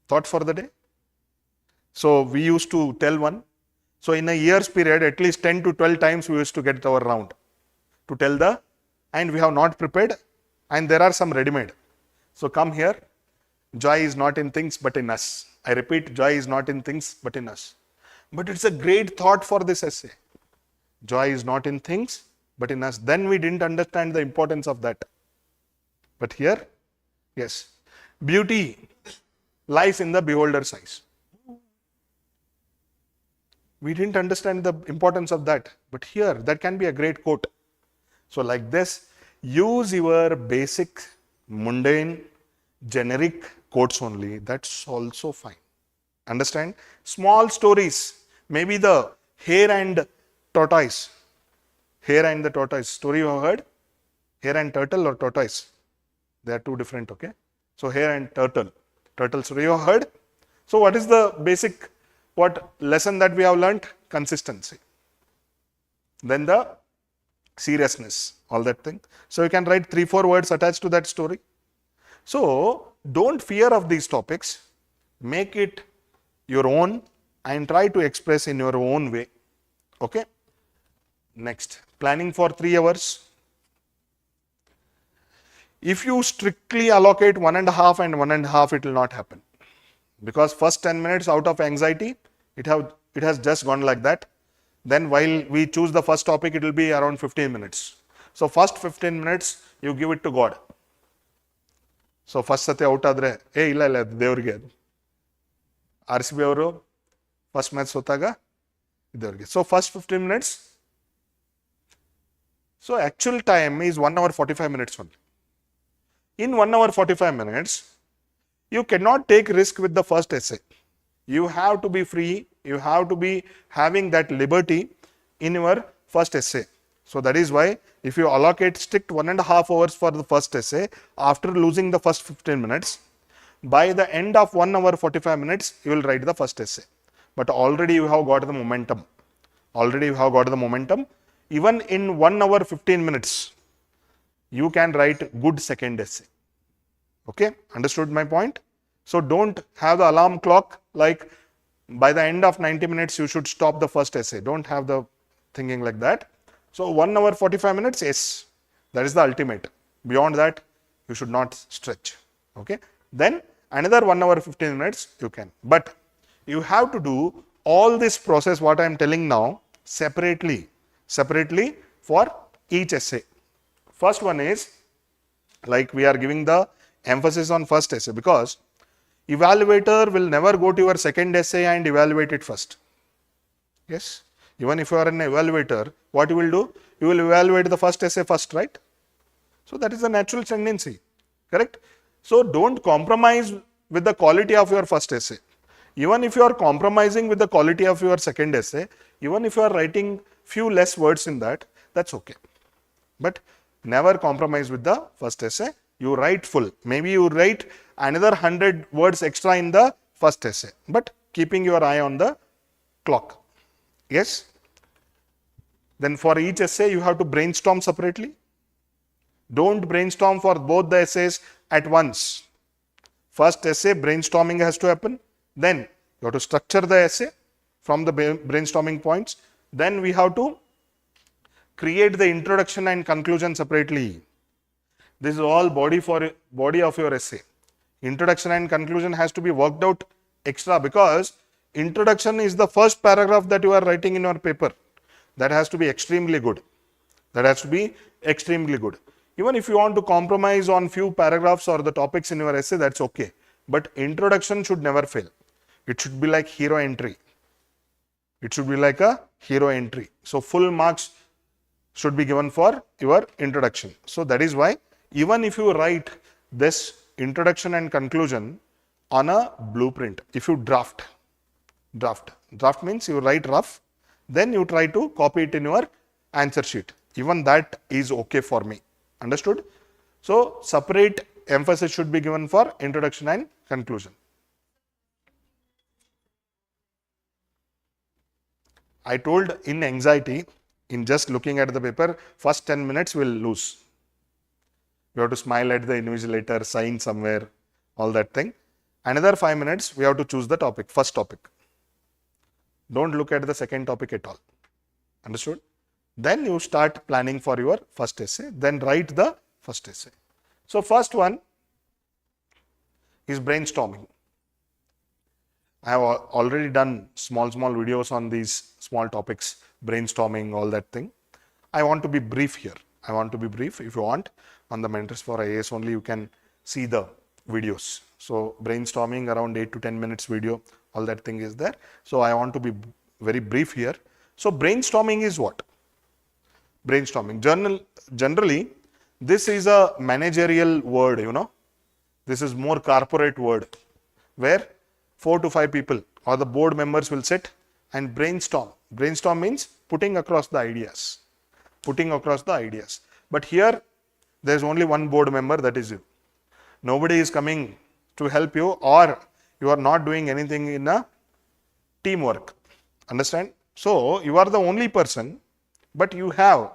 [SPEAKER 1] Thought for the day. So we used to tell one. So in a year's period, at least 10 to 12 times we used to get our round to tell the, and we have not prepared, and there are some ready-made. So come here. Joy is not in things but in us. I repeat, joy is not in things but in us. But it's a great thought for this essay. Joy is not in things but in us. Then we didn't understand the importance of that. But here, yes. Beauty lies in the beholder's eyes. We didn't understand the importance of that. But here, that can be a great quote. So like this, use your basic, mundane, generic quotes only. That's also fine. Understand? Small stories. Maybe the hare and tortoise. Hare and the tortoise. Story you have heard? Hare and turtle or tortoise? They are two different, okay? So hare and turtle. Turtle story you have heard? So what is the basic lesson that we have learnt? Consistency. Then the seriousness, all that thing. So you can write 3-4 words attached to that story. So don't fear of these topics. Make it your own and try to express in your own way. Okay. Next, planning for 3 hours. If you strictly allocate 1.5 and 1.5, it will not happen. Because first 10 minutes out of anxiety, it has just gone like that. Then while we choose the first topic, it will be around 15 minutes. So first 15 minutes, you give it to God. So first sati out adre, illa devrige. RCB avaru first match hotaga devrige. So first 15 minutes. So actual time is 1 hour 45 minutes only. In 1 hour 45 minutes, you cannot take risk with the first essay. You have to be free. You have to be having that liberty in your first essay. So that is why if you allocate strict 1.5 hours for the first essay, after losing the first 15 minutes, by the end of 1 hour 45 minutes, you will write the first essay. But already you have got the momentum. Already you have got the momentum. Even in 1 hour 15 minutes, you can write good second essay. Okay, understood my point? So don't have the alarm clock like by the end of 90 minutes you should stop the first essay. Don't have the thinking like that. So 1 hour 45 minutes, yes, that is the ultimate. Beyond that, you should not stretch. Okay, then another 1 hour 15 minutes you can. But you have to do all this process what I am telling now separately for each essay. First one is like we are giving the emphasis on first essay because evaluator will never go to your second essay and evaluate it first. Yes, even if you are an evaluator, what you will do? You will evaluate the first essay first, right? So that is a natural tendency, correct? So don't compromise with the quality of your first essay. Even if you are compromising with the quality of your second essay, even if you are writing few less words in that, that's okay. But never compromise with the first essay. You write full. Maybe you write another 100 words extra in the first essay, but keeping your eye on the clock. Yes. Then for each essay, you have to brainstorm separately. Don't brainstorm for both the essays at once. First essay, brainstorming has to happen. Then you have to structure the essay from the brainstorming points. Then we have to create the introduction and conclusion separately. This is all body of your essay. Introduction and conclusion has to be worked out extra because introduction is the first paragraph that you are writing in your paper. That has to be extremely good. That has to be extremely good. Even if you want to compromise on few paragraphs or the topics in your essay, that's okay. But introduction should never fail. It should be like hero entry. It should be like a hero entry. So full marks should be given for your introduction. So that is why even if you write this introduction and conclusion on a blueprint, if you draft means you write rough, then you try to copy it in your answer sheet. Even that is okay for me. Understood? So separate emphasis should be given for introduction and conclusion. I told in anxiety, in just looking at the paper, first 10 minutes we'll lose. We have to smile at the invigilator, sign somewhere, all that thing. Another 5 minutes, we have to choose the topic, first topic. Don't look at the second topic at all. Understood? Then you start planning for your first essay, then write the first essay. So first one is brainstorming. I have already done small videos on these small topics, brainstorming, all that thing. I want to be brief here. I want to be brief. If you want, on the Mentors for IAS only, you can see the videos. So brainstorming around 8 to 10 minutes video, all that thing is there. So I want to be very brief here. So brainstorming is what? Brainstorming. Generally, this is a managerial word, you know. This is more corporate word where 4 to 5 people or the board members will sit and brainstorm. Brainstorm means putting across the ideas. Putting across the ideas. But here, there is only one board member, that is you. Nobody is coming to help you, or you are not doing anything in a teamwork. Understand? So, you are the only person, but you have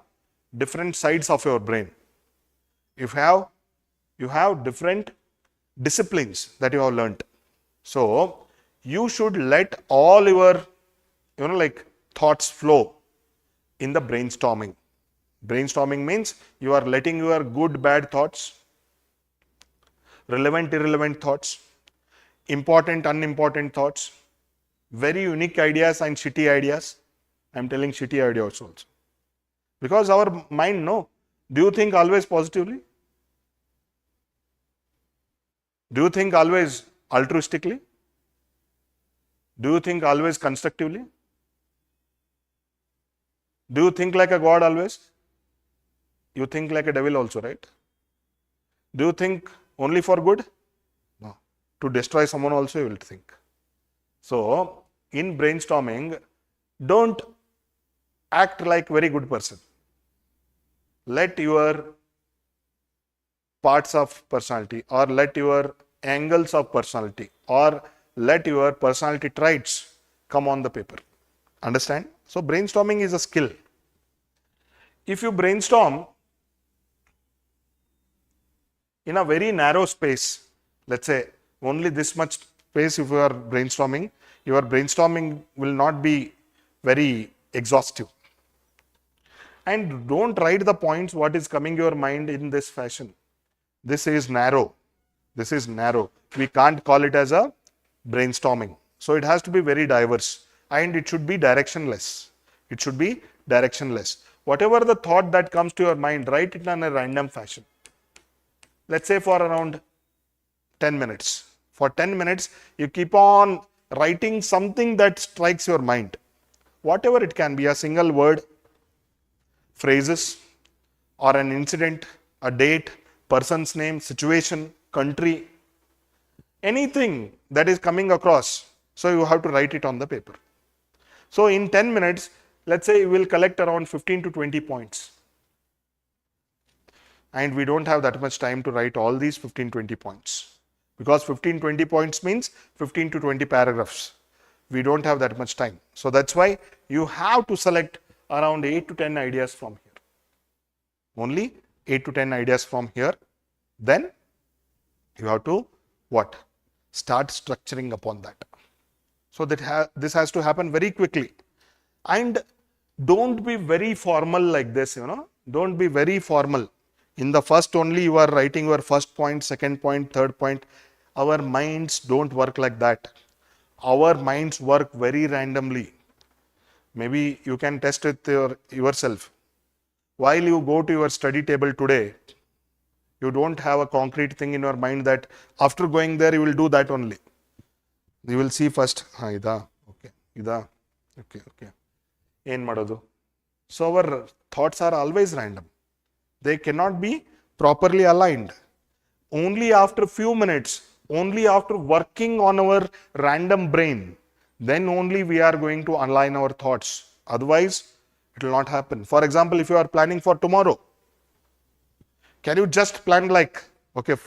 [SPEAKER 1] different sides of your brain. You have different disciplines that you have learnt. So, you should let all your, thoughts flow in the brainstorming. Brainstorming means you are letting your good, bad thoughts, relevant, irrelevant thoughts, important, unimportant thoughts, very unique ideas and shitty ideas. I am telling shitty ideas also. Because our mind, no. Do you think always positively? Do you think always altruistically? Do you think always constructively? Do you think like a God always? You think like a devil also, right? Do you think only for good? No. To destroy someone also you will think. So, in brainstorming, don't act like very good person. Let your parts of personality, or let your angles of personality, or let your personality traits come on the paper. Understand? So, brainstorming is a skill. If you brainstorm in a very narrow space, let's say only this much space, if you are brainstorming, your brainstorming will not be very exhaustive. And don't write the points what is coming your mind in this fashion. This is narrow. This is narrow. We can't call it as a brainstorming. So it has to be very diverse and it should be directionless. It should be directionless. Whatever the thought that comes to your mind, write it in a random fashion. Let's say for around 10 minutes. For 10 minutes, you keep on writing something that strikes your mind. Whatever it can be, a single word, phrases, or an incident, a date, person's name, situation, country, anything that is coming across. So you have to write it on the paper. So in 10 minutes, let's say you will collect around 15 to 20 points. And we don't have that much time to write all these 15-20 points. Because 15-20 points means 15 to 20 paragraphs. We don't have that much time. So that's why you have to select around 8 to 10 ideas from here. Only 8 to 10 ideas from here. Then you have to what? Start structuring upon that. So that this has to happen very quickly. And don't be very formal like this, Don't be very formal. In the first only you are writing your first point, second point, third point. Our minds don't work like that. Our minds work very randomly. Maybe you can test it yourself. While you go to your study table today, you don't have a concrete thing in your mind that after going there you will do that only. You will see first, ida, okay, ida, okay. ಏನು ಮಾಡೋದು? So our thoughts are always random. They cannot be properly aligned. Only after few minutes, only after working on our random brain, then only we are going to align our thoughts. Otherwise, it will not happen. For example, if you are planning for tomorrow, can you just plan like, okay,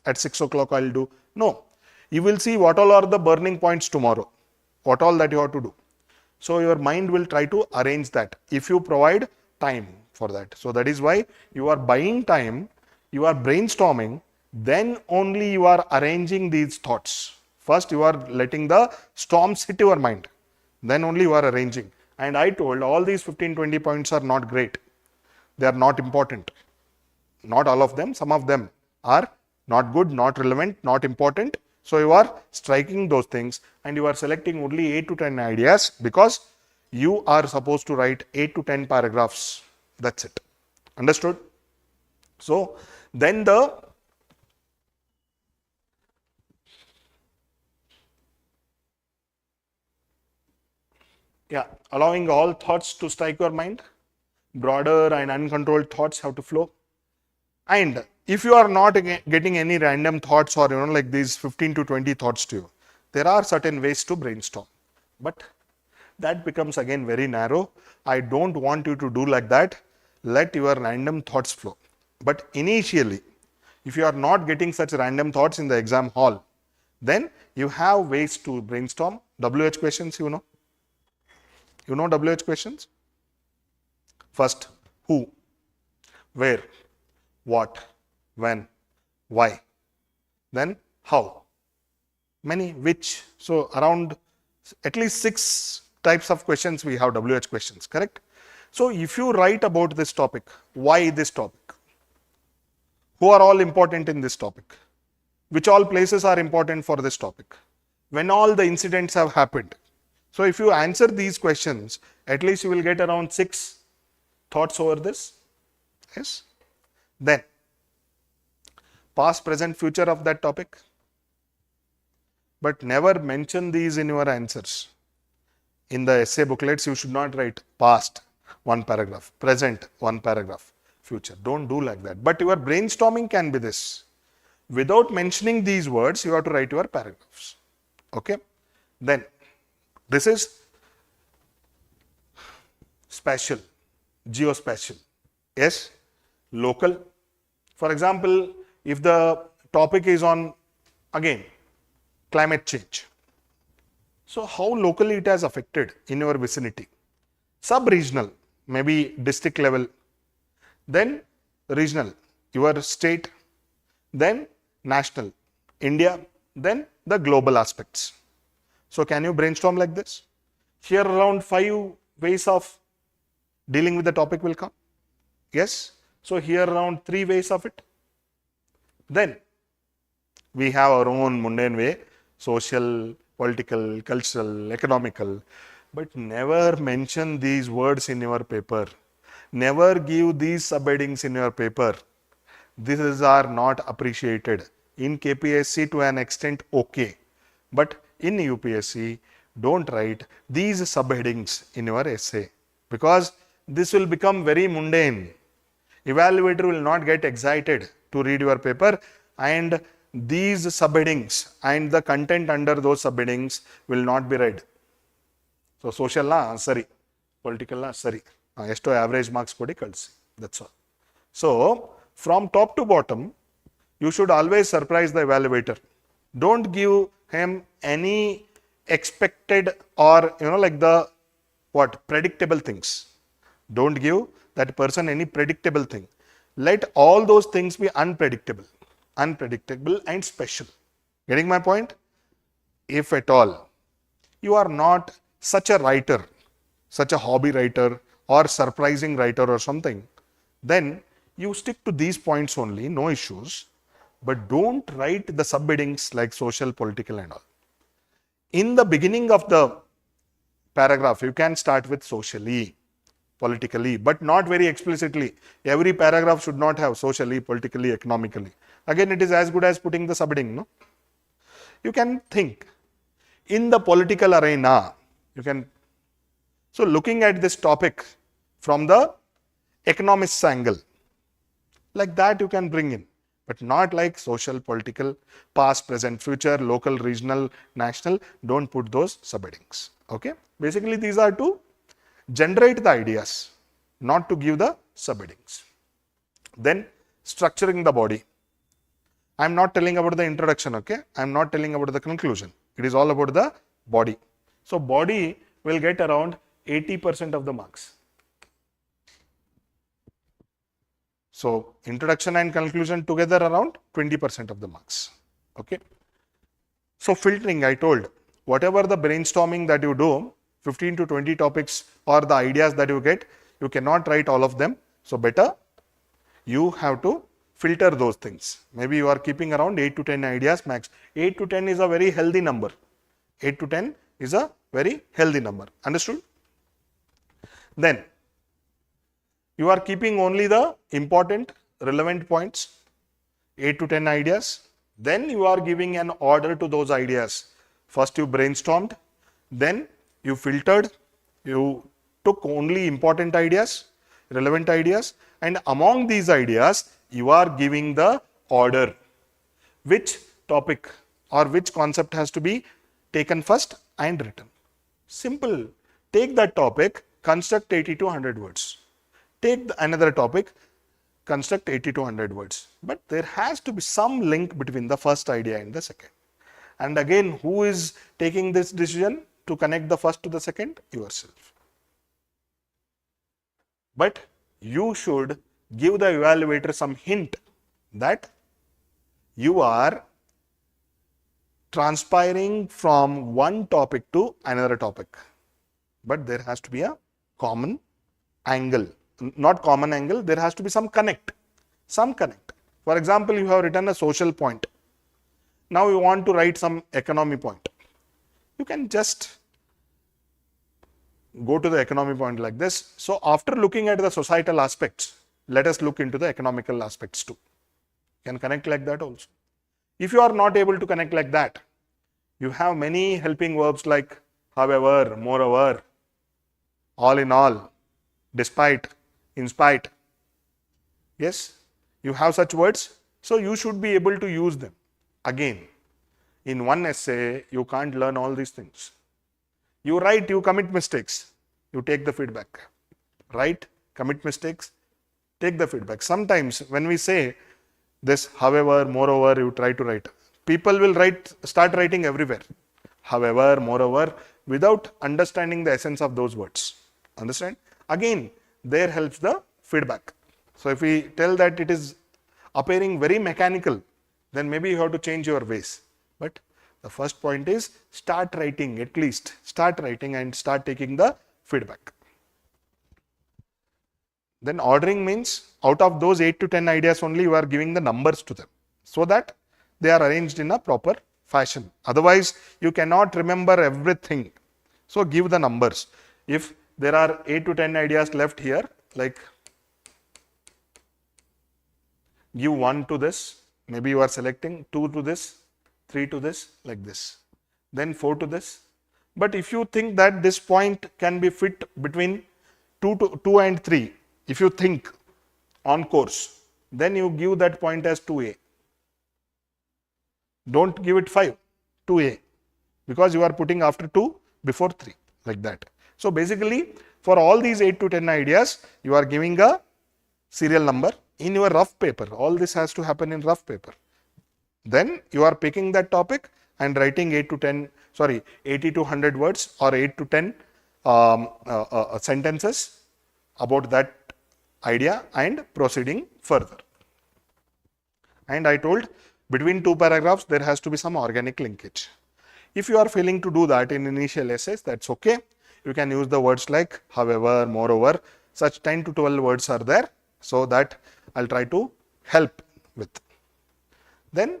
[SPEAKER 1] at 6 o'clock I'll do? No. You will see what all are the burning points tomorrow. What all that you have to do. So your mind will try to arrange that if you provide time for that. So that is why you are buying time, you are brainstorming, then only you are arranging these thoughts. First you are letting the storms hit your mind, then only you are arranging. And I told all these 15-20 points are not great. They are not important. Not all of them, some of them are not good, not relevant, not important. So you are striking those things and you are selecting only 8 to 10 ideas because you are supposed to write 8 to 10 paragraphs. That's it. Understood? So then allowing all thoughts to strike your mind, broader and uncontrolled thoughts have to flow. And if you are not getting any random thoughts or like these 15 to 20 thoughts to you, there are certain ways to brainstorm. But that becomes again very narrow. I don't want you to do like that. Let your random thoughts flow. But initially, if you are not getting such random thoughts in the exam hall, then you have ways to brainstorm. WH questions, you know. You know WH questions? First, who, where, what, when, why, then how, many, which. So around at least 6 types of questions we have WH questions, correct? So if you write about this topic, why this topic, who are all important in this topic, which all places are important for this topic, when all the incidents have happened. So if you answer these questions, at least you will get around 6 thoughts over this. Yes. Then past, present, future of that topic. But never mention these in your answers. In the essay booklets, you should not write past, 1 paragraph, present, 1 paragraph, future. Don't do like that. But your brainstorming can be this. Without mentioning these words, you have to write your paragraphs. Okay. Then this is spatial, geospatial. Yes, local. For example, if the topic is on, again, climate change. So how locally it has affected in your vicinity. Sub-regional, maybe district level. Then regional, your state. Then national, India. Then the global aspects. So can you brainstorm like this? Here around 5 ways of dealing with the topic will come. Yes. So here around 3 ways of it. Then we have our own mundane way, social, political, cultural, economical, but never mention these words in your paper. Never give these subheadings in your paper. These are not appreciated. In KPSC to an extent, okay. But in UPSC, don't write these subheadings in your essay because this will become very mundane. Evaluator will not get excited to read your paper and these subheadings and the content under those subheadings will not be read. So social la sari, political la sari. Esto average marks kodi kalsi. That's all. So from top to bottom, you should always surprise the evaluator. Don't give him any expected or like the predictable things. Don't give that person any predictable thing. Let all those things be unpredictable and special. Getting my point? If at all you are not such a writer, such a hobby writer or surprising writer or something, then you stick to these points only, no issues. But don't write the subheadings like social, political and all. In the beginning of the paragraph, you can start with socially, politically, but not very explicitly. Every paragraph should not have socially, politically, economically. Again, it is as good as putting the subheading, no? You can think in the political arena, so looking at this topic from the economist's angle, like that you can bring in, but not like social, political, past, present, future, local, regional, national. Don't put those subheadings. Okay. Basically, these are to generate the ideas, not to give the subheadings. Then structuring the body. I am not telling about the introduction. Okay. I am not telling about the conclusion. It is all about the body. So body, will get around 80% of the marks. So introduction and conclusion together around 20% of the marks. Okay. So filtering, I told, whatever the brainstorming that you do, 15 to 20 topics or the ideas that you get, you cannot write all of them. So better you have to filter those things. Maybe you are keeping around 8 to 10 ideas max. 8 to 10 is a very healthy number. 8 to 10 is a very healthy number. Understood? Then you are keeping only the important relevant points, 8 to 10 ideas. Then you are giving an order to those ideas. First you brainstormed, then you filtered, you took only important ideas, relevant ideas, and among these ideas you are giving the order. Which topic or which concept has to be taken first and written. Simple. Take that topic, construct 80 to 100 words. Take another topic, construct 80 to 100 words. But there has to be some link between the first idea and the second. And again, who is taking this decision to connect the first to the second? Yourself. But you should give the evaluator some hint that you are transpiring from one topic to another topic. But there has to be a common angle. Not common angle, there has to be some connect. Some connect. For example, you have written a social point. Now you want to write some economy point. You can just go to the economy point like this. So after looking at the societal aspects, let us look into the economical aspects too. You can connect like that also. If you are not able to connect like that, you have many helping verbs like however, moreover, all in all, despite, in spite. Yes, you have such words. So you should be able to use them. Again, in one essay, you can't learn all these things. You write, you commit mistakes, you take the feedback. Write, commit mistakes, take the feedback. Sometimes when we say this, however, moreover, you try to write. People will start writing everywhere. However, moreover, without understanding the essence of those words. Understand? Again, there helps the feedback. So if we tell that it is appearing very mechanical, then maybe you have to change your ways. But the first point is start writing, at least start writing and start taking the feedback. Then ordering means out of those 8 to 10 ideas only you are giving the numbers to them so that they are arranged in a proper fashion. Otherwise, you cannot remember everything. So give the numbers. If there are 8 to 10 ideas left here, like give 1 to this, maybe you are selecting 2 to this, 3 to this, like this, then 4 to this. But if you think that this point can be fit between 2 and 3, if you think on course, then you give that point as 2A. Don't give it 5, 2A, because you are putting after 2 before 3, like that. So basically, for all these 8 to 10 ideas, you are giving a serial number in your rough paper. All this has to happen in rough paper. Then you are picking that topic and writing 80 to 100 words or 8 to 10 sentences about that idea and proceeding further. And I told between 2 paragraphs there has to be some organic linkage. If you are failing to do that in initial essays, that's okay. You can use the words like however, moreover, such 10 to 12 words are there, so that I'll try to help with. Then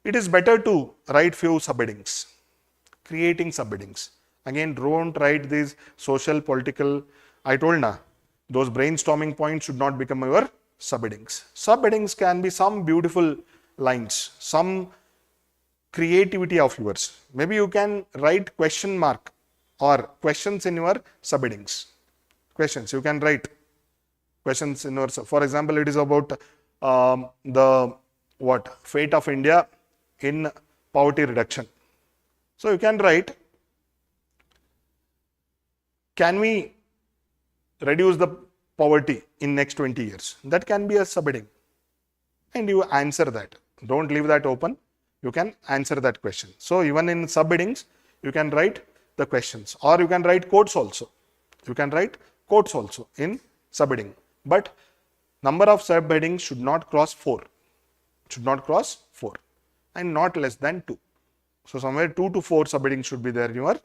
[SPEAKER 1] it is better to write few subheadings, creating subheadings. Again, don't write these social, political, I told na, those brainstorming points should not become your subheadings. Subheadings can be some beautiful lines, some creativity of yours. Maybe you can write question mark or questions in your subheadings. Questions, you can write questions in your, for example, it is about the fate of India in poverty reduction. So you can write, can we reduce the poverty in next 20 years? That can be a subheading. And you answer that. Don't leave that open. You can answer that question. So even in subheadings, you can write the questions, or you can write quotes also. You can write quotes also in subheading, but number of subheadings should not cross 4. Should not cross 4 and not less than 2. So somewhere 2 to 4 subheadings should be there in your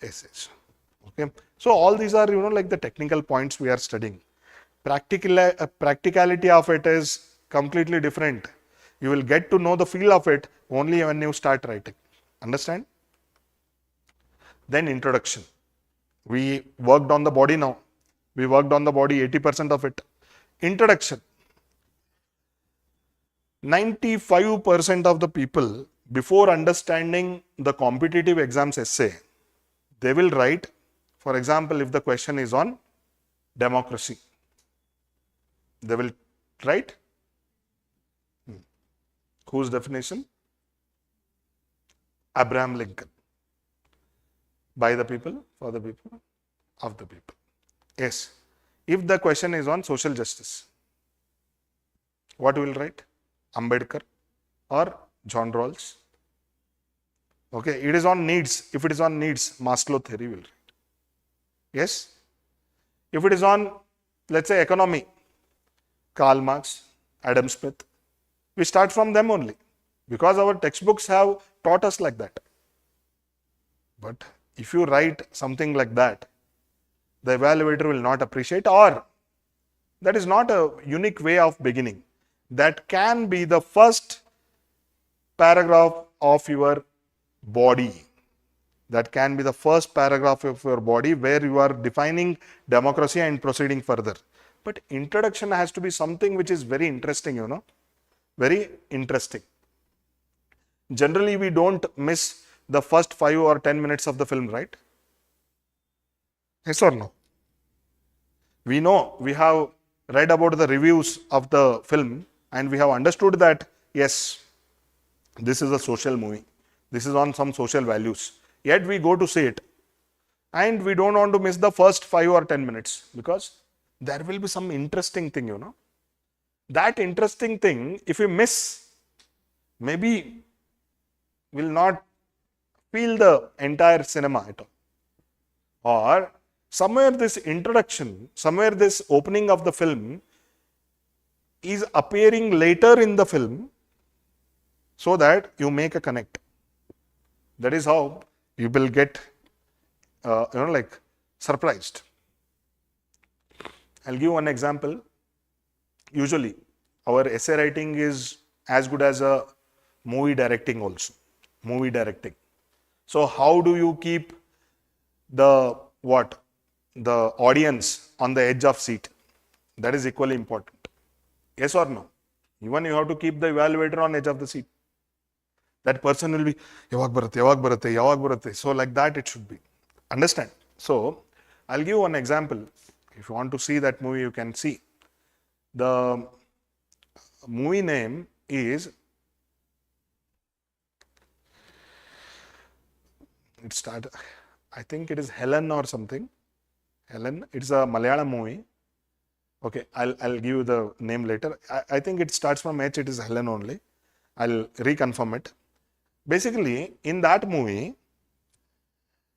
[SPEAKER 1] essays. Okay. So all these are, like the technical points we are studying. Practicality of it is completely different. You will get to know the feel of it only when you start writing. Understand? Then introduction. We worked on the body now. We worked on the body 80% of it. Introduction. 95% of the people, before understanding the competitive exams essay, they will write, for example, if the question is on democracy, they will write, whose definition? Abraham Lincoln. By the people, for the people, of the people. Yes. If the question is on social justice, what will write? Ambedkar or John Rawls. Okay, it is on needs. If it is on needs, Maslow theory will write. Yes. If it is on, let's say, economy, Karl Marx, Adam Smith, we start from them only because our textbooks have taught us like that. But if you write something like that, the evaluator will not appreciate, or that is not a unique way of beginning. That can be the first paragraph of your body. That can be the first paragraph of your body where you are defining democracy and proceeding further. But introduction has to be something which is very interesting, very interesting. Generally, we don't miss the first 5 or 10 minutes of the film, right? Yes or no? We know, we have read about the reviews of the film and we have understood that, yes, this is a social movie. This is on some social values. Yet we go to see it and we don't want to miss the first 5 or 10 minutes because there will be some interesting thing, That interesting thing, if we miss, maybe will not feel the entire cinema at all. Or somewhere this introduction, somewhere this opening of the film is appearing later in the film so that you make a connect. That is how you will get, surprised. I'll give one example. Usually, our essay writing is as good as a movie directing also. Movie directing. So, how do you keep the audience on the edge of seat? That is equally important. Yes or no? Even you have to keep the evaluator on edge of the seat. That person will be, yavag barate. So like that it should be. Understand? So, I'll give one example. If you want to see that movie, you can see. The movie name is, I think it is Helen or something. Helen, it's a Malayalam movie. Okay, I'll give you the name later. I think it starts from H, it is Helen only. I'll reconfirm it. Basically, in that movie,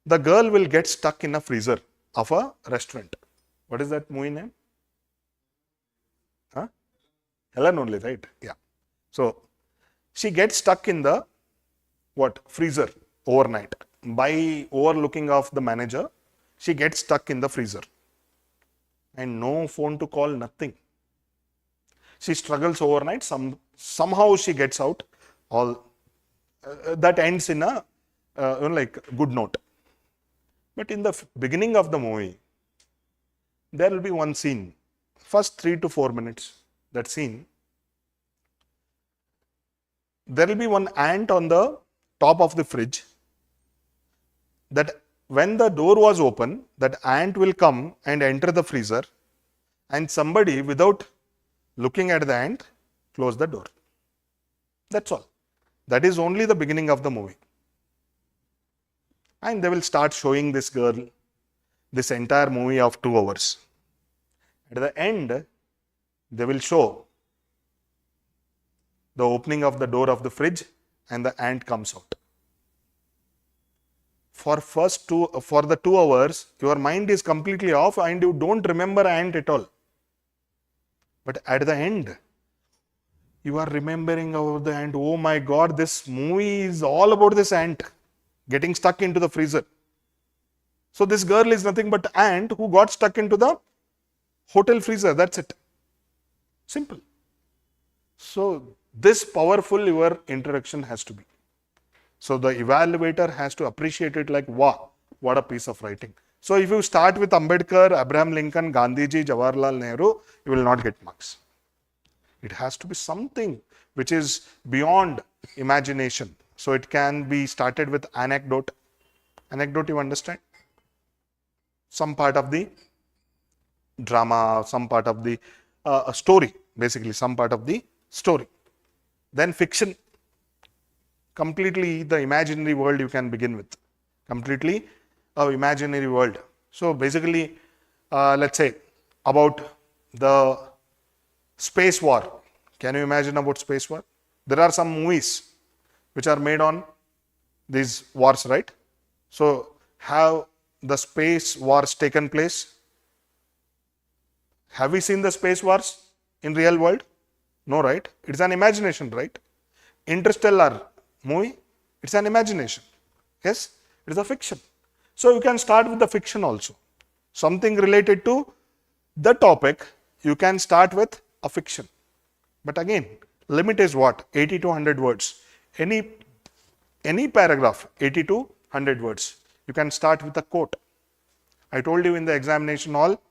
[SPEAKER 1] the girl will get stuck in a freezer of a restaurant. What is that movie name? Huh? Helen only, right? Yeah. So, she gets stuck in the freezer overnight. By overlooking of the manager, she gets stuck in the freezer. And no phone to call, nothing. She struggles overnight. Somehow she gets out. All that ends in a good note. But in the beginning of the movie, there will be one scene. First 3 to 4 minutes, that scene. There will be one ant on the top of the fridge. That when the door was open, that ant will come and enter the freezer, and somebody, without looking at the ant, close the door. That's all. That is only the beginning of the movie. And they will start showing this girl, this entire movie of 2 hours. At the end, they will show the opening of the door of the fridge and the ant comes out. for the 2 hours, your mind is completely off and you don't remember ant at all. But at the end, you are remembering about the ant. Oh my God, this movie is all about this ant getting stuck into the freezer. So this girl is nothing but ant who got stuck into the hotel freezer. That's it. Simple. So this powerful your introduction has to be. So the evaluator has to appreciate it like, wow, what a piece of writing. So if you start with Ambedkar, Abraham Lincoln, Gandhiji, Jawaharlal Nehru, you will not get marks. It has to be something which is beyond imagination. So it can be started with anecdote. Anecdote, you understand? Some part of the drama, some part of the story, basically some part of the story. Then fiction. Completely the imaginary world you can begin with. Completely imaginary world. So basically, let's say about the space war. Can you imagine about space war? There are some movies which are made on these wars, right? So have the space wars taken place? Have we seen the space wars in real world? No, right? It's an imagination, right? Interstellar movie, it's an imagination. Yes, it is a fiction. So you can start with the fiction also. Something related to the topic, you can start with a fiction. But again, limit is what? 80 to 100 words. Any paragraph, 80 to 100 words. You can start with a quote. I told you in the examination hall,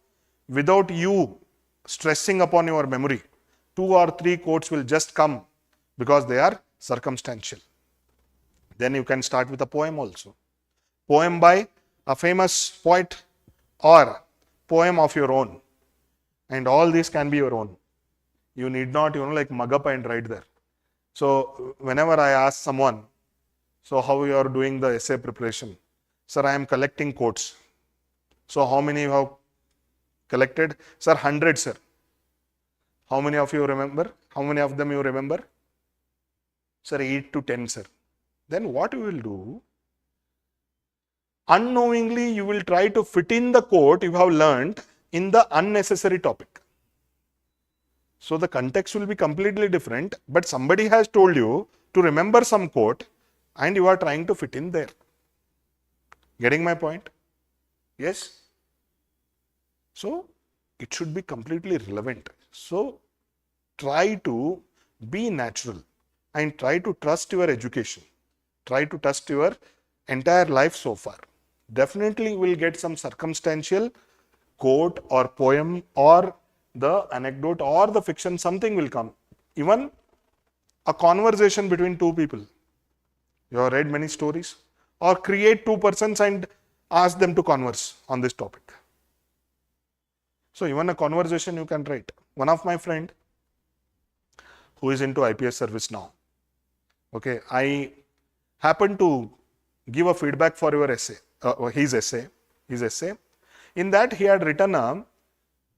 [SPEAKER 1] without you stressing upon your memory, 2 or 3 quotes will just come because they are circumstantial. Then you can start with a poem also. Poem by a famous poet or poem of your own. And all these can be your own. You need not, like mug up and write there. So whenever I ask someone, so how you are doing the essay preparation? Sir, I am collecting quotes. So how many you have collected? Sir, 100, sir. How many of you remember? How many of them you remember? Sir, 8 to 10, sir. Then what you will do? Unknowingly, you will try to fit in the quote you have learned in the unnecessary topic. So the context will be completely different, but somebody has told you to remember some quote and you are trying to fit in there. Getting my point? Yes? So it should be completely relevant. So try to be natural and try to trust your education. Try to trust your entire life so far. Definitely you will get some circumstantial quote or poem or the anecdote or the fiction, something will come. Even a conversation between 2 people. You have read many stories. Or create 2 persons and ask them to converse on this topic. So even a conversation you can write. One of my friend who is into IPS service now. Okay, I happened to give a feedback for your essay, his essay. In that he had written a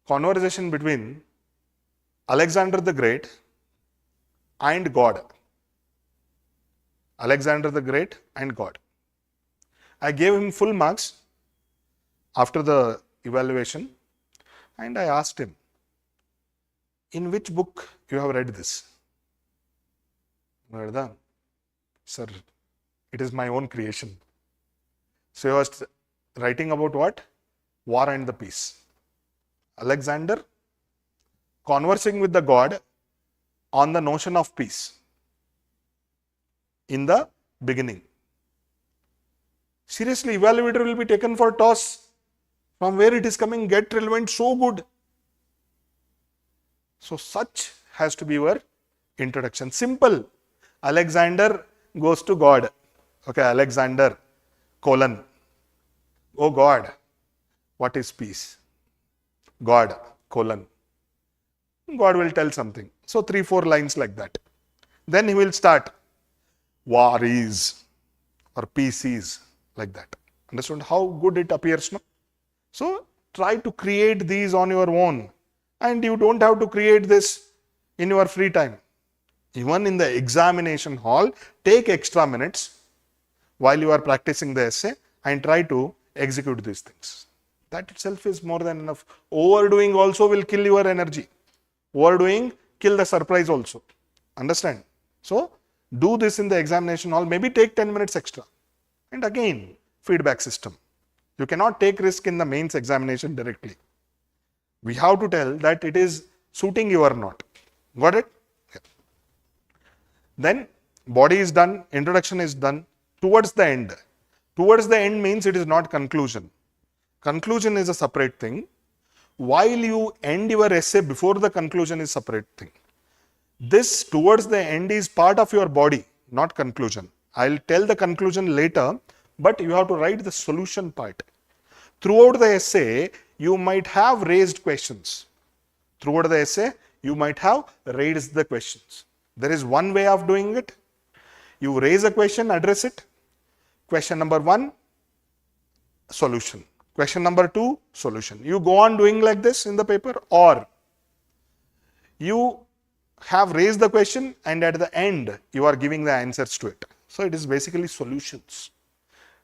[SPEAKER 1] conversation between Alexander the Great and God. Alexander the Great and God. I gave him full marks after the evaluation and I asked him, in which book you have read this? Sir, it is my own creation. So he was writing about what? War and the Peace. Alexander conversing with the God on the notion of peace in the beginning. Seriously, evaluator will be taken for toss. From where it is coming, get relevant, so good. So such has to be your introduction. Simple. Alexander goes to God. Okay, Alexander, colon. Oh God, what is peace? God, colon. God will tell something. So 3-4 lines like that. Then he will start. War is or peace is, like that. Understand how good it appears, no? So try to create these on your own. And you don't have to create this in your free time. Even in the examination hall, take extra minutes while you are practicing the essay and try to execute these things. That itself is more than enough. Overdoing also will kill your energy. Overdoing, kill the surprise also. Understand? So, do this in the examination hall, maybe take 10 minutes extra. And again, feedback system. You cannot take risk in the mains examination directly. We have to tell that it is suiting you or not. Got it? Yeah. Then, body is done, introduction is done. Towards the end. Towards the end means it is not conclusion. Conclusion is a separate thing. While you end your essay before the conclusion is separate thing. This towards the end is part of your body, not conclusion. I'll tell the conclusion later, but you have to write the solution part. Throughout the essay, you might have raised questions. Throughout the essay, you might have raised the questions. There is one way of doing it. You raise a question, address it. Question number 1, solution. Question number 2, solution. You go on doing like this in the paper, or you have raised the question and at the end you are giving the answers to it. So it is basically solutions.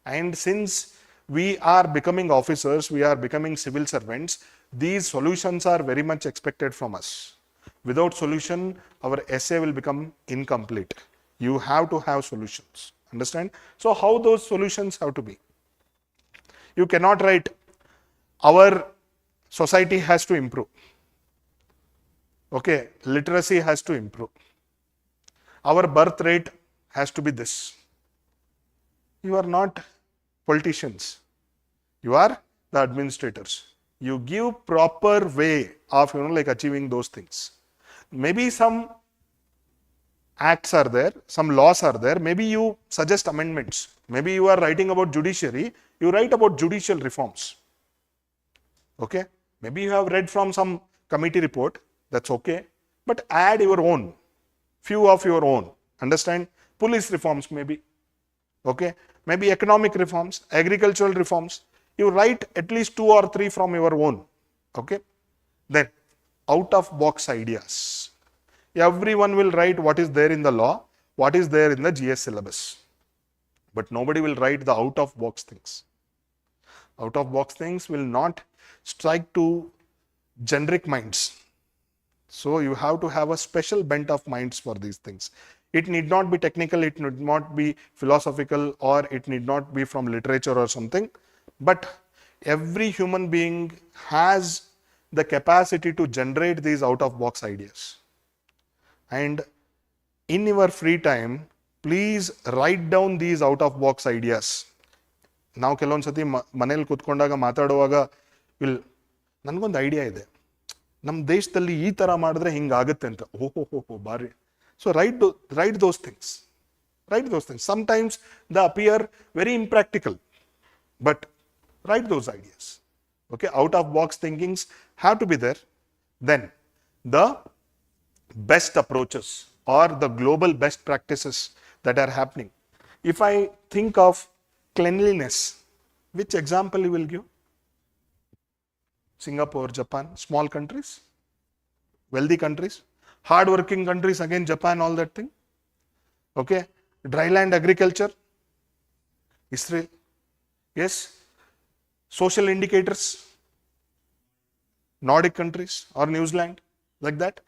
[SPEAKER 1] And since we are becoming officers, we are becoming civil servants, these solutions are very much expected from us. Without solution, our essay will become incomplete. You have to have solutions. Understand? So how those solutions have to be? You cannot write, our society has to improve. Okay, literacy has to improve. Our birth rate has to be this. You are not politicians. You are the administrators. You give proper way of, like achieving those things. Maybe some acts are there, some laws are there. Maybe you suggest amendments. Maybe you are writing about judiciary. You write about judicial reforms. Okay. Maybe you have read from some committee report. That's okay. But add your own. Few of your own. Understand? Police reforms maybe. Okay. Maybe economic reforms, agricultural reforms. You write at least 2 or 3 from your own. Okay. Then out of box ideas. Everyone will write what is there in the law, what is there in the GS syllabus. But nobody will write the out of box things. Out of box things will not strike to generic minds. So you have to have a special bent of minds for these things. It need not be technical, it need not be philosophical, or it need not be from literature or something. But every human being has the capacity to generate these out of box ideas. And in your free time, please write down these out of box ideas. ನಾವು ಕೆಲವೊಂದು ಸತಿ ಮನೇಲಿ ಕೂತ್ಕೊಂಡಾಗ ಮಾತಾಡುವಾಗ ನನಗೊಂದು idea ಇದೆ, ನಮ್ಮ ದೇಶದಲ್ಲಿ ಈ ತರ ಮಾಡಿದ್ರೆ ಹಿಂಗಾಗುತ್ತೆ ಅಂತ. ಓಹೋ ಬಾರಿ. So write those things. Write those things. Sometimes they appear very impractical, but write those ideas. Okay, out of box thinkings have to be there. Then the best approaches or the global best practices that are happening. If I think of cleanliness, which example you will give? Singapore, Japan, small countries, wealthy countries, hard working countries, again Japan, all that thing. Okay, dryland agriculture, Israel. Yes, social indicators, Nordic countries or New Zealand, like that.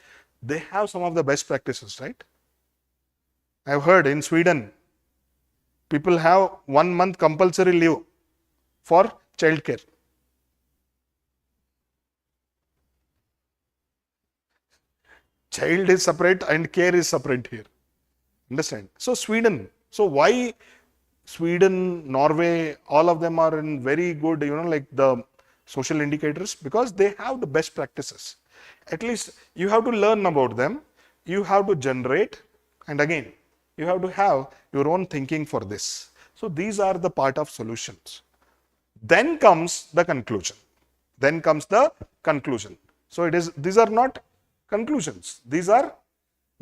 [SPEAKER 1] They have some of the best practices, right? I've heard in Sweden, people have 1 month compulsory leave for child care. Child is separate and care is separate here. Understand? So Sweden. So why Sweden, Norway, all of them are in very good, like the social indicators, because they have the best practices. At least you have to learn about them. You have to generate, and again, you have to have your own thinking for this. So these are the part of solutions. Then comes the conclusion. Then comes the conclusion. So these are not conclusions. These are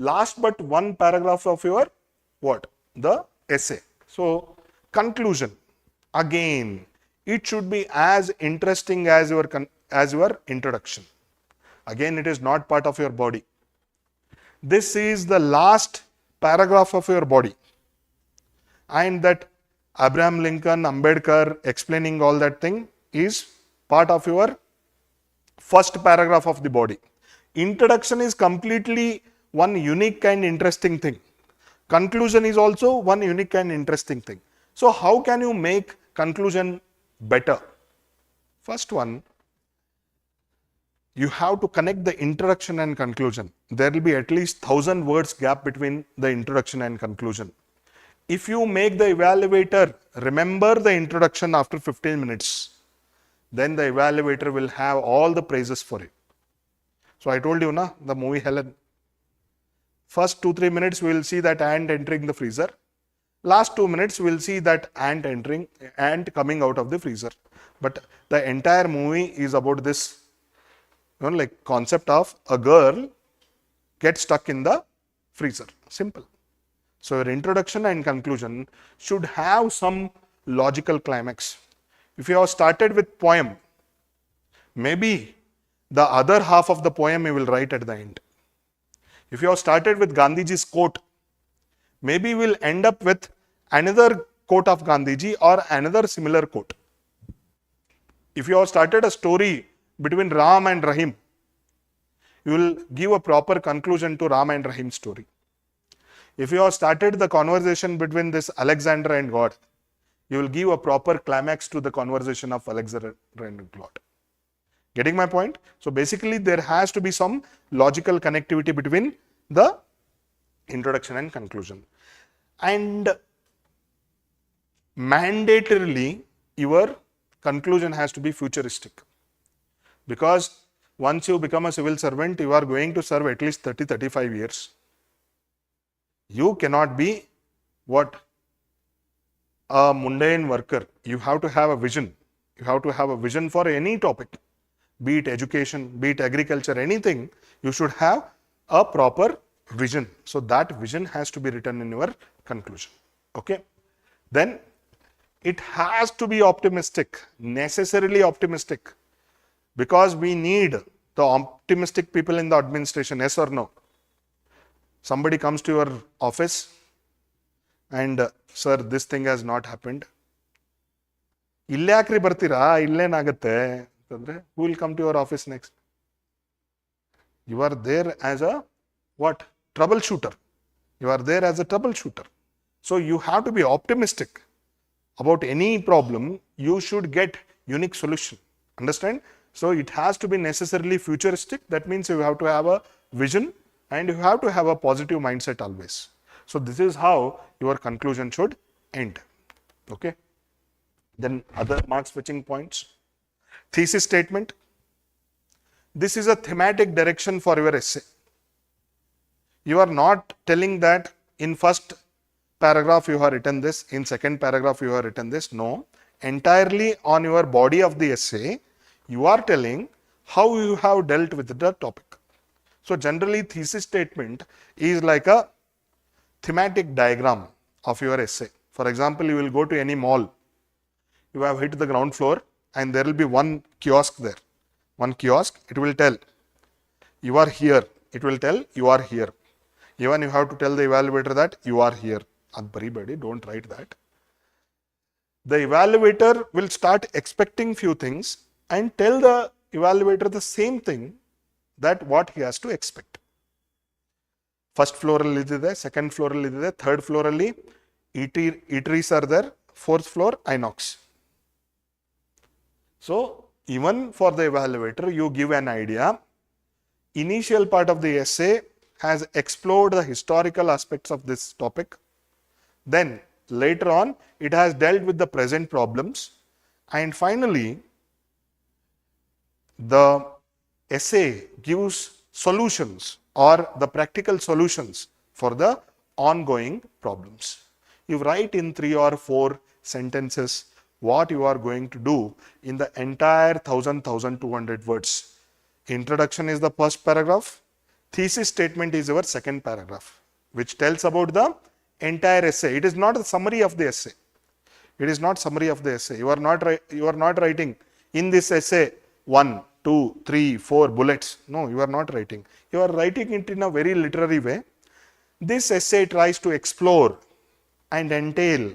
[SPEAKER 1] last but one paragraph of your what? The essay. So conclusion. Again, it should be as interesting as your introduction. Again, it is not part of your body. This is the last paragraph of your body. And that Abraham Lincoln, Ambedkar, explaining all that thing is part of your first paragraph of the body. Introduction is completely one unique and interesting thing. Conclusion is also one unique and interesting thing. So how can you make conclusion better? First one, you have to connect the introduction and conclusion. There will be at least 1000 words gap between the introduction and conclusion. If you make the evaluator remember the introduction after 15 minutes, then the evaluator will have all the praises for it. So I told you, the movie Helen. First 2-3 minutes we will see that ant entering the freezer. Last 2 minutes we will see that ant coming out of the freezer. But the entire movie is about this, like concept of a girl gets stuck in the freezer. Simple. So your introduction and conclusion should have some logical climax. If you have started with poem, maybe the other half of the poem you will write at the end. If you have started with Gandhiji's quote, maybe we will end up with another quote of Gandhiji or another similar quote. If you have started a story between Ram and Rahim, you will give a proper conclusion to Ram and Rahim's story. If you have started the conversation between this Alexander and God, you will give a proper climax to the conversation of Alexander and God. Getting my point? So basically there has to be some logical connectivity between the introduction and conclusion. And mandatorily your conclusion has to be futuristic. Because once you become a civil servant, you are going to serve at least 30-35 years. You cannot be what? A mundane worker. You have to have a vision. You have to have a vision for any topic. Be it education, be it agriculture, anything, you should have a proper vision. So that vision has to be written in your conclusion. Okay. Then it has to be optimistic, necessarily optimistic, because we need the optimistic people in the administration. Yes or no? Somebody comes to your office and sir, this thing has not happened. Ille yakri bartira, ille nagatte. Who will come to your office next? You are there as a what? Troubleshooter. You are there as a troubleshooter. So you have to be optimistic about any problem. You should get unique solution. Understand? So it has to be necessarily futuristic. That means you have to have a vision and you have to have a positive mindset always. So this is how your conclusion should end. Okay. Then other mark switching points. Thesis statement. This is a thematic direction for your essay. You are not telling that in first paragraph you have written this, in second paragraph you have written this. No. Entirely on your body of the essay, you are telling how you have dealt with the topic. So generally thesis statement is like a thematic diagram of your essay. For example, you will go to any mall. You have hit the ground floor and there will be one kiosk there. One kiosk, it will tell you are here. It will tell you are here. Even you have to tell the evaluator that you are here. Everybody, don't write that. The evaluator will start expecting few things and tell the evaluator the same thing that what he has to expect. First floor is there, second floor is there, third floor eateries are there, fourth floor inox. So even for the evaluator, you give an idea. Initial part of the essay has explored the historical aspects of this topic. Then later on, it has dealt with the present problems. And finally, the essay gives solutions or the practical solutions for the ongoing problems. You write in 3 or 4 sentences what you are going to do in the entire 1200 words. Introduction is the first paragraph. Thesis statement is your second paragraph, which tells about the entire essay. It is not a summary of the essay. It is not summary of the essay. You are not writing in this essay 1, 2, 3, 4 bullets. No, you are not writing. You are writing it in a very literary way. This essay tries to explore and entail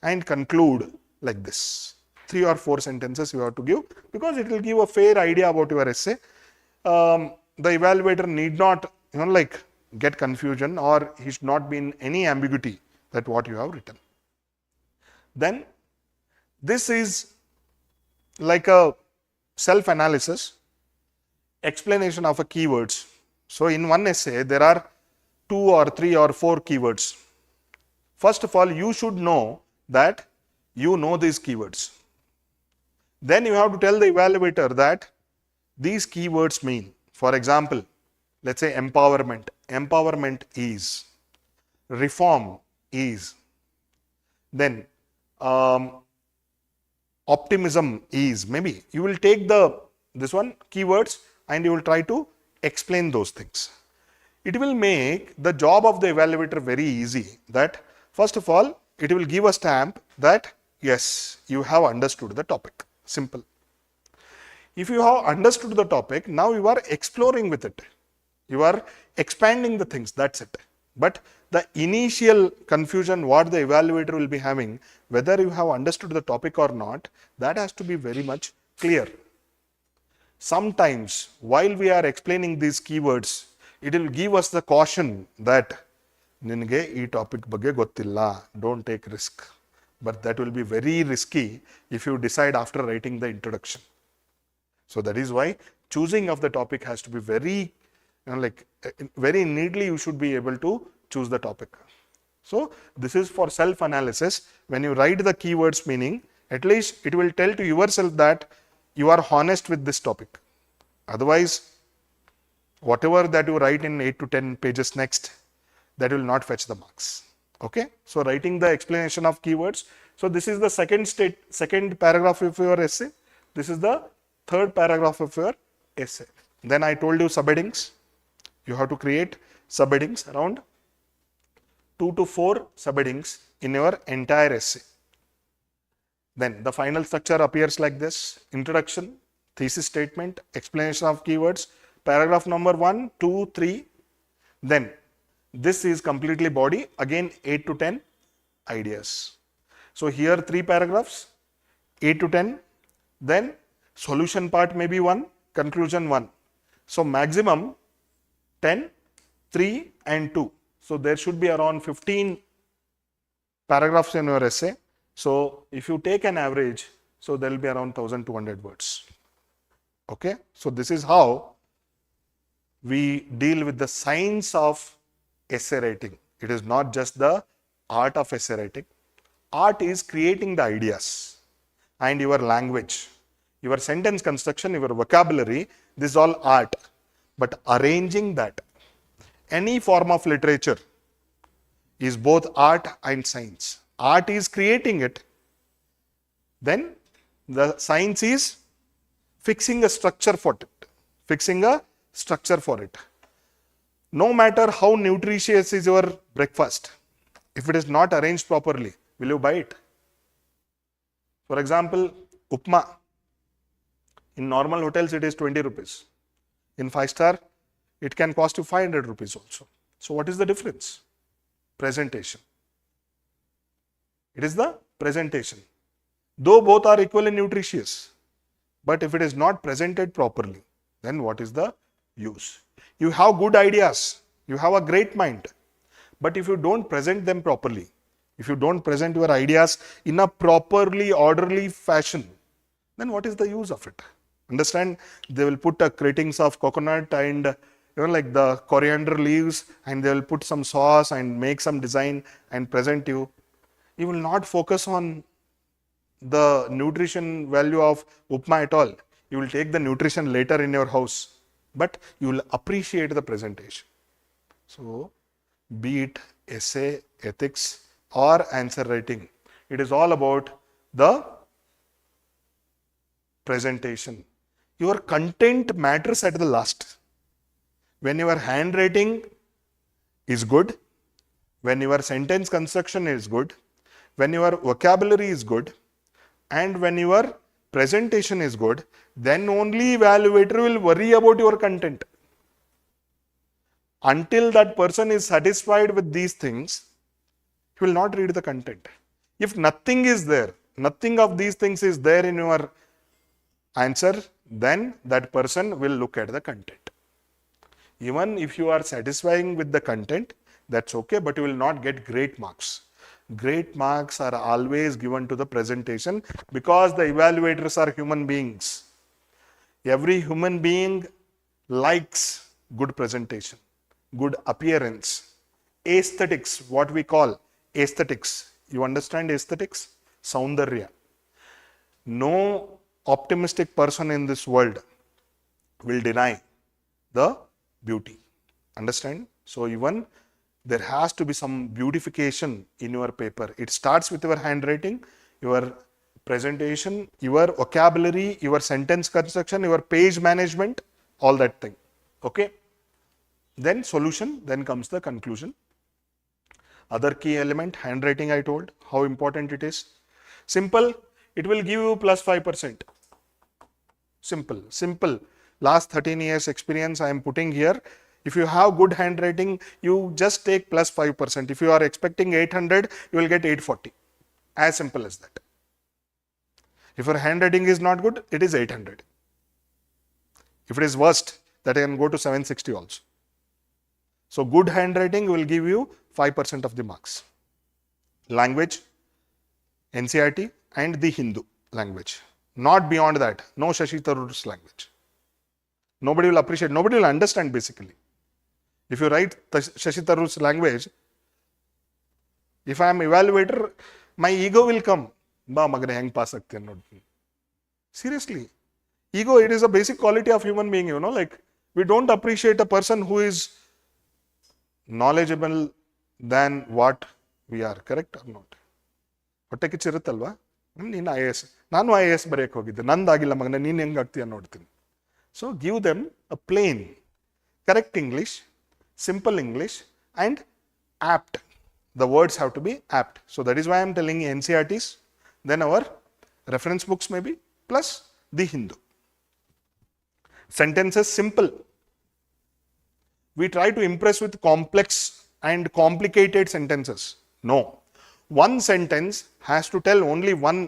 [SPEAKER 1] and conclude like this. 3 or 4 sentences you have to give, because it will give a fair idea about your essay. The evaluator need not, get confusion, or he should not be in any ambiguity that what you have written. Then this is like a self-analysis, explanation of a keywords. So in one essay, there are 2 or 3 or 4 keywords. First of all, you should know that you know these keywords. Then you have to tell the evaluator that these keywords mean. For example, let's say empowerment. Empowerment is. Reform is. Then optimism is. Maybe you will take this one keywords and you will try to explain those things. It will make the job of the evaluator very easy. That first of all, it will give a stamp that yes, you have understood the topic. Simple. If you have understood the topic, now you are exploring with it. You are expanding the things, that's it. But the initial confusion what the evaluator will be having, whether you have understood the topic or not, that has to be very much clear. Sometimes while we are explaining these keywords, it will give us the caution that ninge ee topic bagge gottilla, don't take risk. But that will be very risky if you decide after writing the introduction. So that is why choosing of the topic has to be very, very neatly you should be able to choose the topic. So this is for self-analysis. When you write the keywords meaning, at least it will tell to yourself that you are honest with this topic. Otherwise, whatever that you write in 8 to 10 pages next, that will not fetch the marks. Okay. So writing the explanation of keywords. So this is the second paragraph of your essay. This is the third paragraph of your essay. Then I told you subheadings. You have to create subheadings, around 2 to 4 subheadings in your entire essay. Then the final structure appears like this: introduction, thesis statement, explanation of keywords, paragraph number 1, 2, 3. Then this is completely body, again 8 to 10 ideas. So here 3 paragraphs, 8 to 10. Then solution part may be 1, conclusion 1. So maximum 10, 3 and 2. So there should be around 15 paragraphs in your essay. So if you take an average, so there will be around 1200 words. Okay. So this is how we deal with the science of essay writing. It is not just the art of essay writing. Art is creating the ideas and your language, your sentence construction, your vocabulary, this is all art. But arranging that, any form of literature is both art and science. Art is creating it. Then the science is fixing a structure for it. No matter how nutritious is your breakfast, if it is not arranged properly, will you buy it? For example, upma. In normal hotels, it is 20 rupees. In 5-star, it can cost you 500 rupees also. So what is the difference? Presentation. It is the presentation. Though both are equally nutritious, but if it is not presented properly, then what is the use? You have good ideas, you have a great mind, but if you don't present them properly, if you don't present your ideas in a properly orderly fashion, then what is the use of it? Understand? They will put a gratings of coconut and like the coriander leaves, and they will put some sauce and make some design and present you. You will not focus on the nutrition value of upma at all. You will take the nutrition later in your house, but you will appreciate the presentation. So, be it essay, ethics or answer writing, it is all about the presentation. Your content matters at the last. When your handwriting is good, when your sentence construction is good, when your vocabulary is good, and when your presentation is good, then only evaluator will worry about your content. Until that person is satisfied with these things, he will not read the content. If nothing is there, nothing of these things is there in your answer, then that person will look at the content. Even if you are satisfying with the content, that's okay, but you will not get great marks. Great marks are always given to the presentation because the evaluators are human beings. Every human being likes good presentation, good appearance, aesthetics, what we call aesthetics. You understand aesthetics? Saundarya. No optimistic person in this world will deny the beauty. Understand? So even there has to be some beautification in your paper. It starts with your handwriting, your presentation, your vocabulary, your sentence construction, your page management, all that thing. Okay? Then solution, then comes the conclusion. Other key element, handwriting I told, how important it is. Simple, it will give you plus 5%. Simple. Last 13 years experience I am putting here. If you have good handwriting, you just take plus 5%. If you are expecting 800, you will get 840. As simple as that. If your handwriting is not good, it is 800. If it is worst, that can go to 760 also. So good handwriting will give you 5% of the marks. Language, NCERT and the Hindu language. Not beyond that. No Shashi Tharoor's language. Nobody will appreciate, nobody will understand basically. If you write Shashi Tharoor's language, if I am evaluator, my ego will come. Seriously. Ego, it is a basic quality of human being, you know, like we don't appreciate a person who is knowledgeable than what we are, correct or not? ಹೊಟ್ಟೆ ಕಿಚ್ಚಿರುತ್ತಲ್ವಾ ನೀನು IAS, ನಾನು IAS ಬರೆಯಕ್ಕೆ ಹೋಗಿದ್ದೆ, ನಂದಾಗಿಲ್ಲ ಮಗನ, ನೀನು ಹೆಂಗೆ ಆಗ್ತೀಯ ನೋಡ್ತೀನಿ. So give them a plain, correct English, simple English and apt. The words have to be apt. So that is why I am telling NCERTs, then our reference books maybe, plus the Hindu. Sentences simple. We try to impress with complex and complicated sentences. No. One sentence has to tell only one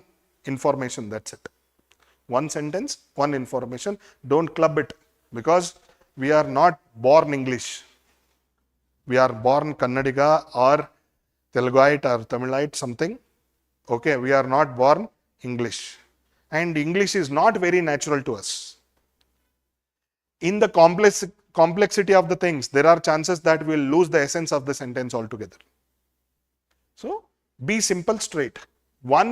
[SPEAKER 1] information, that's it. One sentence, one information. Don't club it because we are not born English. We are born Kannadiga or Teluguite or Tamilite something. Okay, we are not born English. And English is not very natural to us. In the complexity of the things, there are chances that we will lose the essence of the sentence altogether. So, be simple, straight. One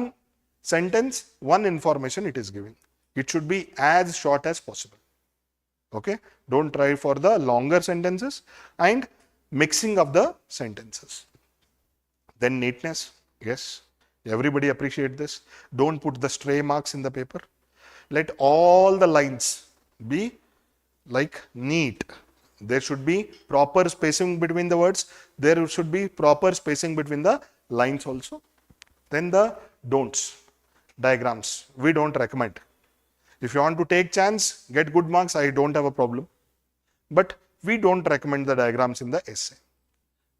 [SPEAKER 1] sentence, one information it is giving. It should be as short as possible. Okay? Don't try for the longer sentences and mixing of the sentences. Then neatness. Yes, everybody appreciate this. Don't put the stray marks in the paper. Let all the lines be like neat. There should be proper spacing between the words. There should be proper spacing between the lines also. Then the don'ts. Diagrams. We don't recommend. If you want to take chance, get good marks, I don't have a problem. But we don't recommend the diagrams in the essay.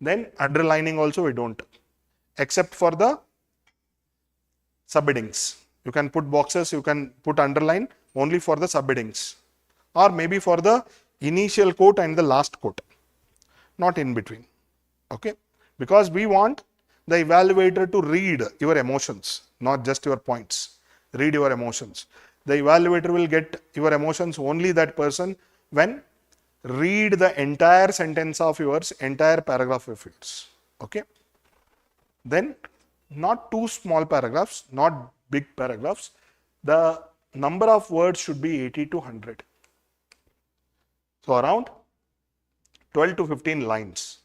[SPEAKER 1] Then underlining also we don't. Except for the subheadings. You can put boxes, you can put underline only for the subheadings. Or maybe for the initial quote and the last quote. Not in between. Okay? Because we want the evaluator to read your emotions, not just your points. Read your emotions. The evaluator will get your emotions only that person when read the entire sentence of yours, entire paragraph of yours. Okay? Then not too small paragraphs, not big paragraphs. The number of words should be 80 to 100. So around 12 to 15 lines.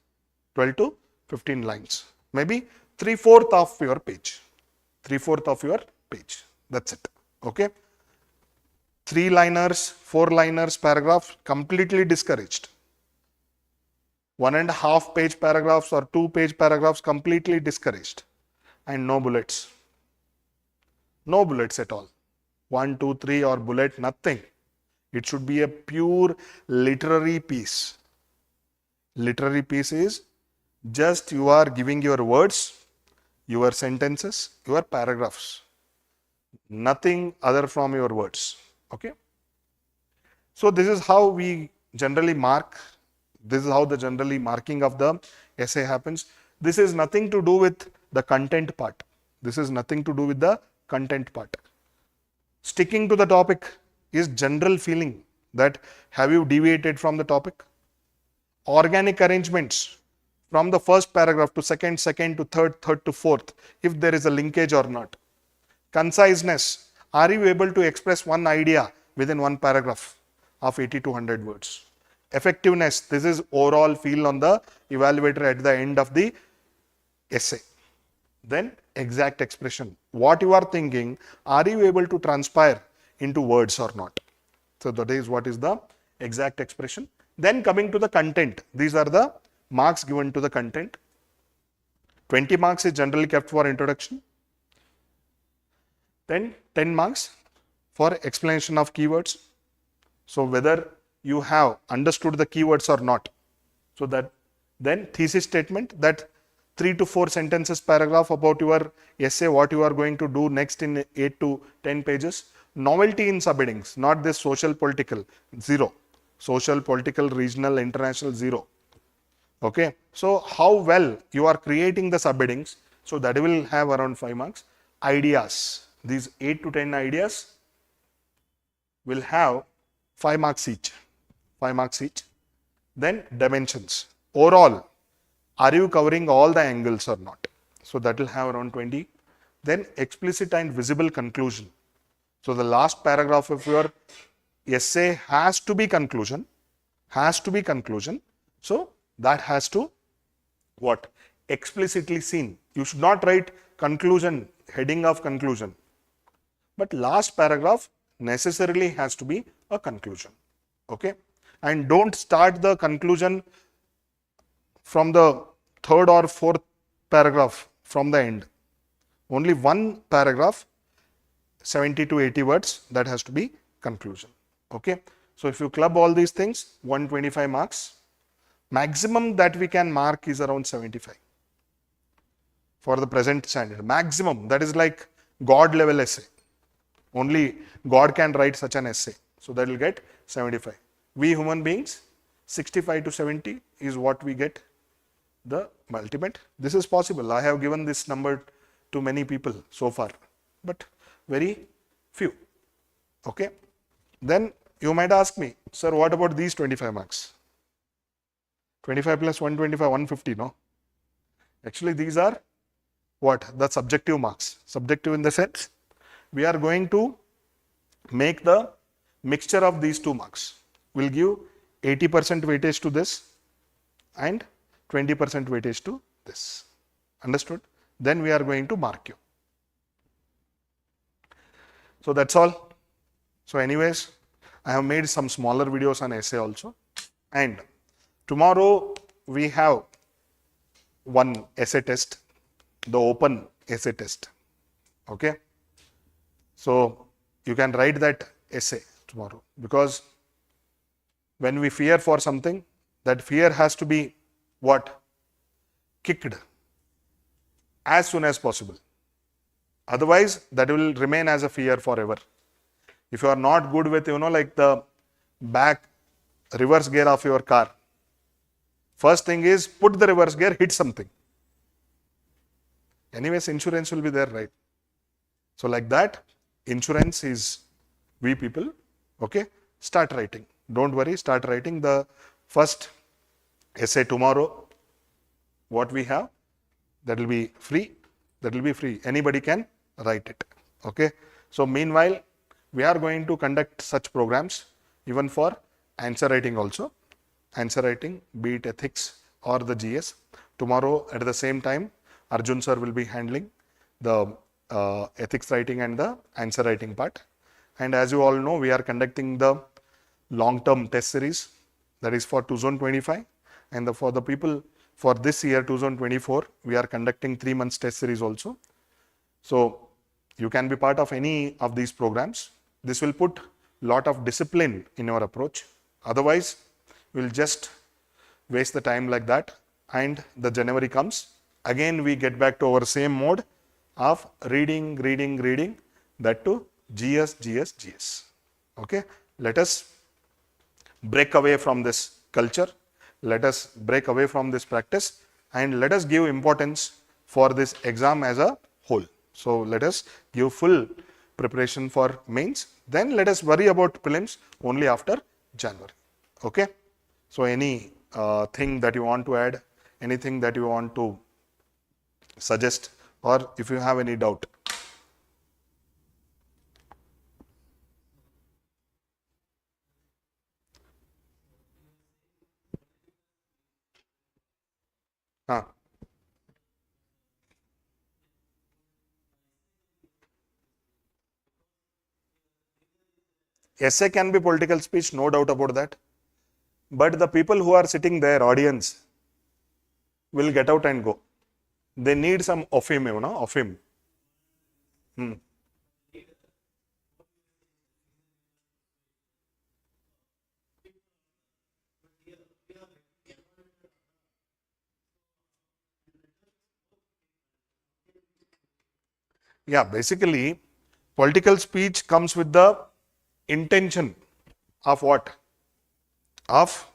[SPEAKER 1] 12 to 15 lines. Maybe 3/4 of your page. 3/4 of your page. That's it. Okay? 3-liners, 4-liners paragraph, completely discouraged. 1.5 page paragraphs or 2-page paragraphs, completely discouraged. And no bullets. No bullets at all. 1, 2, 3 or bullet, nothing. It should be a pure literary piece. Literary piece is just you are giving your words, your sentences, your paragraphs, nothing other from your words. Okay. So this is how we generally mark. This is how the generally marking of the essay happens. This is nothing to do with the content part. This is nothing to do with the content part. Sticking to the topic is general feeling that have you deviated from the topic? Organic arrangements from the first paragraph to second, second to third, third to fourth, if there is a linkage or not. Conciseness, are you able to express one idea within one paragraph of 80 to 100 words? Effectiveness, this is overall feel on the evaluator at the end of the essay. Then exact expression, what you are thinking, are you able to transpire into words or not? So that is what is the exact expression. Then coming to the content, these are the marks given to the content. 20 marks is generally kept for introduction. Then 10 marks for explanation of keywords. So whether you have understood the keywords or not. So that then thesis statement, that 3 to 4 sentences paragraph about your essay, what you are going to do next in 8 to 10 pages. Novelty in subheadings, not this social political, 0. Social, political, regional, international, 0. Okay. So how well you are creating the subheadings, so that will have around 5 marks. Ideas, these 8 to 10 ideas will have 5 marks each. 5 marks each. Then dimensions. Overall, are you covering all the angles or not? So that will have around 20. Then explicit and visible conclusion. So the last paragraph of your essay has to be conclusion. Has to be conclusion. So that has to what? Explicitly seen. You should not write conclusion, heading of conclusion. But last paragraph necessarily has to be a conclusion. Okay. And don't start the conclusion from the third or fourth paragraph from the end. Only one paragraph, 70 to 80 words, that has to be conclusion. Okay. So if you club all these things, 125 marks. Maximum that we can mark is around 75 for the present standard. Maximum, that is like God level essay. Only God can write such an essay. So that will get 75. We human beings, 65 to 70 is what we get the ultimate. This is possible. I have given this number to many people so far, but very few. Okay. Then you might ask me, sir, what about these 25 marks? 25 plus 125, 150, no? Actually, these are what? The subjective marks. Subjective in the sense, we are going to make the mixture of these two marks. We'll give 80% weightage to this and 20% weightage to this. Understood? Then we are going to mark you. So that's all. So anyways, I have made some smaller videos on essay also. And tomorrow we have one essay test, the open essay test. Okay. So you can write that essay tomorrow, because when we fear for something, that fear has to be what? Kicked as soon as possible. Otherwise, that will remain as a fear forever. If you are not good with, like the back reverse gear of your car, first thing is put the reverse gear, hit something. Anyways, insurance will be there, right? So like that, insurance is we people. Okay, start writing. Don't worry, start writing the first essay tomorrow. What we have, that will be free. That will be free. Anybody can write it. Okay. So meanwhile, we are going to conduct such programs even for answer writing also. Answer writing, be it ethics or the GS. Tomorrow at the same time, Arjun sir will be handling the ethics writing and the answer writing part. And as you all know, we are conducting the long-term test series, that is for 2025, and for the people for this year 2024, we are conducting 3 months test series also. So you can be part of any of these programs. This will put lot of discipline in your approach. Otherwise, we'll just waste the time like that, and the January comes, Again, we get back to our same mode of reading, that to GS. Okay, let us break away from this culture. Let us break away from this practice and let us give importance for this exam as a whole. So let us give full preparation for mains. Then let us worry about prelims only after January. Okay. So any thing that you want to add, anything that you want to suggest, or if you have any doubt. Huh. Essay can be political speech, no doubt about that. But the people who are sitting there, audience, will get out and go. They need some of him, of him. Hmm. Yeah, basically, political speech comes with the intention of what? Of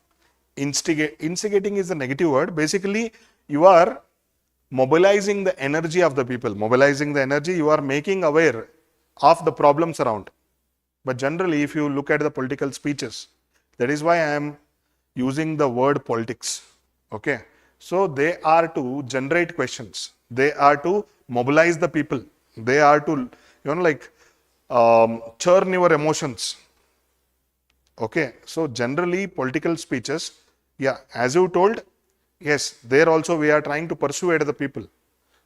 [SPEAKER 1] instigating is a negative word. Basically, you are mobilizing the energy of the people. Mobilizing the energy, you are making aware of the problems around. But generally, if you look at the political speeches, that is why I am using the word politics. Okay. So they are to generate questions. They are to mobilize the people. They are to, churn your emotions. Okay. So generally, political speeches, yeah, as you told, yes, there also we are trying to persuade the people.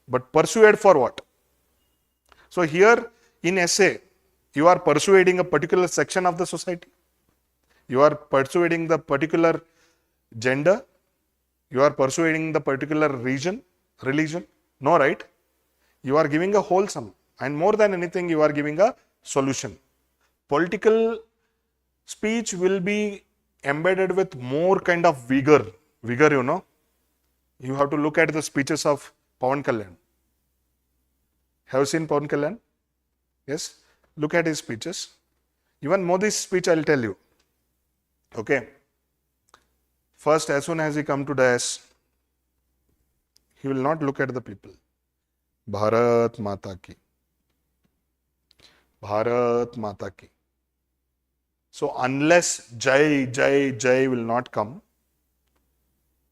[SPEAKER 1] But persuade for what? So here in essay, you are persuading a particular section of the society. You are persuading the particular gender. You are persuading the particular region, religion. No, right? You are giving a wholesome, and more than anything, you are giving a solution. Political speech will be embedded with more kind of vigor. Vigor, You have to look at the speeches of Pawan Kalyan. Have you seen Pawan Kalyan? Yes. Look at his speeches. Even Modi's speech, I'll tell you. Okay. First, as soon as he come to dais, he will not look at the people. Bharat Mata Ki. Bharat Mata Ki. So unless Jai, Jai, Jai will not come,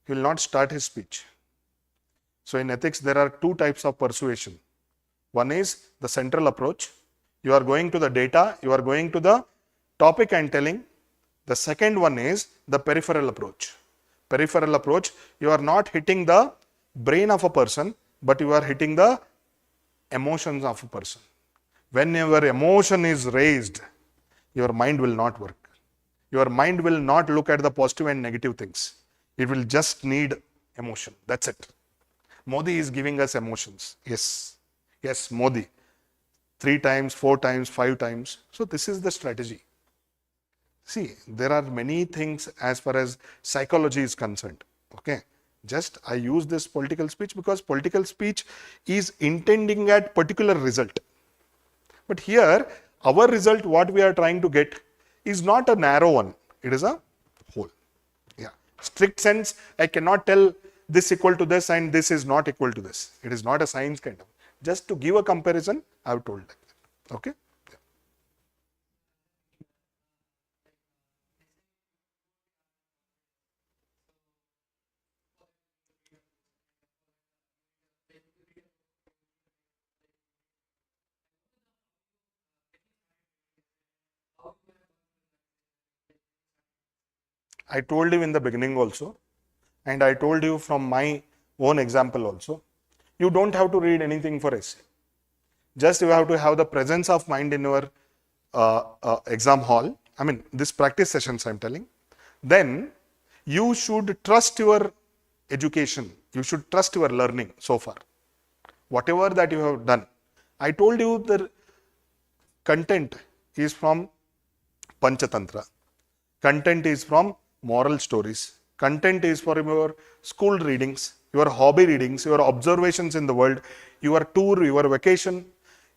[SPEAKER 1] he will not start his speech. So in ethics, there are two types of persuasion. One is the central approach. You are going to the data, you are going to the topic and telling. The second one is the peripheral approach. Peripheral approach, you are not hitting the brain of a person, but you are hitting the emotions of a person. Whenever emotion is raised, your mind will not work. Your mind will not look at the positive and negative things. It will just need emotion. That's it. Modi is giving us emotions. Yes. Yes, Modi. 3 times, 4 times, 5 times. So this is the strategy. See, there are many things as far as psychology is concerned. Okay. Just I use this political speech because political speech is intending at particular result. But here, our result, what we are trying to get is not a narrow one. It is a whole. Yeah. Strict sense, I cannot tell this equal to this and this is not equal to this. It is not a science kind of. Just to give a comparison, I have told that. Okay. Yeah. I told you in the beginning also, and I told you from my own example also, you don't have to read anything for essay. Just you have to have the presence of mind in your exam hall. I mean, this practice sessions I'm telling. Then you should trust your education. You should trust your learning so far. Whatever that you have done. I told you the content is from Panchatantra. Content is from moral stories. Content is for your school readings, your hobby readings, your observations in the world, your tour, your vacation,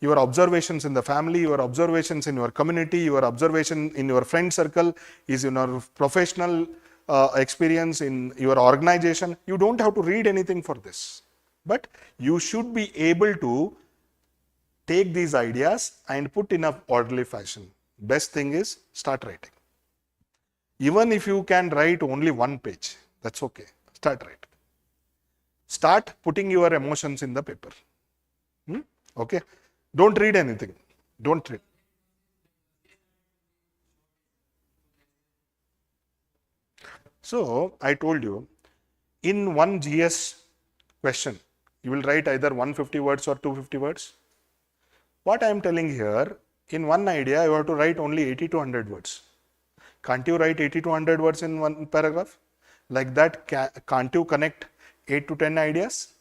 [SPEAKER 1] your observations in the family, your observations in your community, your observation in your friend circle, is in your professional experience in your organization. You don't have to read anything for this, but you should be able to take these ideas and put in a orderly fashion. Best thing is start writing. Even if you can write only one page, that's okay. Start writing. Start putting your emotions in the paper. Okay? Don't read anything. Don't read. So, I told you, in one GS question, you will write either 150 words or 250 words. What I am telling here, in one idea, you have to write only 80 to 100 words. Can't you write 80 to 100 words in one paragraph? Like that, can't you connect 8 to 10 ideas?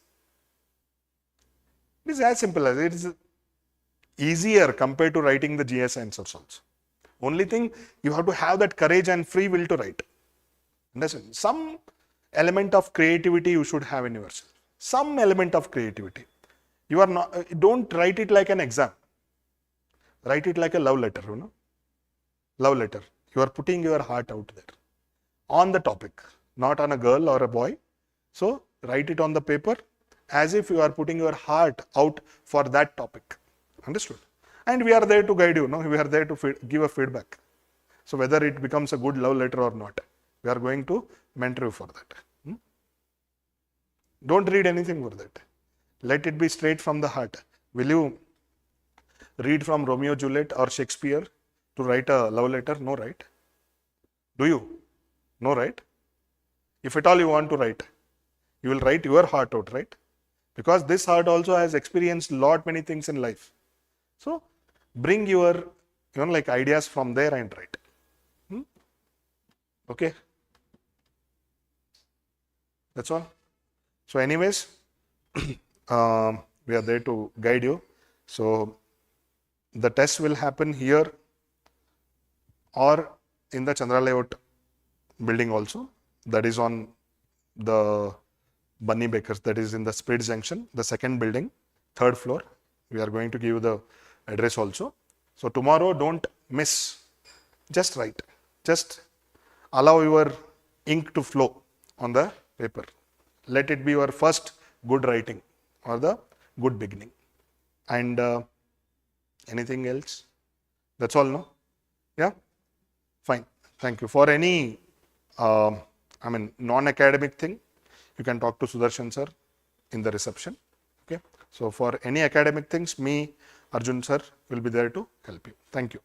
[SPEAKER 1] It is as simple as it is easier compared to writing the GS answers also. Only thing, you have to have that courage and free will to write. Understand? Some element of creativity you should have in yourself. Some element of creativity. You are not, don't write it like an exam. Write it like a love letter, Love letter. You are putting your heart out there on the topic, not on a girl or a boy. So write it on the paper as if you are putting your heart out for that topic. Understood? And we are there to guide you. We are there to give a feedback. So whether it becomes a good love letter or not, we are going to mentor you for that. Don't read anything for that. Let it be straight from the heart. Will you read from Romeo Juliet or Shakespeare to write a love letter? No, right? Do you? No, right? If at all you want to write, you will write your heart out, right? Because this heart also has experienced many things in life. So bring your like ideas from there and write. Okay? That's all. So anyways, we are there to guide you. So the test will happen here or in the Chandra Layout building also. That is on the Bunny Bakers, that is in the Spirit Junction, the second building, 3rd floor. We are going to give you the address also. So tomorrow, don't miss. Just write. Just allow your ink to flow on the paper. Let it be your first good writing or the good beginning. And anything else? That's all, no? Yeah? Fine. Thank you. For any, non-academic thing, you can talk to Sudarshan sir in the reception. Okay. So for any academic things, me, Arjun sir will be there to help you. Thank you.